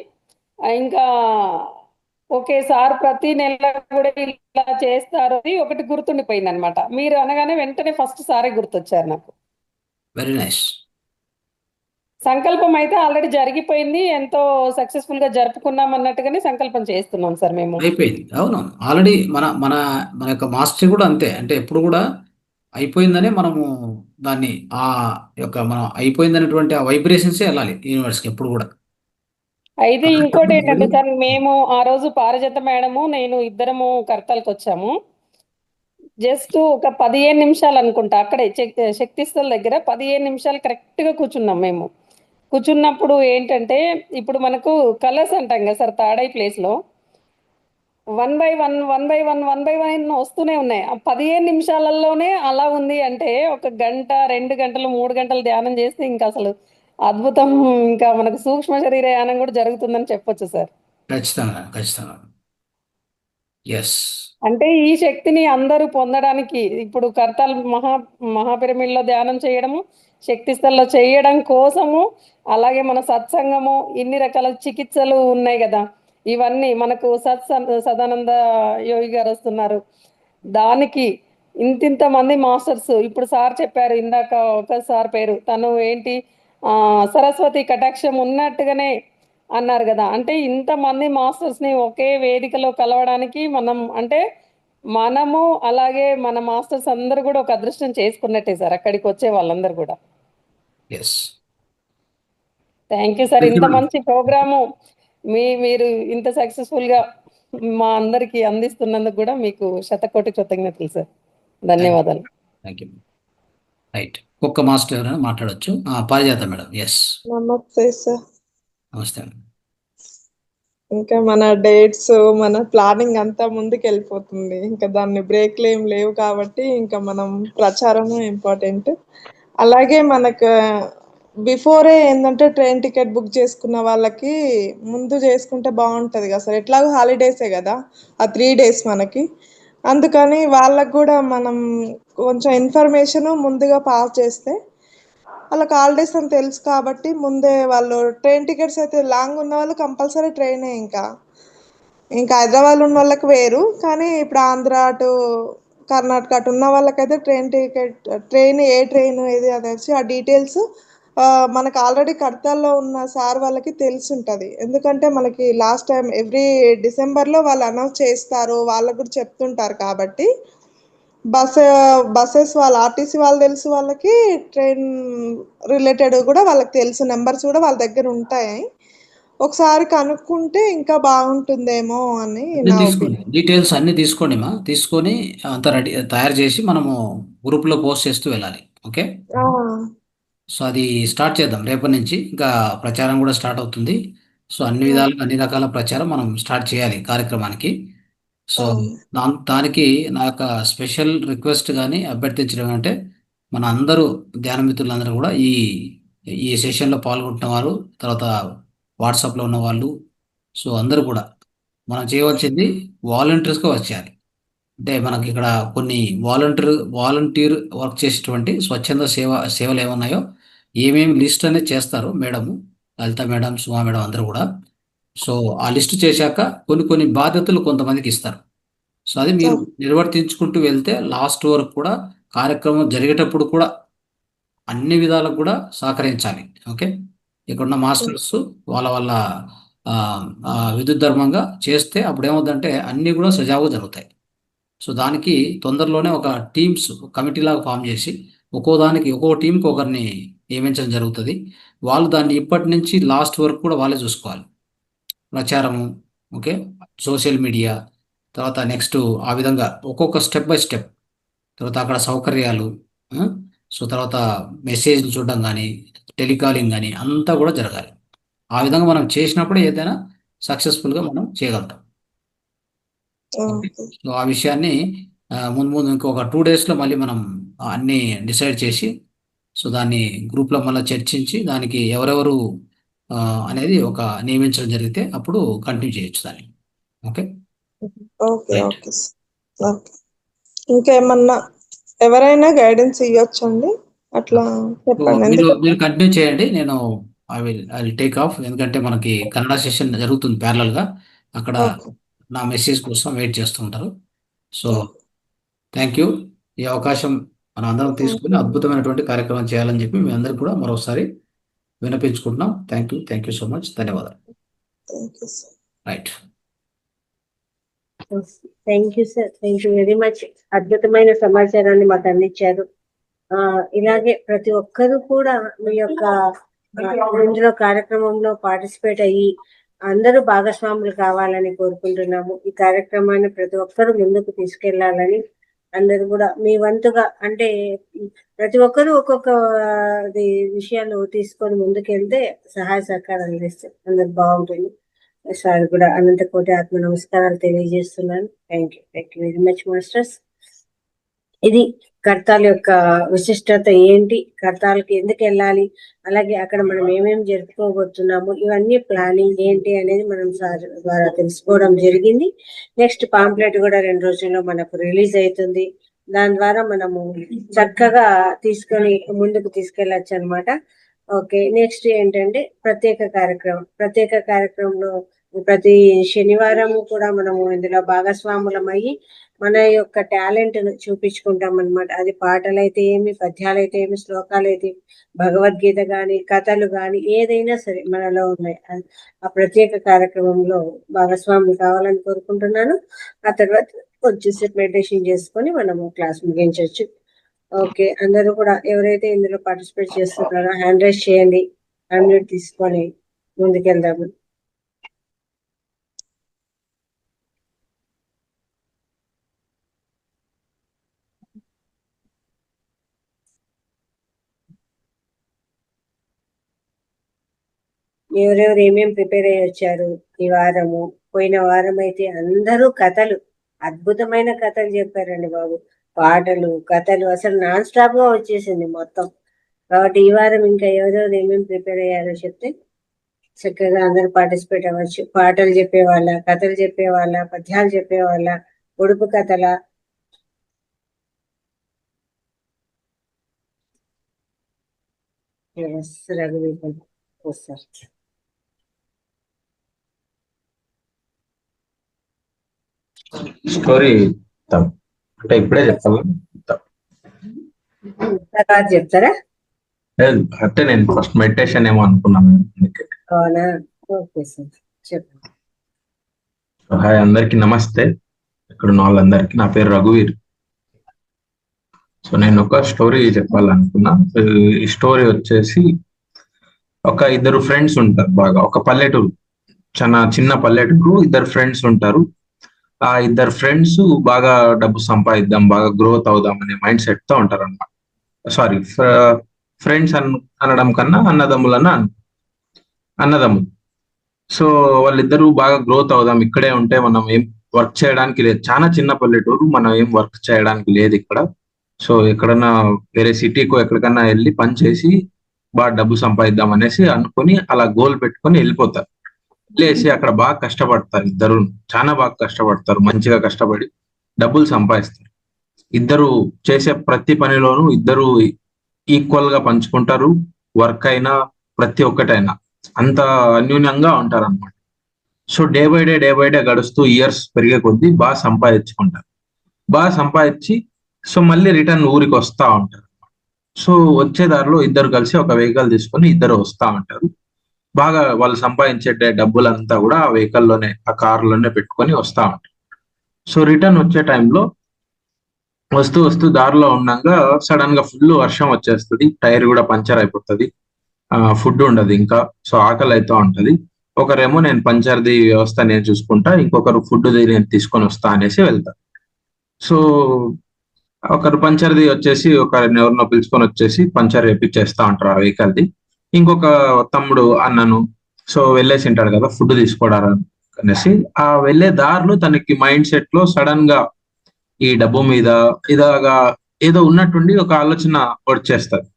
ఇంకా ఓకే సార్ ప్రతి నెల కూడా ఇలా చేస్తారు అని ఒకటి గుర్తుండిపోయింది అనమాట. మీరు అనగానే వెంటనే ఫస్ట్ సారే గుర్తొచ్చారు నాకు. Very nice. సంకల్పం అయితే ఆల్రెడీ జరిగిపోయింది, ఎంతో సక్సెస్ఫుల్ గా జరుపుకున్నాం అన్నట్టుగానే సంకల్పం చేస్తున్నాం సార్ మేము. అయిపోయింది. అవునవును. ఆల్రెడీ మన మన మన యొక్క మాస్టర్ కూడా అంతే. అంటే ఎప్పుడు కూడా అయిపోయిందనే మనము దాన్ని మనం అయిపోయిందనేటువంటి ఆ వైబ్రేషన్సే వెళ్ళాలి యూనివర్స్కి ఎప్పుడు కూడా. అయితే ఇంకోటి ఏంటంటే సార్, మేము ఆ రోజు పారిజాత మేడము నేను ఇద్దరము కర్తాలకు వచ్చాము. జస్ట్ ఒక 15 నిమిషాలు అనుకుంటా అక్కడే శక్తిస్థల దగ్గర 15 నిమిషాలు కరెక్ట్ గా కూర్చున్నాం మేము. కూర్చున్నప్పుడు ఏంటంటే ఇప్పుడు మనకు కలర్స్ అంటాం కదా సార్, థర్డ్ ఐ ప్లేస్ లో 1 బై 1 వస్తూనే ఉన్నాయి. ఆ 15 నిమిషాలలోనే అలా ఉంది అంటే ఒక గంట, 2 గంటలు, 3 గంటలు ధ్యానం చేస్తే ఇంకా అసలు అద్భుతం, ఇంకా మనకు సూక్ష్మ శరీర యానం కూడా జరుగుతుందని చెప్పొచ్చు సార్. ఖచ్చితంగా. ఎస్. అంటే ఈ శక్తిని అందరూ పొందడానికి ఇప్పుడు కర్తాల్ మహాపిరమిడ్లో ధ్యానం చేయడము, శక్తి స్థల్లో చేయడం కోసము, అలాగే మన సత్సంగము, ఇన్ని రకాల చికిత్సలు ఉన్నాయి కదా, ఇవన్నీ మనకు సదానంద యోగి గారు వస్తున్నారు. దానికి ఇంతింత మంది మాస్టర్స్, ఇప్పుడు సార్ చెప్పారు ఇందాక ఒక సార్ పేరు, తను ఏంటి సరస్వతి కటాక్షం ఉన్నట్టుగానే అన్నారు కదా. అంటే ఇంతమంది మాస్టర్స్ని ఒకే వేదికలో కలవడానికి మనము అలాగే మన మాస్టర్స్ అందరూ కూడా ఒక అదృష్టం చేసుకున్నట్టే సార్ అక్కడికి వచ్చే వాళ్ళందరూ కూడా. ఎస్. Thank you sir. ఇంత మంచి ప్రోగ్రాము మీరు ఇంత సక్సెస్ఫుల్ గా మా అందరికి అందిస్తున్నందుకు కూడా మీకు శతకోటి కృతజ్ఞతలు సార్. ధన్యవాదాలు. Thank you. రైట్. ఒక్క మాస్టర్ ఎవరైనా మాట్లాడొచ్చు. పారిజాత మేడం. ఎస్. నమస్తే సార్. నమస్తే. ఇంకా మన డేట్స్, మన ప్లానింగ్ అంతా ముందుకు వెళ్ళిపోతుంది. ఇంకా దాన్ని బ్రేక్లు ఏం లేవు కాబట్టి ఇంకా మనం ప్రచారము ఇంపార్టెంట్. అలాగే మనకు బిఫోరే ఏంటంటే ట్రైన్ టికెట్ బుక్ చేసుకున్న వాళ్ళకి ముందు చేసుకుంటే బాగుంటుంది కదా సార్. ఎట్లాగో హాలిడేసే కదా ఆ 3 డేస్ మనకి. అందుకని వాళ్ళకు కూడా మనం కొంచెం ఇన్ఫర్మేషన్ ముందుగా పాస్ చేస్తే వాళ్ళకి హాలిడేస్ అని తెలుసు కాబట్టి ముందే వాళ్ళు ట్రైన్ టికెట్స్ అయితే లాంగ్ ఉన్న వాళ్ళు కంపల్సరీ ట్రైనే. ఇంకా హైదరాబాద్ ఉన్న వాళ్ళకి వేరు, కానీ ఇప్పుడు ఆంధ్ర అటు కర్ణాటక అటు ఉన్న వాళ్ళకైతే ట్రైన్ ఏ ట్రైన్ ఏది అది వచ్చి ఆ డీటెయిల్స్ మనకు ఆల్రెడీ కడతాల్లో ఉన్న సార్ వాళ్ళకి తెలిసి ఉంటుంది. ఎందుకంటే మనకి లాస్ట్ టైం ఎవ్రీ డిసెంబర్లో వాళ్ళు అనౌన్స్ చేస్తారు, వాళ్ళకు కూడా చెప్తుంటారు కాబట్టి బస్సెస్ వాళ్ళు ఆర్టీసీ వాళ్ళు తెలుసు, వాళ్ళకి ట్రైన్ రిలేటెడ్ కూడా వాళ్ళకి తెలుసు, నెంబర్స్ కూడా వాళ్ళ దగ్గర ఉంటాయి. ఒకసారి కనుక్కుంటే ఇంకా బాగుంటుందేమో అని నా ఒపీనియన్. డీటెయిల్స్ అన్ని తీసుకోండి తీసుకొని అంత రెడీ తయారు చేసి మనము గ్రూప్లో పోస్ట్ చేస్తూ వెళ్ళాలి. ఓకే. సో అది స్టార్ట్ చేద్దాం రేపటి నుంచి. ఇంకా ప్రచారం కూడా స్టార్ట్ అవుతుంది. సో అన్ని విధాలుగా అన్ని రకాల ప్రచారం మనం స్టార్ట్ చేయాలి కార్యక్రమానికి. సో దానికి నా యొక్క స్పెషల్ రిక్వెస్ట్ కానీ అభ్యర్థించడం అంటే మన అందరూ ధ్యాన మిత్రులందరూ కూడా ఈ ఈ సెషన్లో పాల్గొంటున్న వారు, తర్వాత వాట్సాప్లో ఉన్న వాళ్ళు, సో అందరూ కూడా మనం చేయవలసింది వాలంటీర్స్గా వచ్చేయాలి. అంటే మనకి ఇక్కడ కొన్ని వాలంటీర్ వర్క్ చేసేటువంటి స్వచ్ఛంద సేవలు ఏమున్నాయో ఏమేమి లిస్ట్ అనేది చేస్తారు మేడము, లలిత మేడం, సుమా మేడం అందరూ కూడా. సో ఆ లిస్ట్ చేశాక కొన్ని బాధ్యతలు కొంతమందికి ఇస్తారు. సో అది మీరు నిర్వర్తించుకుంటూ వెళ్తే లాస్ట్ వరకు కూడా కార్యక్రమం జరిగేటప్పుడు కూడా అన్ని విధాలకు కూడా సహకరించాలి. ఓకే, ఇక్కడున్న మాస్టర్స్ వాళ్ళ విద్యుత్ ధర్మంగా చేస్తే అప్పుడు ఏమవుతుందంటే అన్నీ కూడా సజావుగా జరుగుతాయి. సో దానికి తొందరలోనే ఒక టీమ్స్ కమిటీ లాగా ఫామ్ చేసి ఒక్కో టీంకి ఒకరిని నియమించడం జరుగుతుంది. వాళ్ళు దాన్ని ఇప్పటి నుంచి లాస్ట్ వరకు కూడా వాళ్ళే చూసుకోవాలి. ప్రచారము, ఓకే, సోషల్ మీడియా, తర్వాత నెక్స్ట్ ఆ విధంగా ఒక్కొక్క స్టెప్ బై స్టెప్, తర్వాత అక్కడ సౌకర్యాలు, సో తర్వాత మెసేజ్లు చూడడం కానీ, టెలికాలింగ్ కానీ అంతా కూడా జరగాలి. ఆ విధంగా మనం చేసినప్పుడే ఏదైనా సక్సెస్ఫుల్గా మనం చేయగలుగుతాం. సో ఆ విషయాన్ని ముందు ఇంకొక 2 డేస్లో మళ్ళీ మనం అన్నీ డిసైడ్ చేసి, సో దాన్ని గ్రూప్లో మళ్ళీ చర్చించి దానికి ఎవరెవరు అనేది ఒక నియమించడం జరిగితే అప్పుడు కంటిన్యూ చేయొచ్చు దాన్ని. Okay, okay okay okay. ఇంకేమన్నా ఎవరైనా గైడెన్స్ ఇవ్వచ్చండి అట్లా చెప్పండి. మీరు కంటిన్యూ చేయండి, నేను ఐ విల్ టేక్ ఆఫ్. ఎందుకంటే మనకి కన్నడ సెషన్ జరుగుతుంది ప్యారలల్గా, అక్కడ నా మెసేజ్ కోసం వెయిట్ చేస్తూ ఉంటారు. So thank you. ఈ అవకాశం మనం అందరం తీసుకుని అద్భుతమైనటువంటి కార్యక్రమం చేయాలని చెప్పి మీ అందరికి కూడా మరోసారి వినిపించుకుంటున్నాం. Thank you so much. ధన్యవాదాలు. Right, thank you sir, thank you very much. అద్భుతమైన సమాచారాన్ని మాకు అందించారు. ఇలాగే ప్రతి ఒక్కరూ కూడా మీ యొక్క ఇందులో కార్యక్రమంలో పార్టిసిపేట్ అయ్యి అందరూ భాగస్వాములు కావాలని కోరుకుంటున్నాము. ఈ కార్యక్రమాన్ని ప్రతి ఒక్కరూ ముందుకు తీసుకెళ్లాలని అందరూ కూడా మీ వంతుగా, అంటే ప్రతి ఒక్కరూ ఒక్కొక్క విషయాలు తీసుకొని ముందుకెళ్తే సహాయ సహకారాలు అందిస్తే అందరు బాగుంటుంది. సార్ కూడా అనంత కోటి ఆత్మ నమస్కారాలు తెలియజేస్తున్నాను. Thank you very much masters. ఇది కర్తాల యొక్క విశిష్టత ఏంటి, కర్తాలకి ఎందుకు వెళ్ళాలి, అలాగే అక్కడ మనం ఏమేమి జరుపుకోబోతున్నాము, ఇవన్నీ ప్లానింగ్ ఏంటి అనేది మనం సార్ ద్వారా తెలుసుకోవడం జరిగింది. నెక్స్ట్ పాంప్లెట్ కూడా 2 రోజుల్లో మనకు రిలీజ్ అవుతుంది. దాని ద్వారా మనము చక్కగా తీసుకొని ముందుకు తీసుకెళ్ళచ్చు అనమాట. ఓకే, నెక్స్ట్ ఏంటంటే ప్రత్యేక కార్యక్రమంలో ప్రతి శనివారం కూడా మనము ఇందులో భాగస్వాములమయ్యి మన యొక్క టాలెంట్ ను చూపించుకుంటాం అనమాట. అది పాటలైతే ఏమి, పద్యాలైతే ఏమి, శ్లోకాలైతే, భగవద్గీత గాని, కథలు గాని, ఏదైనా సరే మనలో ఉన్నాయి. ఆ ప్రత్యేక కార్యక్రమంలో భాగస్వాములు కావాలని కోరుకుంటున్నాను. ఆ తర్వాత వచ్చేసి మెడిటేషన్ చేసుకొని మనము క్లాస్ ముగించవచ్చు. ఓకే, అందరూ కూడా ఎవరైతే ఇందులో పార్టిసిపేట్ చేస్తున్నారో హ్యాండ్ రైజ్ చేయండి, అన్మ్యూట్ తీసుకొని ముందుకెళ్దాము. ఎవరెవరు ఏమేమి ప్రిపేర్ అయ్యి వచ్చారు ఈ వారము. పోయిన వారం అయితే అందరూ కథలు, అద్భుతమైన కథలు చెప్పారండి బాబు. పాటలు, కథలు అసలు నాన్ స్టాప్ గా వచ్చేసింది మొత్తం. కాబట్టి ఈ వారం ఇంకా ఎవరెవరు ఏమేమి ప్రిపేర్ అయ్యారో చెప్తే చక్కగా అందరూ పార్టిసిపేట్ అవ్వచ్చు. పాటలు చెప్పేవాళ్ళ, కథలు చెప్పేవాళ్ళ, పద్యాలు చెప్పేవాళ్ళ, పొడుపు కథల, సార్ స్టోరీ అంటే ఇప్పుడే చెప్పాలి తర్వాత చెప్తారా? అంటే నేను ఫస్ట్ మెడిటేషన్ ఏమో అనుకున్నాను. అవునా, ఓకే సార్ చెప్పండి. హాయ్, అందరికి నమస్తే. ఇక్కడ ఉన్న వాళ్ళందరికీ నా పేరు రఘువీర్. సో నేను ఒక స్టోరీ చెప్పాలనుకున్నా. ఈ స్టోరీ వచ్చేసి ఒక 2 ఫ్రెండ్స్ ఉంటారు. బాగా ఒక పల్లెటూరు, చాలా చిన్న పల్లెటూరు. 2 ఫ్రెండ్స్ ఉంటారు. ఆ 2 ఫ్రెండ్స్ బాగా డబ్బు సంపాదిద్దాం, బాగా గ్రోత్ అవుదాం అనే మైండ్ సెట్ తో ఉంటారు అన్నమాట. సారీ, ఫ్రెండ్స్ అనడం కన్నా అన్నదమ్ములు. సో వాళ్ళిద్దరూ బాగా గ్రోత్ అవుదాం, ఇక్కడే ఉంటే మనం ఏం వర్క్ చేయడానికి లేదు, చాలా చిన్న పల్లెటూరు, మనం ఏం వర్క్ చేయడానికి లేదు ఇక్కడ. సో ఎక్కడన్నా వేరే సిటీకో ఎక్కడికన్నా వెళ్ళి పని చేసి బాగా డబ్బు సంపాదిద్దాం అనేసి అనుకుని అలా గోల్ పెట్టుకొని వెళ్ళిపోతారు. వెళ్ళేసి అక్కడ బాగా కష్టపడతారు, ఇద్దరు చాలా బాగా కష్టపడతారు, మంచిగా కష్టపడి డబ్బులు సంపాదిస్తారు. ఇద్దరు చేసే ప్రతి పనిలోనూ ఇద్దరు ఈక్వల్ గా పంచుకుంటారు. వర్క్ అయినా ప్రతి ఒక్కటైనా అంత అన్యూన్యంగా ఉంటారు అనమాట. సో డే బై డే గడుస్తూ ఇయర్స్ పెరిగే కొద్దీ బాగా సంపాదించుకుంటారు. బాగా సంపాదించి సో మళ్ళీ రిటర్న్ ఊరికి వస్తా ఉంటారు. సో వచ్చే దారిలో ఇద్దరు కలిసి ఒక వెహికల్ తీసుకొని ఇద్దరు వస్తా ఉంటారు. బాగా వాళ్ళు సంపాదించే డబ్బులంతా కూడా ఆ వెహికల్లోనే, ఆ కార్లోనే పెట్టుకొని వస్తా ఉంటారు. సో రిటర్న్ వచ్చే టైంలో వస్తూ వస్తూ దారిలో ఉండగా సడన్ గా ఫుల్ వర్షం వచ్చేస్తుంది, టైర్ కూడా పంచర్ అయిపోతుంది, ఫుడ్ ఉండదు ఇంకా. సో ఆకలి అవుతూ ఉంటది. ఒకరేమో నేను పంచర్ది వ్యవస్థ నేను చూసుకుంటా, ఇంకొకరు ఫుడ్ నేను తీసుకొని వస్తా అనేసి వెళ్తా. సో ఒకరు పంచర్ది వచ్చేసి ఒకరిని ఎవరినో పిలుచుకొని వచ్చేసి పంచర్ వేపించేస్తా ఉంటారు ఆ వెహికల్ది. ఇంకొక తమ్ముడు అన్నను సో వెళ్ళేసి ఉంటాడు కదా ఫుడ్ తీసుకోవడానికి అనేసి, ఆ వెళ్ళే దారిలో తనకి మైండ్ సెట్ లో సడన్ గా ఈ డబ్బు మీద ఇలాగా ఏదో ఉన్నట్టుండి ఒక ఆలోచన వచ్చేస్తుంది.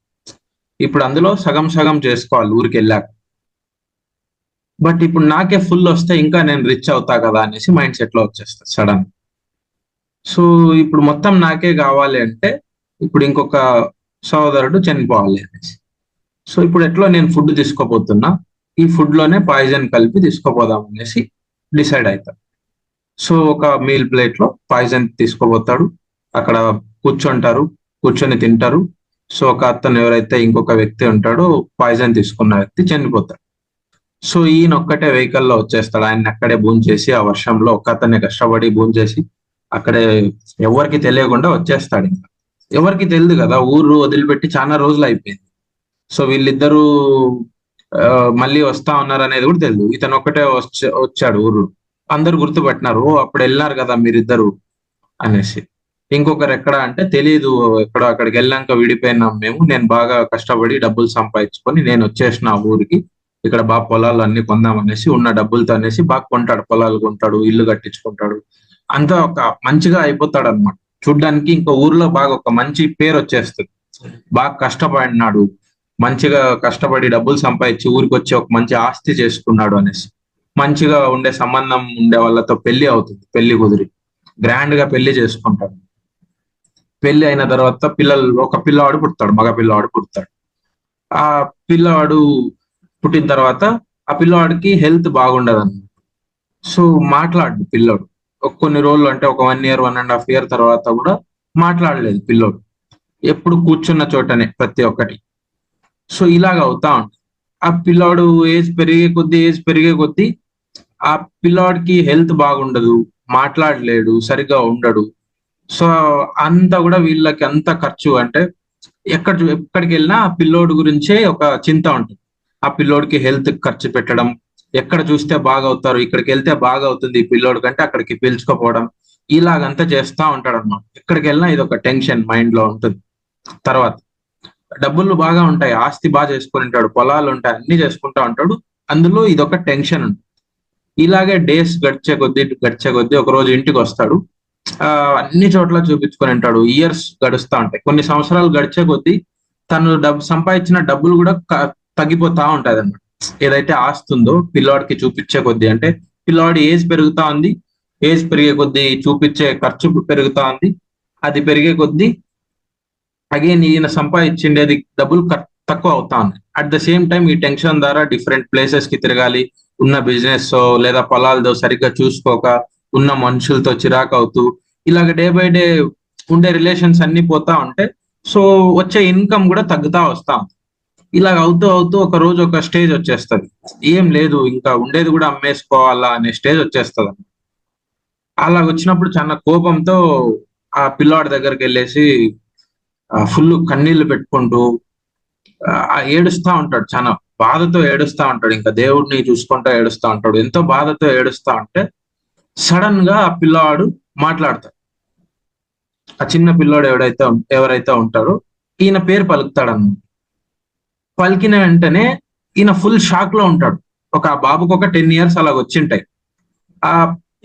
ఇప్పుడు అందులో సగం సగం చేసుకోవాలి ఊరికి వెళ్ళాక, బట్ ఇప్పుడు నాకే ఫుల్ వస్తే ఇంకా నేను రిచ్ అవుతా కదా అనేసి మైండ్ సెట్ లో వచ్చేస్తుంది సడన్. సో ఇప్పుడు మొత్తం నాకే కావాలి అంటే ఇప్పుడు ఇంకొక సోదరుడు చనిపోవాలి అనేసి. సో ఇప్పుడు ఎట్లా నేను ఫుడ్ తీసుకోపోతున్నా, ఈ ఫుడ్ లోనే పాయిజన్ కలిపి తీసుకోపోదాం అనేసి డిసైడ్ అవుతాడు. సో ఒక మీల్ ప్లేట్ లో పాయిజన్ తీసుకోపోతాడు, అక్కడ కూర్చొని తింటారు. సో ఒక అతను ఎవరైతే ఇంకొక వ్యక్తి ఉంటాడో పాయిజన్ తీసుకున్న వ్యక్తి చనిపోతాడు. సో ఈయన ఒక్కటే వెహికల్లో వచ్చేస్తాడు, ఆయన అక్కడే భూంచేసి ఆ వర్షంలో ఒక్క అతన్ని కష్టపడి భూంచేసి అక్కడే ఎవరికి తెలియకుండా వచ్చేస్తాడు. ఇంకా ఎవరికి తెలియదు కదా, ఊరు వదిలిపెట్టి చాలా రోజులు అయిపోయింది. సో వీళ్ళిద్దరూ మళ్ళీ వస్తా ఉన్నారు అనేది కూడా తెలియదు. ఇతను ఒక్కటే వచ్చాడు ఊరు, అందరు గుర్తుపట్టినారు, అప్పుడు వెళ్ళినారు కదా మీరిద్దరు అనేసి. ఇంకొకరు ఎక్కడ అంటే తెలియదు, ఎక్కడో అక్కడికి వెళ్ళాక విడిపోయినాం మేము, నేను బాగా కష్టపడి డబ్బులు సంపాదించుకొని నేను వచ్చేసిన ఊరికి, ఇక్కడ బాగా పొలాలు అన్ని కొందాం అనేసి ఉన్న డబ్బులతో అనేసి బాగా కొంటాడు, పొలాలు కొంటాడు, ఇల్లు కట్టించుకుంటాడు, అంతా ఒక మంచిగా అయిపోతాడు అనమాట. చూడ్డానికి ఇంకో ఊర్లో బాగా ఒక మంచి పేరు వచ్చేస్తుంది, బాగా కష్టపడినాడు, మంచిగా కష్టపడి డబ్బులు సంపాదించి ఊరికి వచ్చి ఒక మంచి ఆస్తి చేసుకున్నాడు అనేసి. మంచిగా ఉండే సంబంధం ఉండే వాళ్ళతో పెళ్లి అవుతుంది, పెళ్లి కుదిరి గ్రాండ్ గా పెళ్లి చేసుకుంటాడు. పెళ్లి అయిన తర్వాత ఒక పిల్లవాడు పుడతాడు, మగ పిల్లవాడు పుడతాడు. ఆ పిల్లవాడు పుట్టిన తర్వాత ఆ పిల్లవాడికి హెల్త్ బాగుండదు అన్నమాట. సో మాట్లాడు పిల్లోడు కొన్ని రోజులు, అంటే ఒక 1 year 1.5 year తర్వాత కూడా మాట్లాడలేదు పిల్లోడు, ఎప్పుడు కూర్చున్న చోటనే ప్రతి ఒక్కటి. సో ఇలాగ అవుతా ఉంటుంది. ఆ పిల్లోడు ఏజ్ పెరిగే కొద్దీ ఆ పిల్లోడికి హెల్త్ బాగుండదు, మాట్లాడలేడు, సరిగ్గా ఉండడు. సో అంతా కూడా వీళ్ళకి అంత ఖర్చు, అంటే ఎక్కడికి వెళ్ళినా ఆ పిల్లోడు గురించే ఒక చింత ఉంటుంది. ఆ పిల్లోడికి హెల్త్ ఖర్చు పెట్టడం, ఎక్కడ చూస్తే బాగా అవుతారు, ఇక్కడికి వెళ్తే బాగా అవుతుంది ఈ పిల్లోడు కంటే అక్కడికి పిలుచుకోపోవడం, ఇలాగంతా చేస్తా ఉంటాడు అనమాట. ఎక్కడికి వెళ్ళినా ఇది ఒక టెన్షన్ మైండ్ లో ఉంటుంది. తర్వాత డబ్బులు బాగా ఉంటాయి, ఆస్తి బాగా చేసుకుని ఉంటాడు, పొలాలు ఉంటాయి, అన్ని చేసుకుంటా ఉంటాడు, అందులో ఇదొక టెన్షన్ ఉంటుంది. ఇలాగే డేస్ గడిచే కొద్దీ ఒక రోజు ఇంటికి వస్తాడు, అన్ని చోట్ల చూపించుకొని ఉంటాడు. ఇయర్స్ గడుస్తూ ఉంటాయి, కొన్ని సంవత్సరాలు గడిచే కొద్దీ తను సంపాదించిన డబ్బులు కూడా తగ్గిపోతా ఉంటాయి అన్నమాట. ఏదైతే ఆస్తి ఉందో పిల్లాడికి చూపించే కొద్దీ, అంటే పిల్లాడి ఏజ్ పెరుగుతా ఉంది, ఏజ్ పెరిగే కొద్దీ చూపించే ఖర్చు పెరుగుతా ఉంది, అది పెరిగే కొద్దీ అగైన్ ఈయన సంపాదించిండేది డబ్బులు తక్కువ అవుతా ఉంది. అట్ ద సేమ్ టైం ఈ టెన్షన్ ద్వారా డిఫరెంట్ ప్లేసెస్ కి తిరగాలి, ఉన్న బిజినెస్ లేదా పొలాలతో సరిగ్గా చూసుకోక ఉన్న మనుషులతో చిరాకు అవుతూ ఇలాగ డే బై డే ఉండే రిలేషన్స్ అన్ని పోతా ఉంటే సో వచ్చే ఇన్కమ్ కూడా తగ్గుతా వస్తా ఉంది. ఇలాగ అవుతూ ఒక రోజు ఒక స్టేజ్ వచ్చేస్తుంది, ఏం లేదు ఇంకా ఉండేది కూడా అమ్మేసుకోవాలా అనే స్టేజ్ వచ్చేస్తుంది. అలా వచ్చినప్పుడు చాలా కోపంతో ఆ పిల్లాడి దగ్గరికి వెళ్ళేసి ఫుల్ కన్నీళ్లు పెట్టుకుంటూ ఏడుస్తా ఉంటాడు, చాలా బాధతో ఏడుస్తా ఉంటాడు, ఇంకా దేవుడిని చూసుకుంటూ ఏడుస్తా ఉంటాడు. ఎంతో బాధతో ఏడుస్తా ఉంటే సడన్ గా ఆ పిల్లవాడు మాట్లాడతాడు. ఆ చిన్న పిల్లోడు ఎవరైతే ఉంటారో ఈయన పేరు పలుకుతాడన్నమాట. పలికిన వెంటనే ఈయన ఫుల్ షాక్ లో ఉంటాడు. ఒక బాబుకు ఒక 10 years అలాగ వచ్చింటాయి.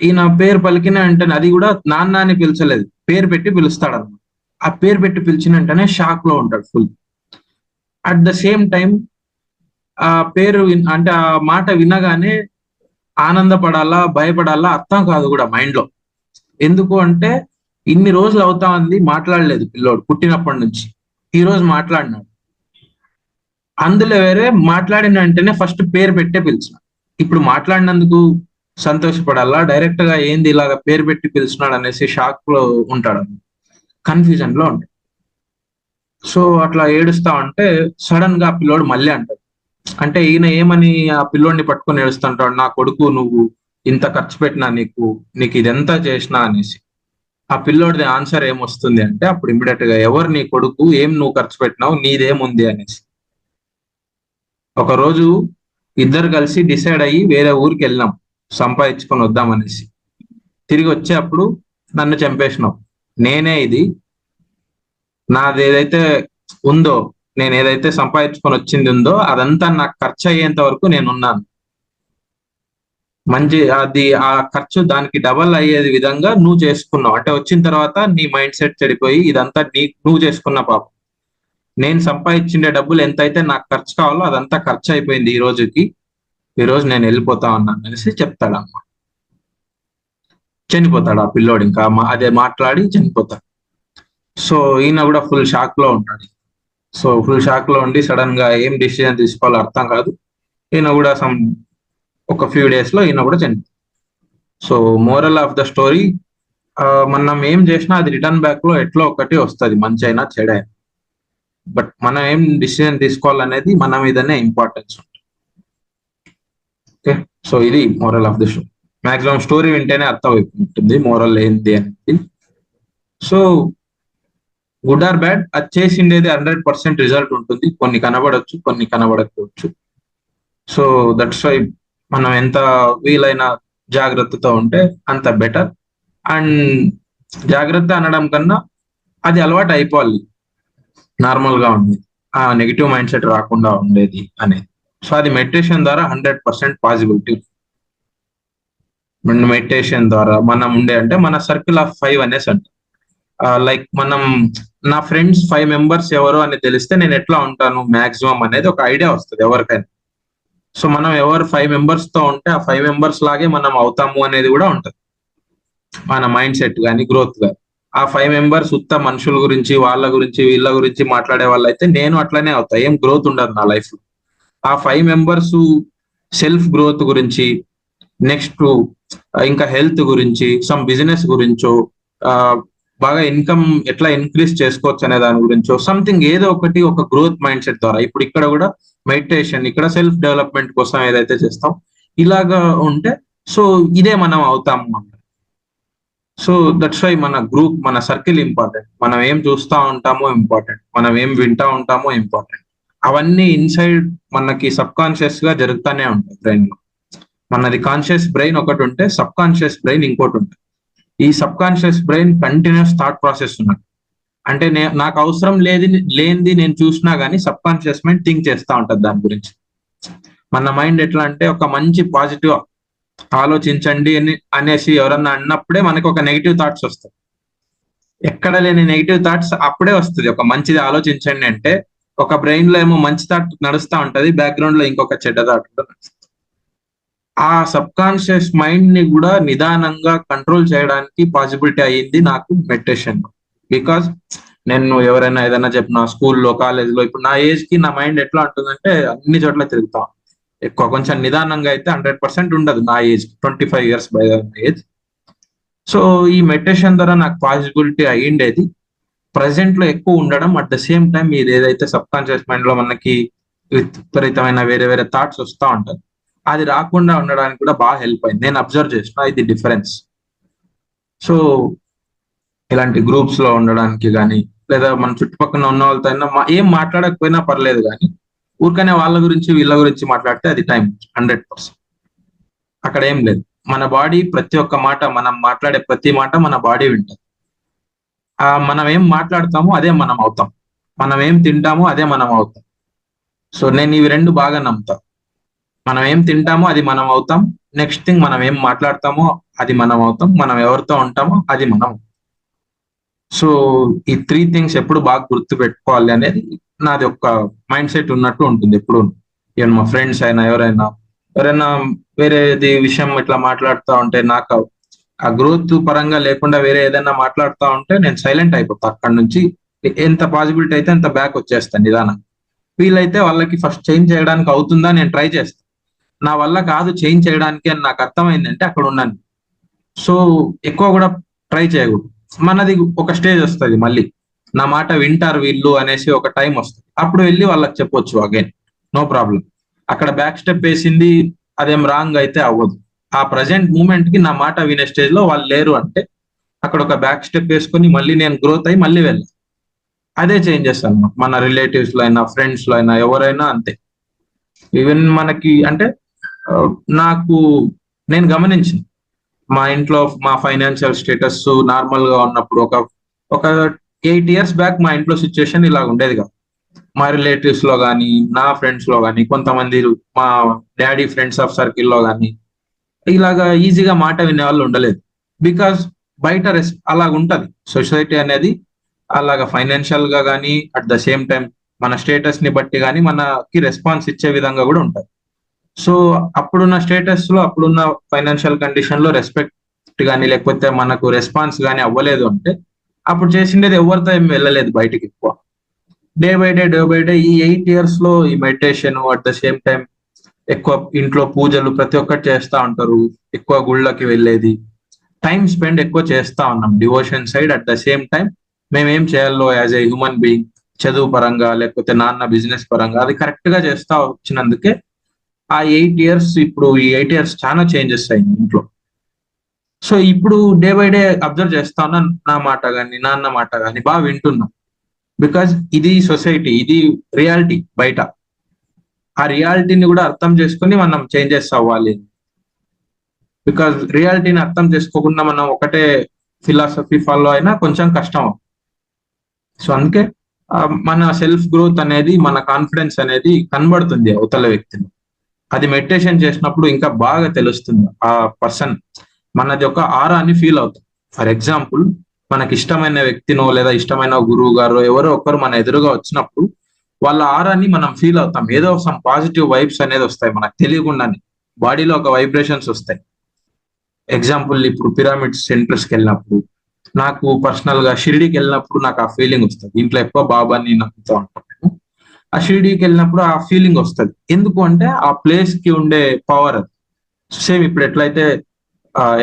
ఈయన పేరు పలికిన వెంటనే, అది కూడా నాన్న అని పిలిచలేదు, పేరు పెట్టి పిలుస్తాడన్నమాట. ఆ పేరు పెట్టి పిలిచిన వెంటనే షాక్ లో ఉంటాడు full. At the same time ఆ పేరు అంటే ఆ మాట వినగానే ఆనందపడాలా భయపడాలా అర్థం కాదు కూడా మైండ్ లో. ఎందుకు అంటే ఇన్ని రోజులు అవుతా ఉంది మాట్లాడలేదు పిల్లోడు పుట్టినప్పటి నుంచి, ఈ రోజు మాట్లాడినాడు. అందులో వేరే మాట్లాడిన వెంటనే ఫస్ట్ పేరు పెట్టే పిలిచిన. ఇప్పుడు మాట్లాడినందుకు సంతోషపడాలా, డైరెక్ట్ గా ఏంది ఇలాగ పేరు పెట్టి పిలిచినాడు అనేసి షాక్ లో ఉంటాడు, కన్ఫ్యూజన్ లో ఉంటాడు. సో అట్లా ఏడుస్తా ఉంటే సడన్ గా ఆ పిల్లోడు మళ్ళీ అంటాడు. అంటే ఈయన ఏమని ఆ పిల్లోడిని పట్టుకొని ఏడుస్తుంటాడు, నా కొడుకు నువ్వు ఇంత ఖర్చు పెట్టినా నీకు ఇదంతా చేసినా అనేసి. ఆ పిల్లోడిది ఆన్సర్ ఏమొస్తుంది అంటే అప్పుడు ఇమ్మీడియట్ గా, ఎవరు నీ కొడుకు, ఏం నువ్వు ఖర్చు పెట్టినావు, నీదేముంది అనేసి. ఒక రోజు ఇద్దరు కలిసి డిసైడ్ అయ్యి వేరే ఊరికి వెళ్ళినాం సంపాదించుకొని వద్దాం అనేసి. తిరిగి వచ్చేటప్పుడు నన్ను చంపేసినావు, నేనే ఇది నాది ఏదైతే ఉందో, నేను ఏదైతే సంపాదించుకొని వచ్చింది ఉందో అదంతా నాకు ఖర్చు అయ్యేంత వరకు నేనున్నాను. మంచి అది ఆ ఖర్చు దానికి డబల్ అయ్యేది విధంగా నువ్వు చేసుకున్నావు. అంటే వచ్చిన తర్వాత నీ మైండ్ సెట్ చెడిపోయి ఇదంతా నువ్వు చేసుకున్న పాపం. నేను సంపాదించిండే డబ్బులు ఎంతైతే నాకు ఖర్చు కావాలో అదంతా ఖర్చు అయిపోయింది ఈ రోజుకి, ఈ రోజు నేను వెళ్ళిపోతా ఉన్నాను అనేసి చెప్తాడమ్మ. చనిపోతాడు ఆ పిల్లోడు, ఇంకా అదే మాట్లాడి చనిపోతాడు. సో ఈయన కూడా ఫుల్ షాక్ లో ఉంటాడు. సో ఫుల్ షాక్ లో ఉండి సడన్ గా ఏం డిసిజన్ తీసుకోవాలో అర్థం కాదు. ఈయన కూడా ఒక ఫ్యూ డేస్ లో ఈయన కూడా చనిపోతాడు. So moral of the story, మనం ఏం చేసినా అది రిటర్న్ బ్యాక్ లో ఎట్లా ఒకటి వస్తుంది, మంచి అయినా చెడు అయినా. బట్ మనం ఏం డిసిజన్ తీసుకోవాలనేది మన మీదనే ఇంపార్టెన్స్ ఉంటుంది. ఓకే, సో ఇది moral of the story. Maximum story వింటేనే అర్థం అయిపోతుంది మోరల్ ఏంది అనేది. సో గుడ్ ఆర్ బ్యాడ్, అది చేసిండేది 100% రిజల్ట్ ఉంటుంది. కొన్ని కనబడవచ్చు, కొన్ని కనబడకపోవచ్చు. సో దట్స్ వై మనం ఎంత వీలైన జాగ్రత్తతో ఉంటే అంత బెటర్. అండ్ జాగ్రత్త అనడం కన్నా అది అలవాటు అయిపోవాలి, నార్మల్ గా ఉండేది, ఆ నెగిటివ్ మైండ్ సెట్ రాకుండా ఉండేది అనేది. సో అది మెడిటేషన్ ద్వారా 100% పాసిబిలిటీ. మెడిటేషన్ ద్వారా మనం ఉండే అంటే మన సర్కిల్ ఆఫ్ 5 అనేసి అంటే లైక్ మనం నా ఫ్రెండ్స్ 5 మెంబర్స్ ఎవరు అని తెలిస్తే నేను ఎట్లా ఉంటాను మాక్సిమం అనేది ఒక ఐడియా వస్తుంది ఎవరికైనా. సో మనం ఎవరు 5 మెంబర్స్ తో ఉంటే ఆ 5 మెంబర్స్ లాగే మనం అవుతాము అనేది కూడా ఉంటుంది మన మైండ్ సెట్ కానీ గ్రోత్ కానీ. ఆ 5 మెంబర్స్ ఉత్త మనుషుల గురించి వాళ్ళ గురించి వీళ్ళ గురించి మాట్లాడే వాళ్ళు అయితే నేను అట్లనే అవుతా, ఏం గ్రోత్ ఉండదు నా లైఫ్ లో. ఆ 5 మెంబర్స్ సెల్ఫ్ గ్రోత్ గురించి, నెక్స్ట్ ఇంకా హెల్త్ గురించి, సమ్ బిజినెస్ గురించో, బాగా ఇన్కమ్ ఎట్లా ఇంక్రీజ్ చేసుకోవచ్చు అనే దాని గురించో సంథింగ్ ఏదో ఒకటి ఒక గ్రోత్ మైండ్ సెట్ ద్వారా. ఇప్పుడు ఇక్కడ కూడా మెడిటేషన్, ఇక్కడ సెల్ఫ్ డెవలప్మెంట్ కోసం ఏదైతే చేస్తాం ఇలాగా ఉంటే సో ఇదే మనం అవుతాము. సో దట్స్ వై మన గ్రూప్, మన సర్కిల్ ఇంపార్టెంట్. మనం ఏం చూస్తూ ఉంటామో ఇంపార్టెంట్, మనం ఏం వింటా ఉంటామో ఇంపార్టెంట్. అవన్నీ ఇన్సైడ్ మనకి సబ్ కాన్షియస్ గా జరుగుతూనే ఉంటాయి బ్రెయిన్ లో. మనది కాన్షియస్ బ్రెయిన్ ఒకటి ఉంటే సబ్ కాన్షియస్ బ్రెయిన్ ఇంకోటి ఉంటుంది. ఈ sub conscious brain continuous thought process ఉన్నట్టు. అంటే నాకు అవసరం లేనిది నేను చూసినా గానీ సబ్ కాన్షియస్ మైండ్ థింక్ చేస్తూ ఉంటుంది దాని గురించి. మన మైండ్ ఎట్లా అంటే ఒక మంచి పాజిటివ్ ఆలోచించండి అనేసి ఎవరన్నా అన్నప్పుడే మనకి ఒక నెగిటివ్ థాట్స్ వస్తాయి. ఎక్కడ లేని నెగిటివ్ థాట్స్ అప్పుడే వస్తుంది. ఒక మంచిది ఆలోచించండి అంటే ఒక బ్రెయిన్ లో ఏమో మంచి థాట్ నడుస్తూ ఉంటది, బ్యాక్గ్రౌండ్ లో ఇంకొక చెడ్డ థాట్ నడుస్తుంది. ఆ సబ్ కాన్షియస్ మైండ్ ని కూడా నిదానంగా కంట్రోల్ చేయడానికి పాసిబిలిటీ అయ్యింది నాకు మెడిటేషన్. బికాస్ నేను ఎవరైనా ఏదైనా చెప్పిన స్కూల్లో కాలేజ్లో, ఇప్పుడు నా ఏజ్ కి నా మైండ్ ఎట్లా ఉంటుందంటే అన్ని చోట్ల తిరుగుతాం. ఎక్కువ కొంచెం నిదానంగా అయితే 100% ఉండదు నా age, 25 years by age. So ఈ మెడిటేషన్ ద్వారా నాకు పాసిబిలిటీ అయ్యిండేది ప్రజెంట్ లో ఎక్కువ ఉండడం. అట్ ద సేమ్ టైం ఇది ఏదైతే సబ్ కాన్షియస్ మైండ్ లో మనకి విపరీతమైన వేరే వేరే థాట్స్ వస్తూ ఉంటాయి, అది రాకుండా ఉండడానికి కూడా బాగా హెల్ప్ అయింది. నేను అబ్జర్వ్ చేసిన ఇది డిఫరెన్స్. సో ఇలాంటి గ్రూప్స్ లో ఉండడానికి కానీ, లేదా మన చుట్టుపక్కల ఉన్న వాళ్ళతో అయినా ఏం మాట్లాడకపోయినా పర్లేదు కానీ ఊరికనే వాళ్ళ గురించి వీళ్ళ గురించి మాట్లాడితే అది టైం 100%. అక్కడ ఏం లేదు, మన బాడీ ప్రతి ఒక్క మాట, మనం మాట్లాడే ప్రతి మాట మన బాడీ వింటుంది. మనం ఏం మాట్లాడతామో అదే మనం అవుతాం, మనం ఏం తింటామో అదే మనం అవుతాం. సో నేను ఇవి రెండు బాగా నమ్ముతా. మనం ఏం తింటామో అది మనం అవుతాం, నెక్స్ట్ థింగ్ మనం ఏం మాట్లాడతామో అది మనం అవుతాం, మనం ఎవరితో ఉంటామో అది మనం. సో ఈ 3 థింగ్స్ ఎప్పుడు బాగా గుర్తు పెట్టుకోవాలి అనేది నాది ఒక మైండ్ సెట్ ఉన్నట్టు ఉంటుంది ఎప్పుడు. ఈవెన్ మా ఫ్రెండ్స్ అయినా ఎవరైనా వేరేది విషయం ఇట్లా మాట్లాడుతూ ఉంటే నాకు ఆ గ్రోత్ పరంగా లేకుండా వేరే ఏదైనా మాట్లాడుతూ ఉంటే నేను సైలెంట్ అయిపోతా. అక్కడ నుంచి ఎంత పాసిబిలిటీ అయితే అంత బ్యాక్ వచ్చేస్తాను నిదానం. వీలైతే వాళ్ళకి ఫస్ట్ చేంజ్ చేయడానికి అవుతుందా నేను ట్రై చేస్తాను. నా వల్ల కాదు చేంజ్ చేయడానికి అని నాకు అర్థమైందంటే అక్కడ ఉన్నాను. సో ఎక్కువ కూడా ట్రై చేయకూడదు. మనది ఒక స్టేజ్ వస్తుంది, మళ్ళీ నా మాట వింటారు వీళ్ళు అనేసి ఒక టైం వస్తుంది. అప్పుడు వెళ్ళి వాళ్ళకి చెప్పొచ్చు అగైన్, నో ప్రాబ్లం. అక్కడ బ్యాక్ స్టెప్ వేసింది అదేం రాంగ్ అయితే అవ్వదు. ఆ ప్రజెంట్ మూమెంట్ కి నా మాట వినే స్టేజ్ లో వాళ్ళు లేరు అంటే అక్కడ ఒక బ్యాక్ స్టెప్ వేసుకొని మళ్ళీ నేను గ్రోత్ అయ్యి మళ్ళీ వెళ్ళాను. అదే చేంజెస్ అన్నమాట. మన రిలేటివ్స్ లో అయినా ఫ్రెండ్స్ లో అయినా ఎవరైనా అంతే. ఈవెన్ మనకి అంటే నేను గమనించింది మా ఇంట్లో మా ఫైనాన్షియల్ స్టేటస్ నార్మల్ గా ఉన్నప్పుడు ఒక 8 years బ్యాక్ మా ఇంట్లో సిచ్యువేషన్ ఇలా ఉండేది కాదు. మా రిలేటివ్స్ లో కానీ నా ఫ్రెండ్స్ లో కానీ కొంతమంది మా డాడీ ఫ్రెండ్స్ ఆఫ్ సర్కిల్లో కానీ ఇలాగా ఈజీగా మాట వినే వాళ్ళు ఉండలేదు. బికాస్ బయట అలాగ ఉంటది సొసైటీ అనేది, అలాగా ఫైనాన్షియల్ గా కానీ అట్ ద సేమ్ టైం మన స్టేటస్ ని బట్టి కానీ మనకి రెస్పాన్స్ ఇచ్చే విధంగా కూడా ఉంటుంది. సో అప్పుడున్న స్టేటస్ లో అప్పుడున్న ఫైనాన్షియల్ కండిషన్ లో రెస్పెక్ట్ కానీ లేకపోతే మనకు రెస్పాన్స్ కానీ అవ్వలేదు అంటే అప్పుడు చేసిండేది ఎవరితో ఏం వెళ్ళలేదు బయటికి ఎక్కువ. డే బై డే ఈ 8 years లో ఈ meditation at the same time ఎక్కువ ఇంట్లో పూజలు ప్రతి ఒక్కటి చేస్తా ఉంటారు, ఎక్కువ గుళ్ళకి వెళ్ళేది, టైం స్పెండ్ ఎక్కువ చేస్తా ఉన్నాం devotion side. At the same time మేమేం చేయాలో యాజ్ ఏ హ్యూమన్ బీయింగ్ చదువు పరంగా లేకపోతే నాన్న బిజినెస్ పరంగా అది కరెక్ట్ గా చేస్తా వచ్చినందుకే ఆ 8 years ఇప్పుడు ఈ 8 years చాలా చేంజెస్ అయింది ఇంట్లో. సో ఇప్పుడు డే బై డే అబ్జర్వ్ చేస్తా ఉన్నా, నా మాట కానీ నాన్న మాట కానీ బాగా వింటున్నా. బికాజ్ ఇది సొసైటీ, ఇది రియాలిటీ బయట. ఆ రియాలిటీని కూడా అర్థం చేసుకుని మనం చేంజెస్ అవ్వాలి. బికాజ్ రియాలిటీని అర్థం చేసుకోకుండా మనం ఒకటే ఫిలాసఫీ ఫాలో అయినా కొంచెం కష్టం. సో అందుకే మన సెల్ఫ్ గ్రోత్ అనేది మన కాన్ఫిడెన్స్ అనేది కనబడుతుంది అవతల వ్యక్తిని. అది మెడిటేషన్ చేసినప్పుడు ఇంకా బాగా తెలుస్తుంది. ఆ పర్సన్ మనది ఒక ఆరాని ఫీల్ అవుతుంది. ఫర్ ఎగ్జాంపుల్ మనకి ఇష్టమైన వ్యక్తినో లేదా ఇష్టమైన గురువు గారు ఎవరో ఒకరు మన ఎదురుగా వచ్చినప్పుడు వాళ్ళ ఆరాని మనం ఫీల్ అవుతాం. ఏదో సమ్ పాజిటివ్ వైబ్స్ అనేది వస్తాయి మనకు తెలియకుండానే, బాడీలో ఒక వైబ్రేషన్స్ వస్తాయి. ఎగ్జాంపుల్ ఇప్పుడు పిరమిడ్ సెంటర్స్కి వెళ్ళినప్పుడు, నాకు పర్సనల్ గా షిరిడీకి వెళ్ళినప్పుడు నాకు ఆ ఫీలింగ్ వస్తుంది. ఇంట్లో ఎక్కువ బాబాని నమ్ముతూ ఉంటాను. ఆ షిరిడీకి వెళ్ళినప్పుడు ఆ ఫీలింగ్ వస్తుంది. ఎందుకు అంటే ఆ ప్లేస్ కి ఉండే పవర్ అది. సేమ్ ఇప్పుడు ఎట్లయితే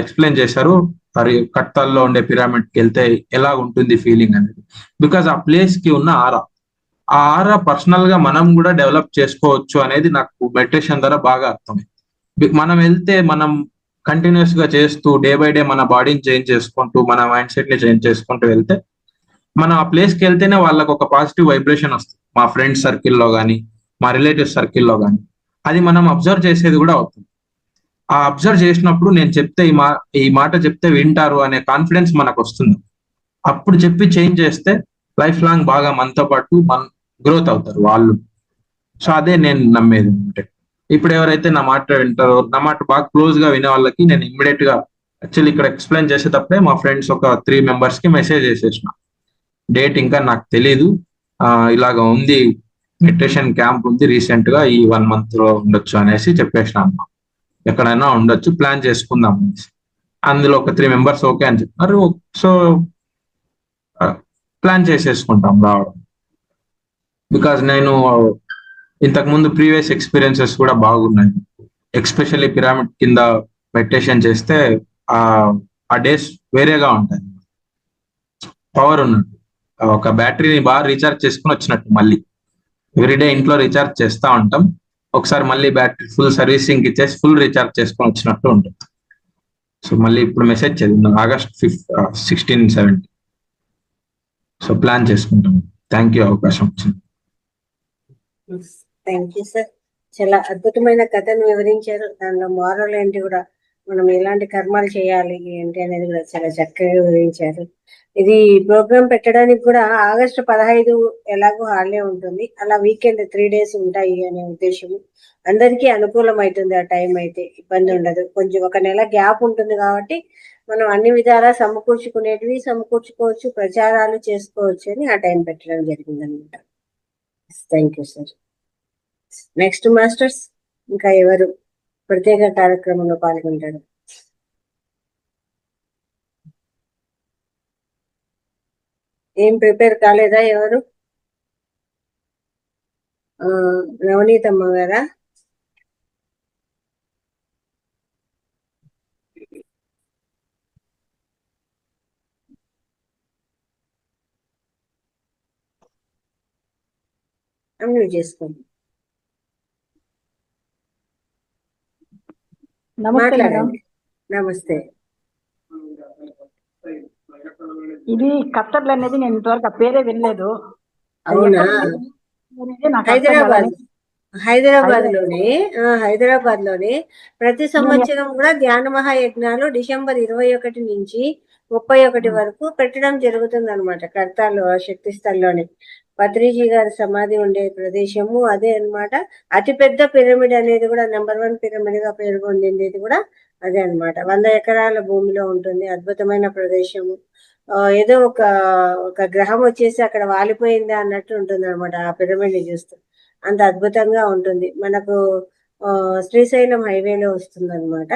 ఎక్స్ప్లెయిన్ చేశారు మరి కట్తాల్లో ఉండే పిరమిడ్ కి వెళ్తే ఎలా ఉంటుంది ఫీలింగ్ అనేది, బికాజ్ ఆ ప్లేస్ కి ఉన్న ఆరా, ఆ ఆరా పర్సనల్ గా మనం కూడా డెవలప్ చేసుకోవచ్చు అనేది నాకు మెడిటేషన్ ద్వారా బాగా అర్థమైంది. మనం వెళ్తే మనం కంటిన్యూస్ గా చేస్తూ డే బై డే మన బాడీని చేంజ్ చేసుకుంటూ మన మైండ్ సెట్ ని చేంజ్ చేసుకుంటూ వెళ్తే మనం ఆ ప్లేస్కి వెళ్తేనే వాళ్ళకి ఒక పాజిటివ్ వైబ్రేషన్ వస్తుంది. మా ఫ్రెండ్స్ సర్కిల్లో కానీ మా రిలేటివ్స్ సర్కిల్లో కానీ అది మనం అబ్జర్వ్ చేసేది కూడా అవుతుంది. ఆ అబ్జర్వ్ చేసినప్పుడు నేను చెప్తే ఈ మాట చెప్తే వింటారు అనే కాన్ఫిడెన్స్ మనకు వస్తుంది. అప్పుడు చెప్పి చేంజ్ చేస్తే లైఫ్ లాంగ్ బాగా మనతో పాటు గ్రోత్ అవుతారు వాళ్ళు. సో అదే నేను నమ్మేది. అంటే ఇప్పుడు ఎవరైతే నా మాట వింటారో, నా మాట బాగా క్లోజ్ గా వినే వాళ్ళకి నేను ఇమ్మీడియట్ గా యాక్చువల్లీ ఇక్కడ ఎక్స్ప్లెయిన్ చేసేటప్పుడే మా ఫ్రెండ్స్ ఒక 3 members కి మెసేజ్ చేసేసిన. డేట్ ఇంకా నాకు తెలీదు, ఇలాగ ఉంది, మెడిటేషన్ క్యాంప్ ఉంది రీసెంట్ గా ఈ 1 month లో ఉండొచ్చు అనేసి చెప్పేసిన. ఎక్కడైనా ఉండొచ్చు, ప్లాన్ చేసుకుందాం అనేసి. అందులో ఒక 3 members ఓకే అని చెప్పారు. సో ప్లాన్ చేసేసుకుంటాం రావడం. బికాజ్ నేను ఇంతకుముందు ప్రీవియస్ ఎక్స్పీరియన్సెస్ కూడా బాగున్నాయి. ఎక్స్పెషల్లీ పిరమిడ్ కింద మెడిటేషన్ చేస్తే ఆ డేస్ వేరేగా ఉంటాయి. పవర్ ఉన్నట్టు, ఒక బ్యాటరీని బాగా రీఛార్జ్ చేసుకుని వచ్చినట్టు మళ్ళీ ఎవ్రీడే ఇంట్లో రీఛార్జ్ చేస్తూ ఉంటాం. ఒకసారి మళ్ళీ బ్యాటరీ ఫుల్ సర్వీసింగ్ ఇచ్చేసి ఫుల్ రీఛార్జ్ చేసుకొని వచ్చినట్టు ఉంటుంది. సో మళ్ళీ ఇప్పుడు మెసేజ్ చదివిందాం August 16, 17. సో ప్లాన్ చేసుకుంటాం. థ్యాంక్ యూ అవకాశం వచ్చింది. Thank you sir. చాలా అద్భుతమైన కథను వివరించారు. దానిలో మోరల్ ఏంటి కూడా, మనం ఎలాంటి కర్మాలు చేయాలి ఏంటి అనేది కూడా చాలా చక్కగా వివరించారు. ఇది ప్రోగ్రామ్ పెట్టడానికి కూడా August 15 ఎలాగో హాలిడే ఉంటుంది, అలా వీకెండ్ 3 days ఉంటాయి అనే ఉద్దేశం. అందరికీ అనుకూలం అవుతుంది. ఆ టైం అయితే ఇబ్బంది ఉండదు. కొంచెం ఒక నెల గ్యాప్ ఉంటుంది కాబట్టి మనం అన్ని విధాలా సమకూర్చుకునేటివి సమకూర్చుకోవచ్చు, ప్రచారాలు చేసుకోవచ్చు అని ఆ టైం పెట్టడం జరిగింది అనమాట. Thank you sir. Next masters ఇంకా ఎవరు ప్రత్యేక కార్యక్రమంలో పాల్గొంటారు? ఏం ప్రిపేర్ కాలేదా ఎవరు? నవనీతమ్మ గారా? అన్మ్యూట్ చేసుకోండి, నమస్తే మేడం. మాట్లాడండి. నమస్తే. ఇది కత్తర్లు అనేది నేను ఇంతవరకు ఆ పేరే వినలేదు. అది అవునా? ఎక్కడ ఉంది అనేది నాకు అర్థం హైదరాబాద్ కాలేదు. హైదరాబాద్ లోనే ప్రతి సంవత్సరం కూడా జ్ఞాన మహాయజ్ఞాలు డిసెంబర్ 21 నుంచి 31 వరకు పెట్టడం జరుగుతుంది అనమాట. కర్తాలు శక్తి స్థల్లోనే పత్రిజీ గారి సమాధి ఉండే ప్రదేశము అదే అన్నమాట. అతిపెద్ద పిరమిడ్ అనేది కూడా నెంబర్ 1 పిరమిడ్ గా పేరు పొందింది కూడా అదే అన్నమాట. 100 ఎకరాల భూమిలో ఉంటుంది. అద్భుతమైన ప్రదేశము. ఏదో ఒక గ్రహం వచ్చేసి అక్కడ వాలిపోయిందా అన్నట్టు ఉంటుంది అనమాట ఆ పిరమిడ్ ని చూస్తూ. అంత అద్భుతంగా ఉంటుంది. మనకు శ్రీశైలం హైవేలో వస్తుంది అనమాట.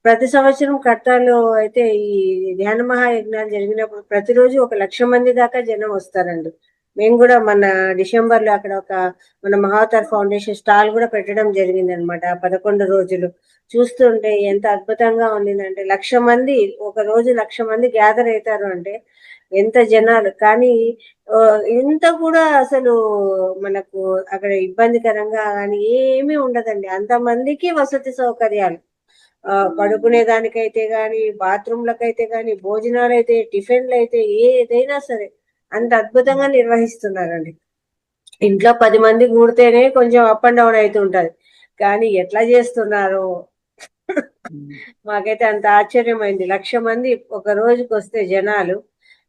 ప్రతి సంవత్సరం కట్టాలో అయితే ఈ ధ్యాన మహాయజ్ఞాలు జరిగినప్పుడు ప్రతిరోజు 1,00,000 మంది దాకా జనం వస్తారండి. మేము కూడా మన డిసెంబర్లో అక్కడ మన మహావతార్ ఫౌండేషన్ స్టాల్ కూడా పెట్టడం జరిగింది అనమాట. 11 రోజులు చూస్తుంటే ఎంత అద్భుతంగా ఉండిందంటే 1,00,000 మంది ఒక రోజు 1,00,000 మంది గ్యాదర్ అవుతారు అంటే ఎంత జనాలు. కానీ ఇంత కూడా అసలు మనకు అక్కడ ఇబ్బందికరంగా కానీ ఏమీ ఉండదండి. అంతమందికి వసతి సౌకర్యాలు, పడుకునే దానికైతే కానీ, బాత్రూమ్లకైతే కానీ, భోజనాలు అయితే, టిఫిన్లు అయితే ఏదైనా సరే అంత అద్భుతంగా నిర్వహిస్తున్నారండి. ఇంట్లో 10 మంది కూడితేనే కొంచెం అప్ అండ్ డౌన్ అవుతుంటది, కానీ ఎట్లా చేస్తున్నారో మాకైతే అంత ఆశ్చర్యమైంది. 1,00,000 మంది ఒక రోజుకి వస్తే జనాలు,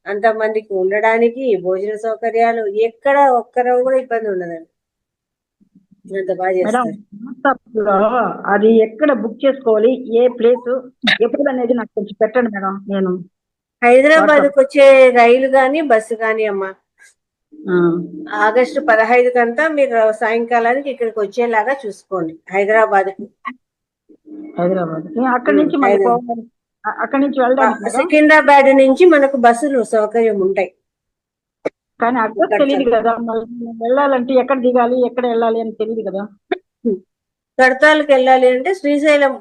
అంతమందికి ఉండడానికి భోజన సౌకర్యాలు ఎక్కడ ఒక్కరో కూడా ఇబ్బంది ఉండదండి. అంత బాగా చేస్తారు. అది ఎక్కడ బుక్ చేసుకోవాలి, ఏ ప్లేస్ ఎప్పుడు అనేది నాకు కొంచెం పెట్టండి మేడం. నేను హైదరాబాద్కి వచ్చే రైలు కానీ బస్సు కానీ అమ్మా ఆగస్టు 15 కంతా మీరు సాయంకాలానికి ఇక్కడికి వచ్చేలాగా చూసుకోండి. హైదరాబాద్ అక్కడి నుంచి అక్కడి నుంచి వెళ్ళడానికి సికింద్రాబాద్ నుంచి మనకు బస్సులు సౌకర్యం ఉంటాయి. కానీ అడ్రస్ తెలియదు కదా, వెళ్ళాలంటే ఎక్కడ దిగాలి ఎక్కడ వెళ్ళాలి అని తెలియదు కదా. కడతాలకు వెళ్ళాలి అంటే శ్రీశైలం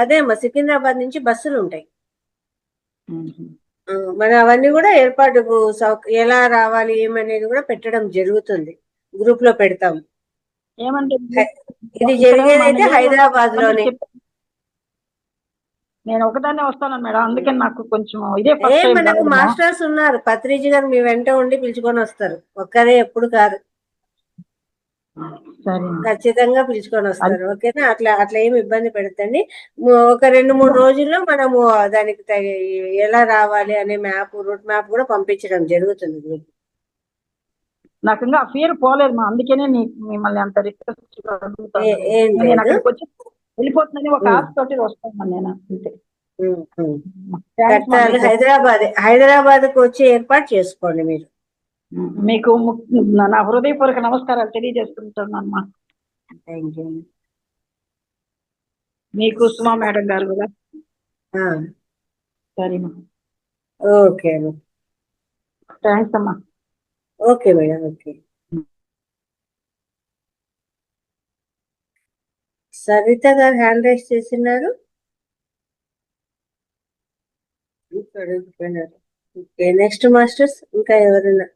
అదే సికింద్రాబాద్ నుంచి బస్సులు ఉంటాయి. మన అవన్నీ కూడా ఏర్పాటు ఎలా రావాలి ఏమనేది కూడా పెట్టడం జరుగుతుంది. గ్రూప్ లో పెడతాం. ఏమంటే ఇది జరిగేదైతే హైదరాబాద్ లోనే. నేను ఒకదాన్నే వస్తాను మేడం, అందుకని నాకు కొంచెం ఇదే ఫస్ట్ టైం. మనకు మాస్టర్స్ ఉన్నారు, పత్రిజీ గారు మీ వెంట ఉండి పిలుచుకొని వస్తారు. ఒక్కరే ఎప్పుడు కాదు, ఖచ్చితంగా పిలుచుకొని వస్తారు. ఓకేనా? అట్లా ఏమి ఇబ్బంది పెడతండి. ఒక 2-3 రోజుల్లో మనము దానికి ఎలా రావాలి అనే రూట్ మ్యాప్ కూడా పంపించడం జరుగుతుంది. నాకు ఇంకా పేరు పోలేదు మా, అందుకనే మిమ్మల్ని అంత రిక్వెస్ట్ వచ్చి వెళ్ళిపోతుందని ఒక ఆశ తోటి వస్తాను నేను అంతే. హైదరాబాద్ కు వచ్చి ఏర్పాటు చేసుకోండి మీరు. మీకు నా హృదయపూర్వక నమస్కారాలు తెలియజేసుకుంటున్నాను. Thank you. మీకు సుమా మేడం గారు కూడా. సరేమ్మా, ఓకే థ్యాంక్స్ అమ్మా. Okay madam. ఓకే. సరిత గారు హ్యాండ్ రైస్ చేసినారు. ఓకే, నెక్స్ట్ మాస్టర్స్ ఇంకా ఎవరైనా?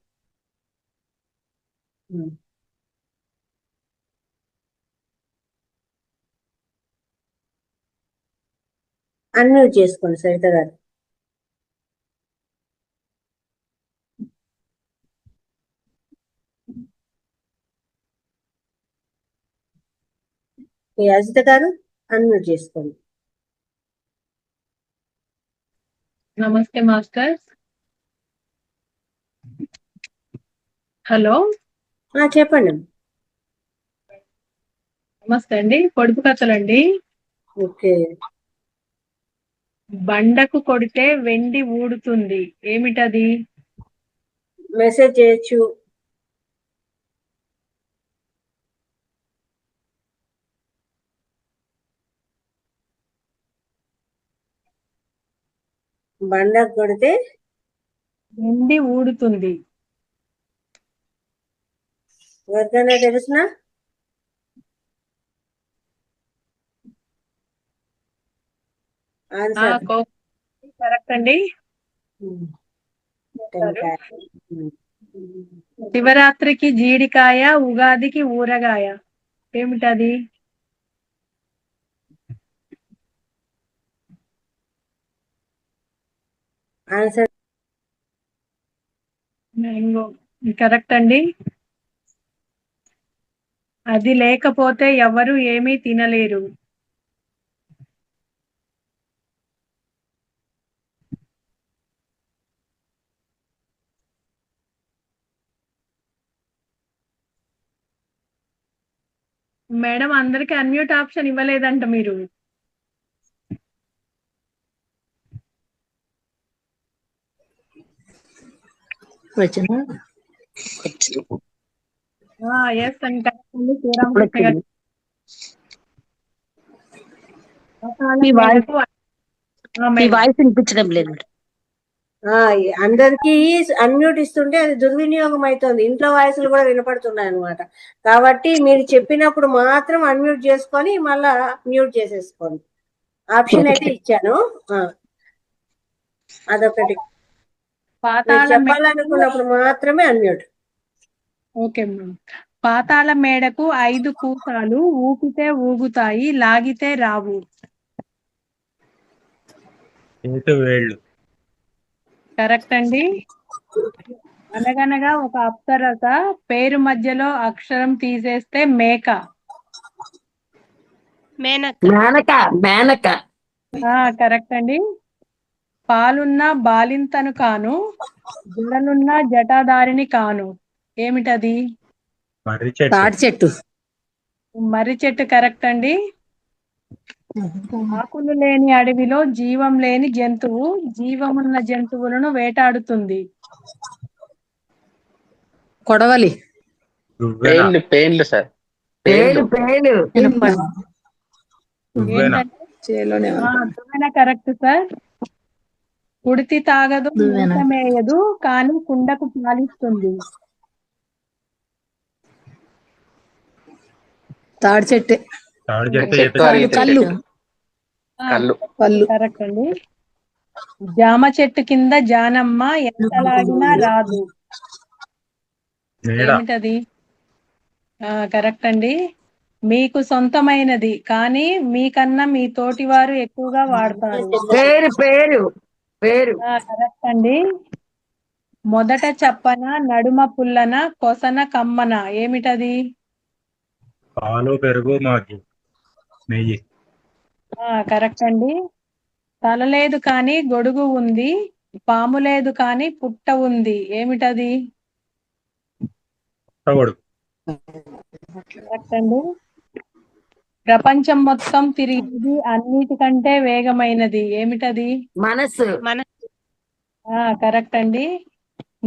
అన్మ్యూట్ చేసుకోండి సరిత గారు. అజిత గారు అన్మ్యూట్ చేసుకోండి. నమస్తే మాస్టర్. హలో, చెప్పండి. నమస్తే అండి, పొడుపు కథలండి. ఓకే. బండకు కొడితే వెండి ఊడుతుంది, ఏమిటది? మెసేజ్ చేయొచ్చు. బండకు కొడితే వెండి ఊడుతుంది. ఎవరికైనా తెలుసునా? ఆన్సర్ కరెక్ట్ అండి. టెంకాయ. శివరాత్రికి జీడికాయ, ఉగాదికి ఊరగాయ, ఏమిటది? Answer mango. కరెక్ట్ అండి. అది లేకపోతే ఎవరు ఏమీ తినలేరు. మేడం, అందరికి అన్మ్యూట్ ఆప్షన్ ఇవ్వలేదంట మీరు. ఎస్ అండి, కరెక్ట్ అండి. శ్రీరామకృష్ణ గారు. వాయిస్ వినిపించడం లేదు. అందరికి అన్మ్యూట్ ఇస్తుంటే అది దుర్వినియోగం అవుతుంది. ఇంట్లో వాయిస్లు కూడా వినపడుతున్నాయి అన్నమాట. కాబట్టి మీరు చెప్పినప్పుడు మాత్రం అన్మ్యూట్ చేసుకొని మళ్ళా మ్యూట్ చేసేసుకోండి. ఆప్షన్ అయితే ఇచ్చాను. అదొకటి. మీరు చెప్పాలనుకున్నప్పుడు మాత్రమే అన్మ్యూట్. Okay madam. పాతాళ మేడకు 5 కూసాలు, ఊపితే ఊగుతాయి, లాగితే రావు. కరెక్ట్ అండి. అనగనగా ఒక అప్సరస, పేరు మధ్యలో అక్షరం తీసేస్తే మేక. మేనక. కరెక్ట్ అండి. పాలున్న బాలింతను కాను, జడలున్న జటాదారిని కాను, ఏమిటది? తాడి చెట్టు. మర్రి చెట్టు కరెక్ట్ అండి. ఆకులు లేని అడవిలో జీవం లేని జంతువు జీవమున్న జంతువులను వేటాడుతుంది. కొడవలి. పెయిన్లు సార్. Correct sir. కుడితి తాగదు, మేయదు, కానీ కుండకు పాలిస్తుంది. తాడి చెట్టే. కళ్ళు. కరెక్ట్ అండి. జామ చెట్టు కింద జానమ్మ, ఎంత లాగినా రాదు, ఏమిటది? కరెక్ట్ అండి. మీకు సొంతమైనది కానీ మీకన్నా మీ తోటి వారు ఎక్కువగా వాడతారు. కరెక్ట్ అండి. మొదట చెప్పన, నడుమ పుల్లన, కొసన కమ్మన, ఏమిటది? పాలు, పెరుగు, మాగి, నెయ్యి. కరెక్ట్ అండి. తల లేదు కానీ గొడుగు ఉంది, పాము లేదు కానీ పుట్ట ఉంది, ఏమిటది? కరెక్ట్ అండి. ప్రపంచం మొత్తం తిరిగి అన్నిటికంటే వేగమైనది, ఏమిటది? మనసు. కరెక్ట్ అండి.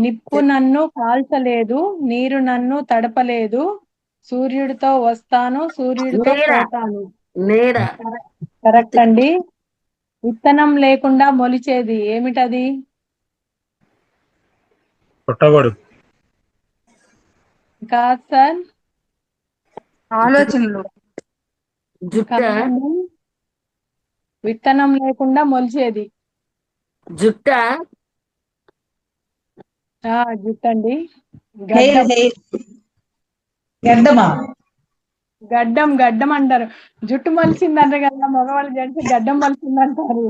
నిప్పు నన్ను కాల్చలేదు, నీరు నన్ను తడపలేదు, సూర్యుడితో వస్తాను, సూర్యుడితో పోతాను. కరెక్ట్ అండి. విత్తనం లేకుండా మొలిచేది, ఏమిటది? కాదు సార్. ఆలోచనలు. విత్తనం లేకుండా మొలిచేది జుట్ట. జుట్టండి. గడ్డం అంటారు. జుట్టు మొలిచిందంటారు కదా, మగవాళ్ళు జడిసి గడ్డం మొలిచిందంటారు.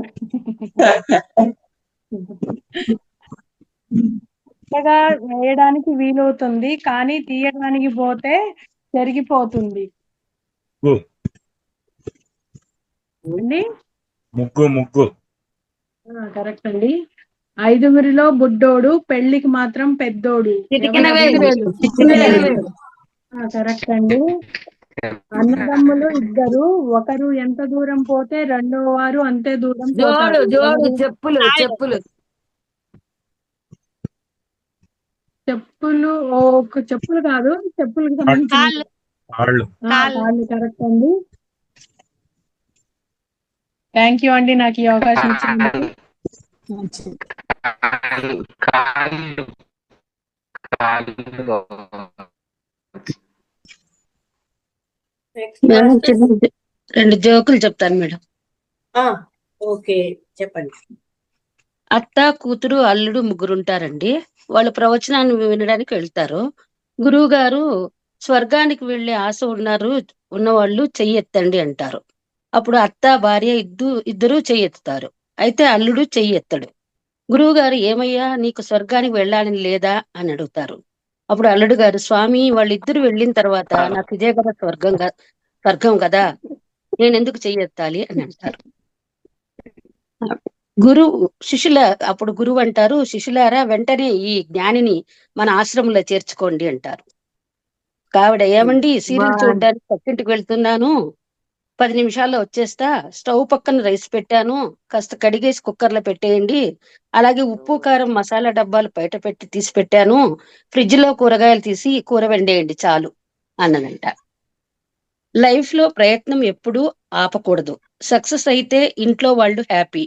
కొత్తగా వేయడానికి వీలవుతుంది కానీ తీయడానికి పోతే చెరిగిపోతుంది. ముగ్గు. కరెక్ట్ అండి. 5గురిలో బుడ్డోడు, పెళ్లికి మాత్రం పెద్దోడు. కరెక్ట్ అండి. అన్నదమ్ములు ఇద్దరు, ఒకరు ఎంత దూరం పోతే రెండో వారు అంతే దూరం జోడు పోతారు. జోడు ఎవరు? చెప్పులు చెప్పులు చెప్పులు చెప్పులు కాదు, చెప్పులకు సంబంధించిన కాళ్ళు కాళ్ళు కరెక్ట్ అండి. థ్యాంక్ యూ అండి నాకు ఈ అవకాశం ఇచ్చినందుకు. మేడం రెండు జోకులు చెప్తాను మేడం. ఓకే చెప్పండి. అత్త కూతురు అల్లుడు ముగ్గురు ఉంటారండి. వాళ్ళు ప్రవచనాన్ని వినడానికి వెళ్తారు. గురువు గారు స్వర్గానికి వెళ్లే ఆశ ఉన్నవాళ్ళు చెయ్యెత్తండి అంటారు. అప్పుడు అత్త భార్య ఇద్దరు చెయ్యెత్తుతారు. అయితే అల్లుడు చెయ్యెత్తడు. గురువు గారు ఏమయ్యా నీకు స్వర్గానికి వెళ్ళాలని లేదా అని అడుగుతారు. అప్పుడు అల్లుడు గారు వాళ్ళిద్దరు వెళ్ళిన తర్వాత నాకు ఇదే కదా స్వర్గం కదా, నేనెందుకు చెయ్యెత్తాలి అని అంటారు. అప్పుడు గురువు అంటారు, శిష్యులారా వెంటనే ఈ జ్ఞానిని మన ఆశ్రమంలో చేర్చుకోండి అంటారు. కావిడ ఏమండి సీరియల్ చూడడానికి పక్కింటికి వెళ్తున్నాను, 10 నిమిషాల్లో వచ్చేస్తా, స్టవ్ పక్కన రైస్ పెట్టాను, కాస్త కడిగేసి కుక్కర్లో పెట్టేయండి, అలాగే ఉప్పు కారం మసాలా డబ్బాలు బయట తీసి పెట్టాను, ఫ్రిడ్జ్ లో కూరగాయలు తీసి కూర వండేయండి చాలు అన్నదంట. లైఫ్ లో ప్రయత్నం ఎప్పుడూ ఆపకూడదు. సక్సెస్ అయితే ఇంట్లో వాళ్ళు హ్యాపీ,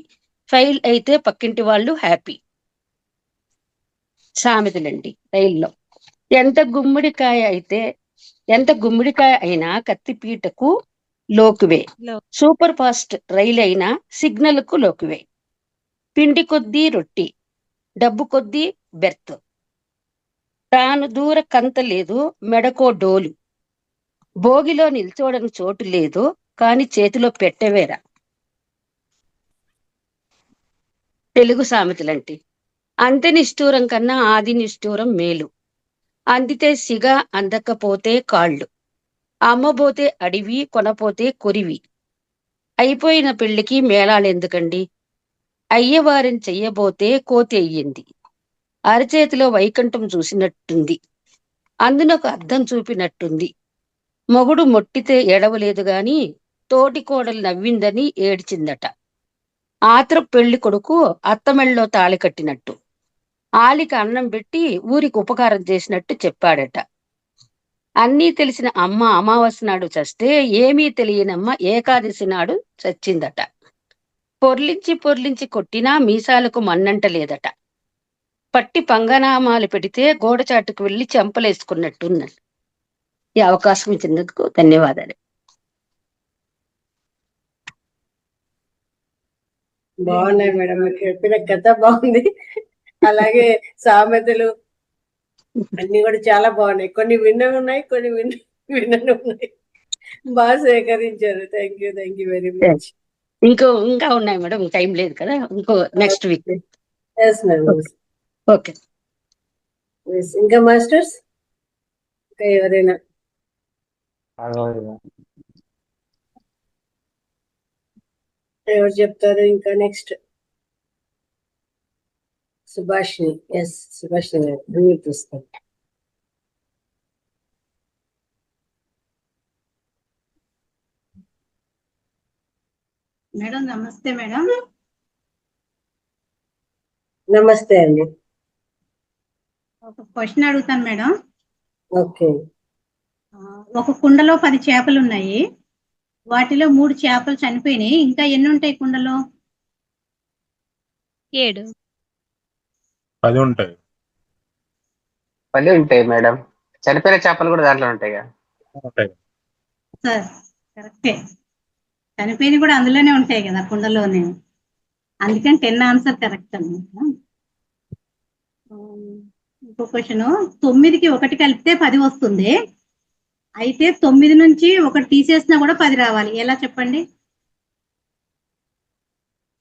ఫెయిల్ అయితే పక్కింటి వాళ్ళు హ్యాపీ. సామెతలండి. రైల్లో ఎంత గుమ్మడికాయ అయినా కత్తిపీటకు లోకువే, సూపర్ ఫాస్ట్ రైలు అయినా సిగ్నల్ కు లోకువే, పిండి కొద్దీ రొట్టి, డబ్బు కొద్దీ బెర్త్, తాను దూర కంత లేదు మెడకో డోలు, భోగిలో నిల్చోవడానికి చోటు లేదు కాని చేతిలో పెట్టవేరా. తెలుగు సామెతలంటి. అంత్య నిష్ఠూరం కన్నా ఆది నిష్ఠూరం మేలు, అందితే సిగ అందకపోతే కాళ్ళు, అమ్మబోతే అడివి కొనపోతే కొరివి, అయిపోయిన పెళ్లికి మేళాలెందుకండి, అయ్యవారిని చెయ్యబోతే కోతి అయ్యింది, అరచేతిలో వైకుంఠం చూసినట్టుంది, అందునొక అర్థం చూపినట్టుంది, మొగుడు మొట్టితే ఏడవలేదు గాని తోటి కోడలు నవ్విందని ఏడ్చిందట, ఆత్ర పెళ్లి కొడుకు అత్తమెళ్ళలో తాళి కట్టినట్టు, ఆలికి అన్నం పెట్టి ఊరికి ఉపకారం చేసినట్టు చెప్పాడట. అన్నీ తెలిసిన అమ్మ అమావాస్య నాడు చస్తే ఏమీ తెలియనమ్మ ఏకాదశి నాడు చచ్చిందట, పొర్లించి కొట్టినా మీసాలకు మన్నంట లేదట, పట్టి పంగనామాలు పెడితే గోడచాటుకు వెళ్లి చెంపలేసుకున్నట్టున్నది. ఈ అవకాశం ఇచ్చినందుకు ధన్యవాదాలు. బాగున్నాయి మేడం, మీరు చెప్పిన కథ బాగుంది, అలాగే సామెతలు అన్ని కూడా చాలా బాగున్నాయి. కొన్ని విన్నవి ఉన్నాయి, కొన్ని విన్నవి ఉన్నాయి. బాగా సేకరించారు. Thank you very much. ఇంకా ఉన్నాయి మేడం, టైం లేదు కదా, ఇంకో నెక్స్ట్ వీక్. ఓకే. ఇంకా మాస్టర్స్, ఇంకా ఎవరైనా ఎవరు చెప్తారు? ఇంకా నెక్స్ట్ సుభాష్ని. సుభాష్ని గారు తీసుకోండి. మేడం నమస్తే. మేడం నమస్తే అండి. ఒక క్వశ్చన్ అడుగుతాను మేడం. ఓకే. ఒక కుండలో 10 చేపలు ఉన్నాయి, వాటిలో 3 చేపలు చనిపోయినాయి, ఇంకా ఎన్ని ఉంటాయి కుండలో? 7. 10 ఉంటాయి. 10 ఉంటాయి మేడం. చనిపోయిన చేపలు కూడా దాంట్లో ఉంటాయి కదా? ఉంటాయి సార్ కరెక్టే, చనిపోయినవి కూడా అందులోనే ఉంటాయి కదా కుండలోనే, అందుకని 10 ఆన్సర్ కరెక్ట్ అన్నమాట. ఇంకో క్వశ్చన్, 9కి 1 కలిపితే 10 వస్తుంది, అయితే 9 నుంచి 1 తీసేసినా కూడా 10 రావాలి, ఎలా చెప్పండి?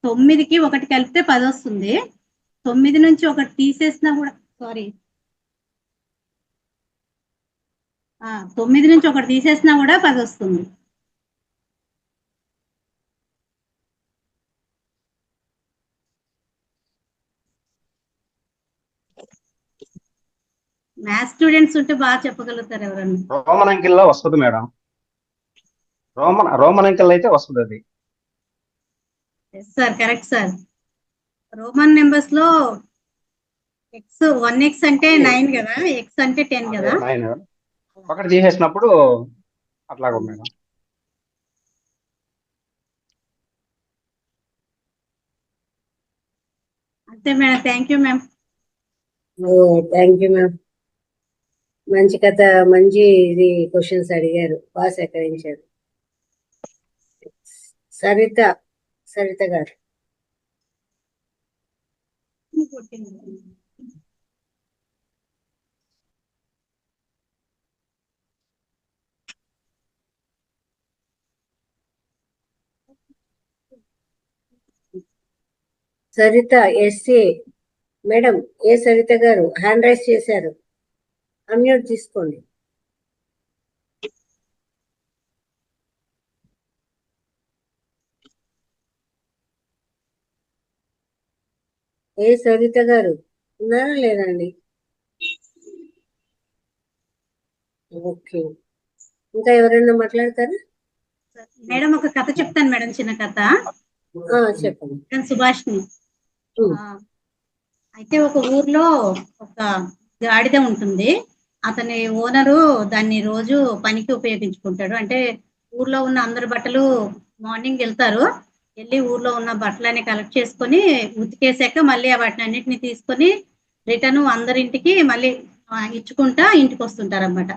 9కి 1 కలిపితే 10 వస్తుంది, 9 నుంచి 1 తీసేసినా కూడా 9 నుంచి 1 తీసేసినా కూడా 10 వస్తుంది. మ్యాథ్స్ స్టూడెంట్స్ ఉంటే బాగా చెప్పగలుగుతారు ఎవరన్నా. రోమన్ అంకెల్లో వస్తుంది మేడం. రోమన్ అంకెల్ అయితే వస్తుంది అది. Sir correct sir. Roman numbers లో ఎక్స్ 1x అంటే 9 కదా, ఎక్స్ అంటే 10 కదా. 9 ఒకటి తీసేసినప్పుడు అట్లాగా మేడం. అంతే madam. Thank you ma'am. Thank you ma'am. మంచి కథ, మంచి ఇది క్వశ్చన్స్ అడిగారు, బాగా సేకరించారు. సరిత గారు. Saritha SA madam. సరిత గారు హ్యాండ్ రైజ్ చేశారు, అన్మ్యూట్ తీసుకోండి. సరిత గారు ఉన్నారా లేదండి? ఓకే, ఇంకా ఎవరైనా మాట్లాడతారా? మేడం ఒక కథ చెప్తాను మేడం, చిన్న కథ. చెప్పండి. సుభాష్ని. అయితే ఒక ఊర్లో ఒక గాడిద ఉంటుంది. అతని ఓనరు దాన్ని రోజు పనికి ఉపయోగించుకుంటాడు. అంటే ఊర్లో ఉన్న అందరి బట్టలు మార్నింగ్ వెళ్తారు, వెళ్ళి ఊర్లో ఉన్న బట్టలన్నీ కలెక్ట్ చేసుకొని ఉతికేసాక మళ్ళీ వాటిని అన్నిటిని తీసుకొని రిటర్న్ అందరింటికి మళ్ళీ ఇచ్చుకుంటా ఇంటికి వస్తుంటారు అనమాట.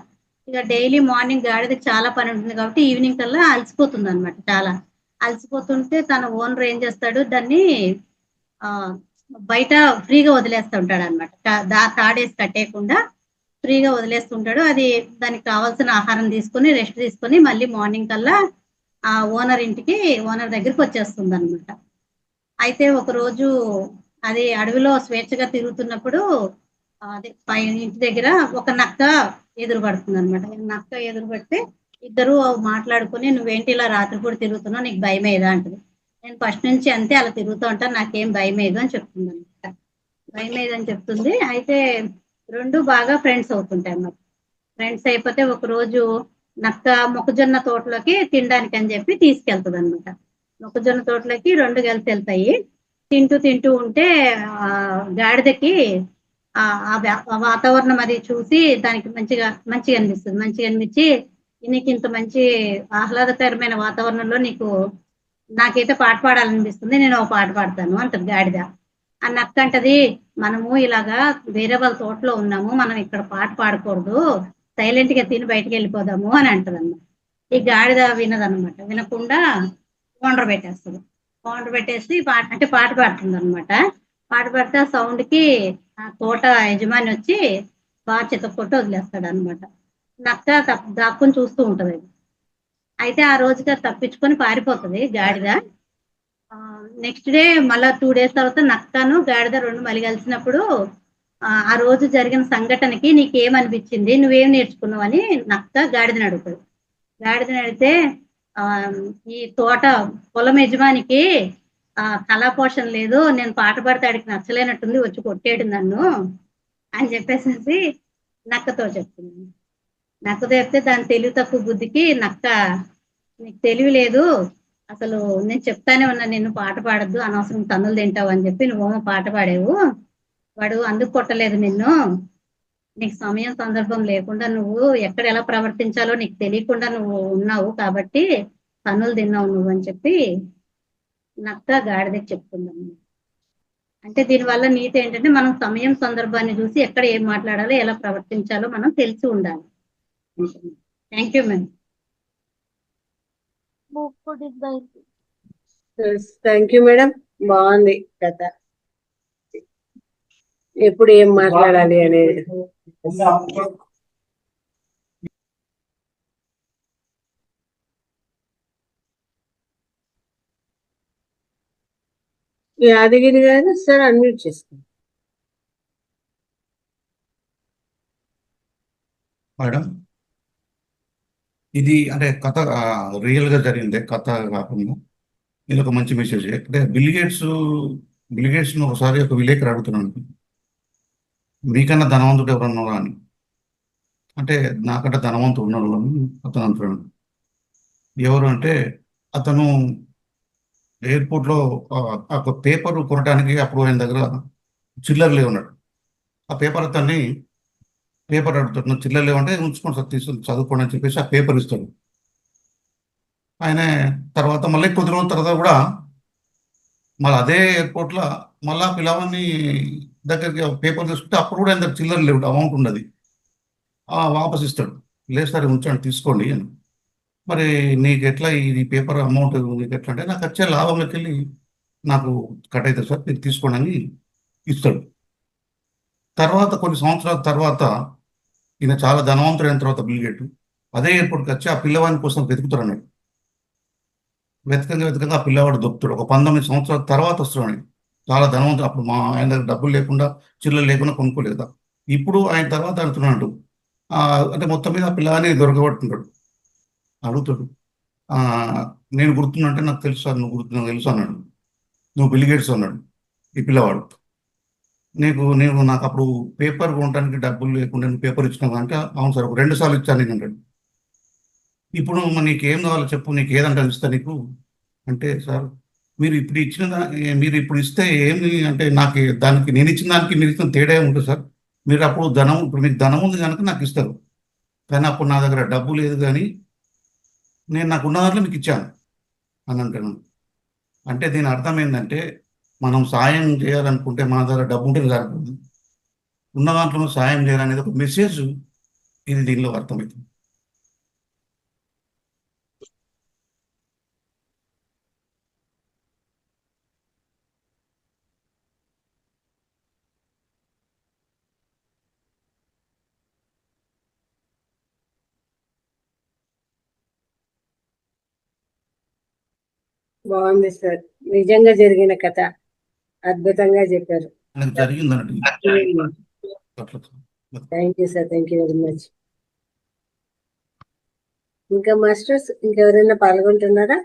ఇక డైలీ మార్నింగ్ గాడిదకి చాలా పని ఉంటుంది కాబట్టి ఈవినింగ్ కల్లా అలసిపోతుంది అనమాట. చాలా అలసిపోతుంటే తన ఓనర్ ఏం చేస్తాడు, దాన్ని బయట ఫ్రీగా వదిలేస్తూ ఉంటాడు అనమాట. తాడేసి కట్టేయకుండా ఫ్రీగా వదిలేస్తుంటాడు. అది దానికి కావాల్సిన ఆహారం తీసుకొని రెస్ట్ తీసుకొని మళ్ళీ మార్నింగ్ కల్లా ఆ ఓనర్ దగ్గరికి వచ్చేస్తుంది అనమాట. అయితే ఒకరోజు అది అడవిలో స్వేచ్ఛగా తిరుగుతున్నప్పుడు అదే ఇంటి దగ్గర ఒక నక్క ఎదురుపడుతుంది అనమాట. నక్క ఎదురుపడితే ఇద్దరు మాట్లాడుకుని, నువ్వేంటి ఇలా రాత్రిపూట తిరుగుతున్నావు, నీకు భయం ఏదా అంటది. నేను ఫస్ట్ నుంచి అంతే అలా తిరుగుతూ ఉంటాను, నాకేం భయం లేదు అని చెప్తుంది అనమాట. భయం లేదని చెప్తుంది. అయితే రెండు బాగా ఫ్రెండ్స్ అవుతుంటాయి అన్నమాట. ఫ్రెండ్స్ అయిపోతే ఒక రోజు నక్క మొక్కజొన్న తోటలోకి తినడానికి అని చెప్పి తీసుకెళ్తుంది అనమాట. మొక్కజొన్న తోటలోకి రెండు కలిసి వెళ్తాయి. తింటూ ఉంటే గాడిదకి ఆ వాతావరణం అది చూసి దానికి మంచిగా అనిపిస్తుంది. మంచిగా అనిపించి, నీకు ఇంత మంచి ఆహ్లాదకరమైన వాతావరణంలో నాకైతే పాట పాడాలనిపిస్తుంది, నేను ఒక పాట పాడతాను అంటది గాడిద. ఆ నక్క అంటది, మనము ఇలాగా వేరే వాళ్ళ తోటలో ఉన్నాము, మనం ఇక్కడ పాట పాడకూడదు, సైలెంట్ గా తిని బయటకు వెళ్ళిపోదాము అని అంటది అన్నమాట. ఈ గాడిద వినదనమాట. వినకుండా కౌంటర్ పెట్టేస్తుంది. కౌంటర్ పెట్టేసి పాట పాడుతుంది అనమాట. పాట పాడితే ఆ సౌండ్ కి ఆ తోట యజమాని వచ్చి బాగా చితక్కొట్టి వదిలేస్తాడు అనమాట. నక్క దాక్కుని చూస్తూ ఉంటది. అయితే ఆ రోజుగా తప్పించుకొని పారిపోతుంది గాడిద. నెక్స్ట్ డే మళ్ళా 2 days తర్వాత నక్కను గాడిద రెండు మళ్ళీ కలిసినప్పుడు ఆ రోజు జరిగిన సంఘటనకి నీకేమనిపించింది, నువ్వేం నేర్చుకున్నావు అని నక్క గాడిదని అడుగుతుంది. గాడిదని అడిగితే ఈ పొలం యజమానికి కళాపోషణ లేదు, నేను పాట పాడితే ఆడికి నచ్చలేనట్టుంది, వచ్చి కొట్టేడు నన్ను అని చెప్పేసి నక్కతో చెప్తుంది. నక్కతో చెప్తే దాని తెలివి తక్కువ బుద్ధికి, నక్క నీకు తెలివి లేదు, అసలు నేను చెప్తానే ఉన్నా నిన్ను పాట పాడద్దు, అనవసరం తన్నులు తింటావు అని చెప్పి నువ్వేమో పాట పాడేవు, వాడు అందుకు కొట్టలేదు నిన్ను, నీకు సమయం సందర్భం లేకుండా నువ్వు ఎక్కడ ఎలా ప్రవర్తించాలో నీకు తెలియకుండా నువ్వు ఉన్నావు కాబట్టి తన్నులు తిన్నావు నువ్వు అని చెప్పి నక్క గాడిదకి చెప్తుందన్నమాట. అంటే దీనివల్ల నీతి ఏంటంటే మనం సమయం సందర్భాన్ని చూసి ఎక్కడ ఏం మాట్లాడాలో ఎలా ప్రవర్తించాలో మనం తెలిసి ఉండాలి. Thank you ma'am. Thank you madam, బాగుంది కథ. ఎప్పుడు ఏం మాట్లాడాలి అనేది. యాదగిరి గారు సార్ అన్మ్యూట్ చేసుకోండి. మేడం, ఇది అంటే కథ రియల్ గా జరిగిందే, కథ కాకుండా ఇది ఒక మంచి మెసేజ్. అంటే బిల్గేట్స్ ఒకసారి ఒక విలేకరు అడుగుతున్నాను, మీకన్నా ధనవంతుడు ఎవరన్నారా అని. అంటే నాకంటే ధనవంతుడు ఉన్నాడు అని అతను అంటున్నాడు. ఎవరు అంటే అతను ఎయిర్పోర్ట్లో ఒక పేపర్ కొనడానికి అప్పుడు ఆయన దగ్గర చిల్లర లేవున్నాడు. ఆ పేపర్ అతన్ని పేపర్ అడుగుతాడు, "నువ్వు చిల్లర లేవంటే ఉంచుకోండి సార్, తీసుకొని చదువుకోండి" అని చెప్పేసి ఆ పేపర్ ఇస్తాడు. ఆయన తర్వాత మళ్ళీ కొద్ది రోజుల తర్వాత కూడా మళ్ళీ అదే ఎయిర్పోర్ట్లో మళ్ళా పిల్లవాడిని దగ్గరికి పేపర్ తీసుకుంటే అప్పుడు కూడా ఆయన దగ్గర చిల్లర లేవు, అమౌంట్ ఉన్నది. వాపస్ ఇస్తాడు. లేదు సార్ ఉంచండి తీసుకోండి అని. మరి నీకు ఎట్లా ఈ పేపర్ అమౌంట్ నీకు ఎట్లా అంటే, నాకు వచ్చే లాభంలోకి వెళ్ళి నాకు కట్ అవుతుంది సార్, మీరు తీసుకోండి అని ఇస్తాడు. తర్వాత కొన్ని సంవత్సరాల తర్వాత ఈయన చాలా ధనవంతుడు అయిన తర్వాత బిల్ గేట్ అదే ఎయిర్పోర్ట్కి వచ్చి ఆ పిల్లవాడి కోసం వెతుకుతాడు అన్నాడు. వెతకంగా ఆ పిల్లవాడు దొరుకుతాడు. ఒక 19 సంవత్సరాల తర్వాత వస్తున్నాడు. చాలా ధనవంతుడు. అప్పుడు మా ఆయన దగ్గర డబ్బులు లేకుండా చిల్లర లేకుండా కొనుక్కోలేదు కదా. ఇప్పుడు ఆయన తర్వాత అంటున్నాడు, అంటే మొత్తం మీద ఆ పిల్లవాడిని దొరకబట్టుకుంటాడు. అడుగుతాడు, "ఆ, నేను గుర్తున్నా అంటే నాకు తెలుసు సార్, నాకు తెలుసు" అన్నాడు. "నువ్వు బిల్ గేట్స్" అన్నాడు ఈ పిల్లవాడు. నాకు అప్పుడు పేపర్ కొనడానికి డబ్బులు లేకుండా నువ్వు పేపర్ ఇచ్చినావు అంటే, "అవును సార్, ఒక 2 సార్లు ఇచ్చాను" నేను అంటాడు. "ఇప్పుడు మరి నీకేం కావాలో చెప్పు, నీకు ఏదంటే అది ఇస్తా నీకు" అంటే, "సార్, మీరు ఇప్పుడు మీరు ఇప్పుడు ఇస్తే ఏమి అంటే నాకు దానికి నేను ఇచ్చిన దానికి మీరు ఇచ్చిన తేడా ఏమి ఉంటుంది సార్? మీరు అప్పుడు ఇప్పుడు మీకు ధనం ఉంది కనుక నాకు ఇస్తారు. కానీ అప్పుడు నా దగ్గర డబ్బు లేదు కానీ నేను నాకు ఉన్న దాంట్లో మీకు ఇచ్చాను" అని అంటాను. అంటే దీని అర్థం ఏంటంటే, మనం సాయం చేయాలనుకుంటే మన దగ్గర డబ్బు ఉంటే సరిపోదు, ఉన్న దాంట్లో సాయం చేయాలనేది ఒక మెసేజ్ ఇది దీనిలో అర్థమవుతుంది. బాగుంది సార్, నిజంగా జరిగిన కథ అద్భుతంగా చెప్పారు. నాకు జరిగిందండి. అట్లా. Thank you sir, thank you very much. ఇంకా మాస్టర్స్ ఇంకెవరైనా పాల్గొంటున్నారా?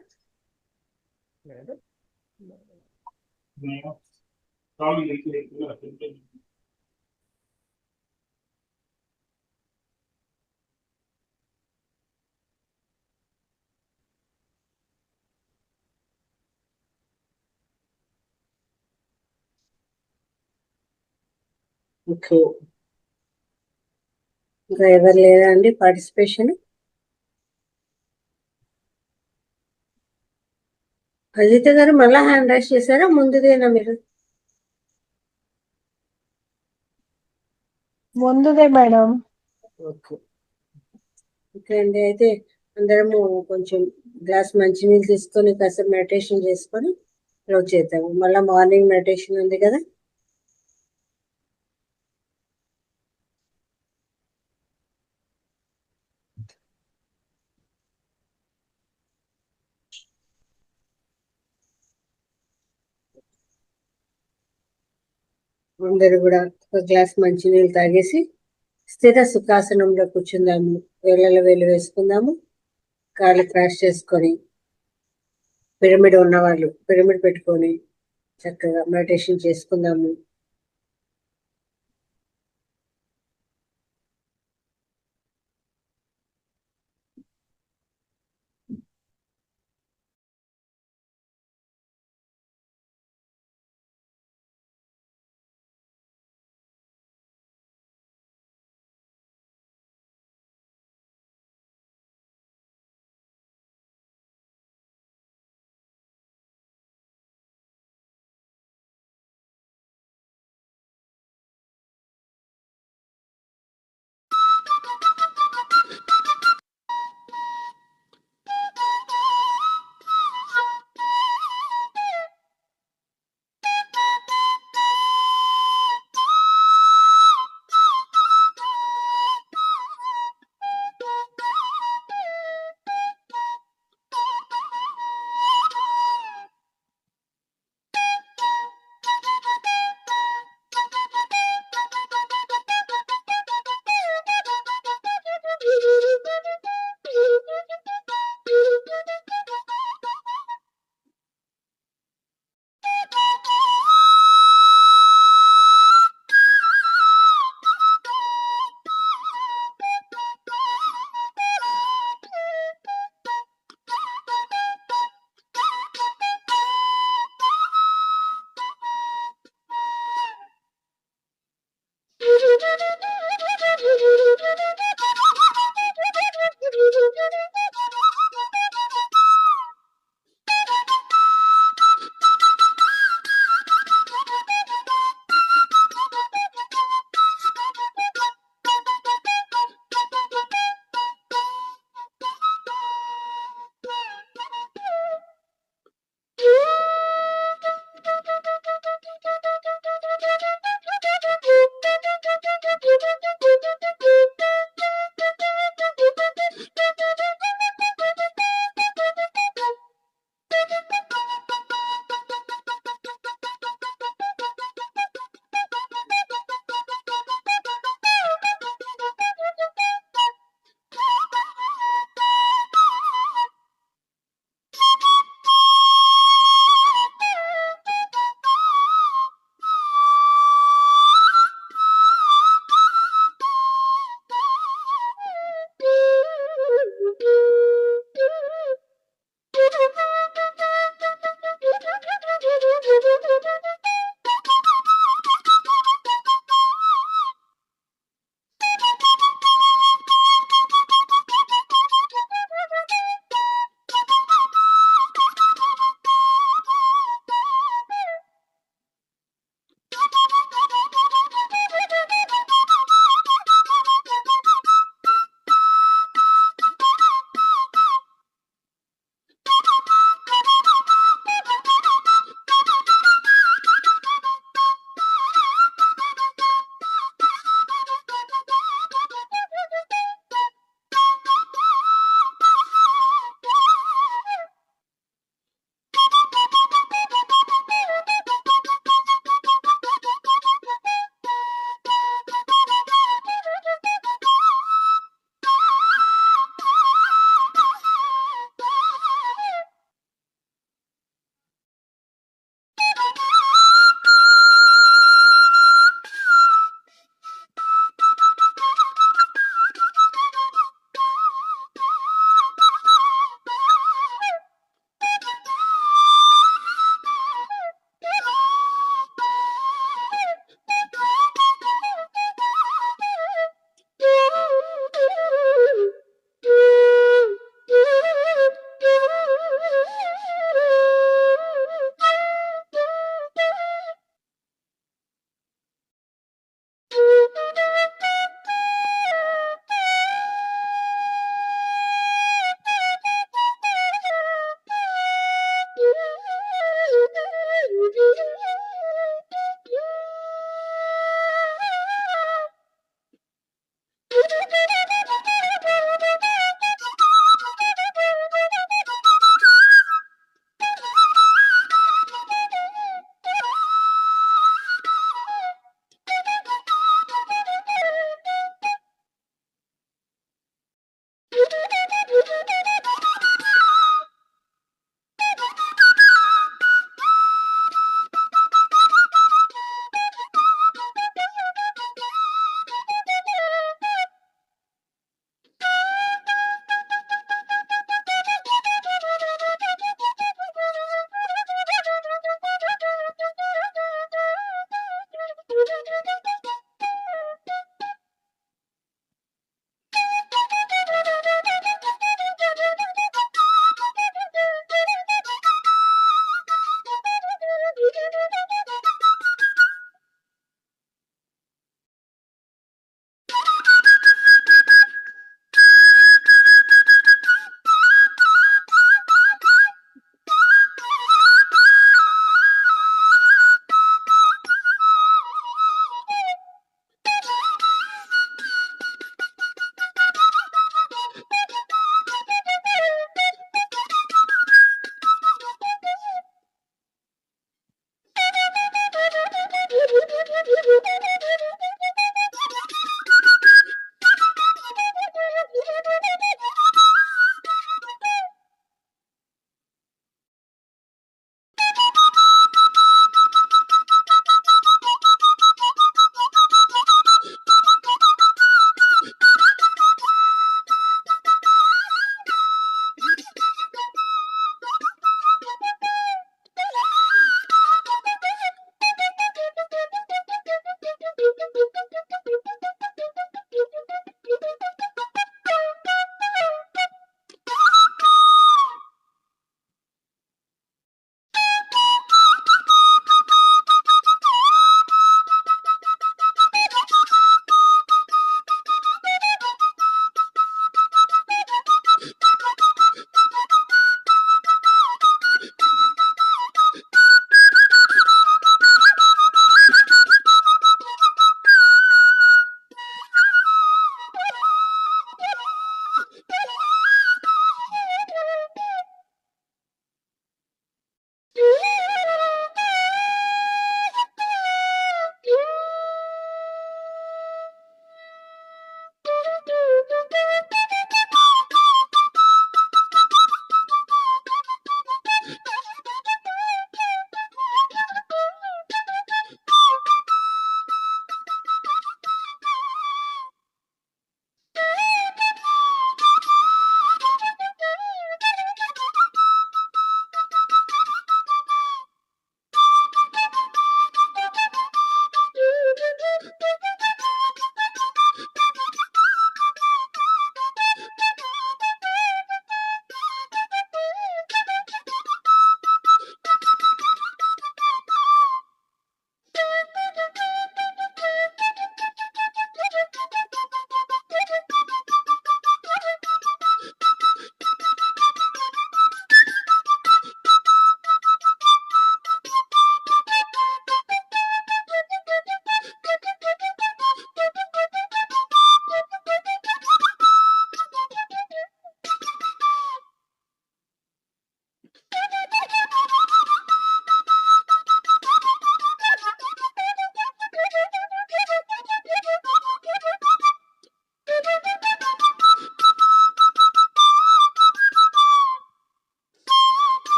ఓకే, ఇంకా ఎవరు లేదా అండి పార్టిసిపేషన్? అజిత గారు మళ్ళా హ్యాండ్ రైస్ చేశారా, ముందుదేనా మీరు? ముందుదే మేడం. ఓకే, ఓకే అండి. అయితే అందరము కొంచెం గ్లాస్ మంచినీళ్ళు తీసుకొని కాసేపు మెడిటేషన్ చేసుకొని క్లోజ్ చేద్దాము. మళ్ళీ మార్నింగ్ మెడిటేషన్ ఉంది కదా. అందరూ కూడా ఒక గ్లాస్ మంచినీళ్ళు తాగేసి స్థిర సుఖాసనంలో కూర్చుందాము. వేళ్ళలో వేలు వేసుకుందాము. కాళ్ళు క్రాష్ చేసుకొని, పిరమిడ్ ఉన్నవాళ్ళు పిరమిడ్ పెట్టుకొని చక్కగా మెడిటేషన్ చేసుకుందాము.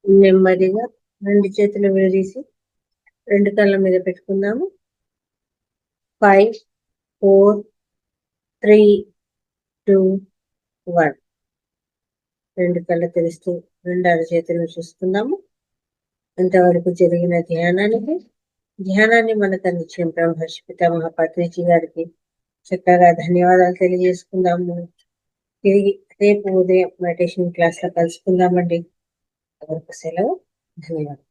నెమ్మదిగా 2 చేతులు విడదీసి 2 కళ్ళ మీద పెట్టుకుందాము. 5, 4, 3, 2, 1. 2 కళ్ళు తెరుస్తూ 2 అరచేతులను చూసుకుందాము. ఇంతవరకు జరిగిన ధ్యానాన్ని మనకు అందించిన బ్రహ్మర్షి పితామహ పత్రిజీ గారికి చక్కగా ధన్యవాదాలు తెలియజేసుకుందాము. తిరిగి రేపు ఉదయం మెడిటేషన్ క్లాస్ లో కలుసుకుందామండి. సెలవు. ధన్యవాదాలు.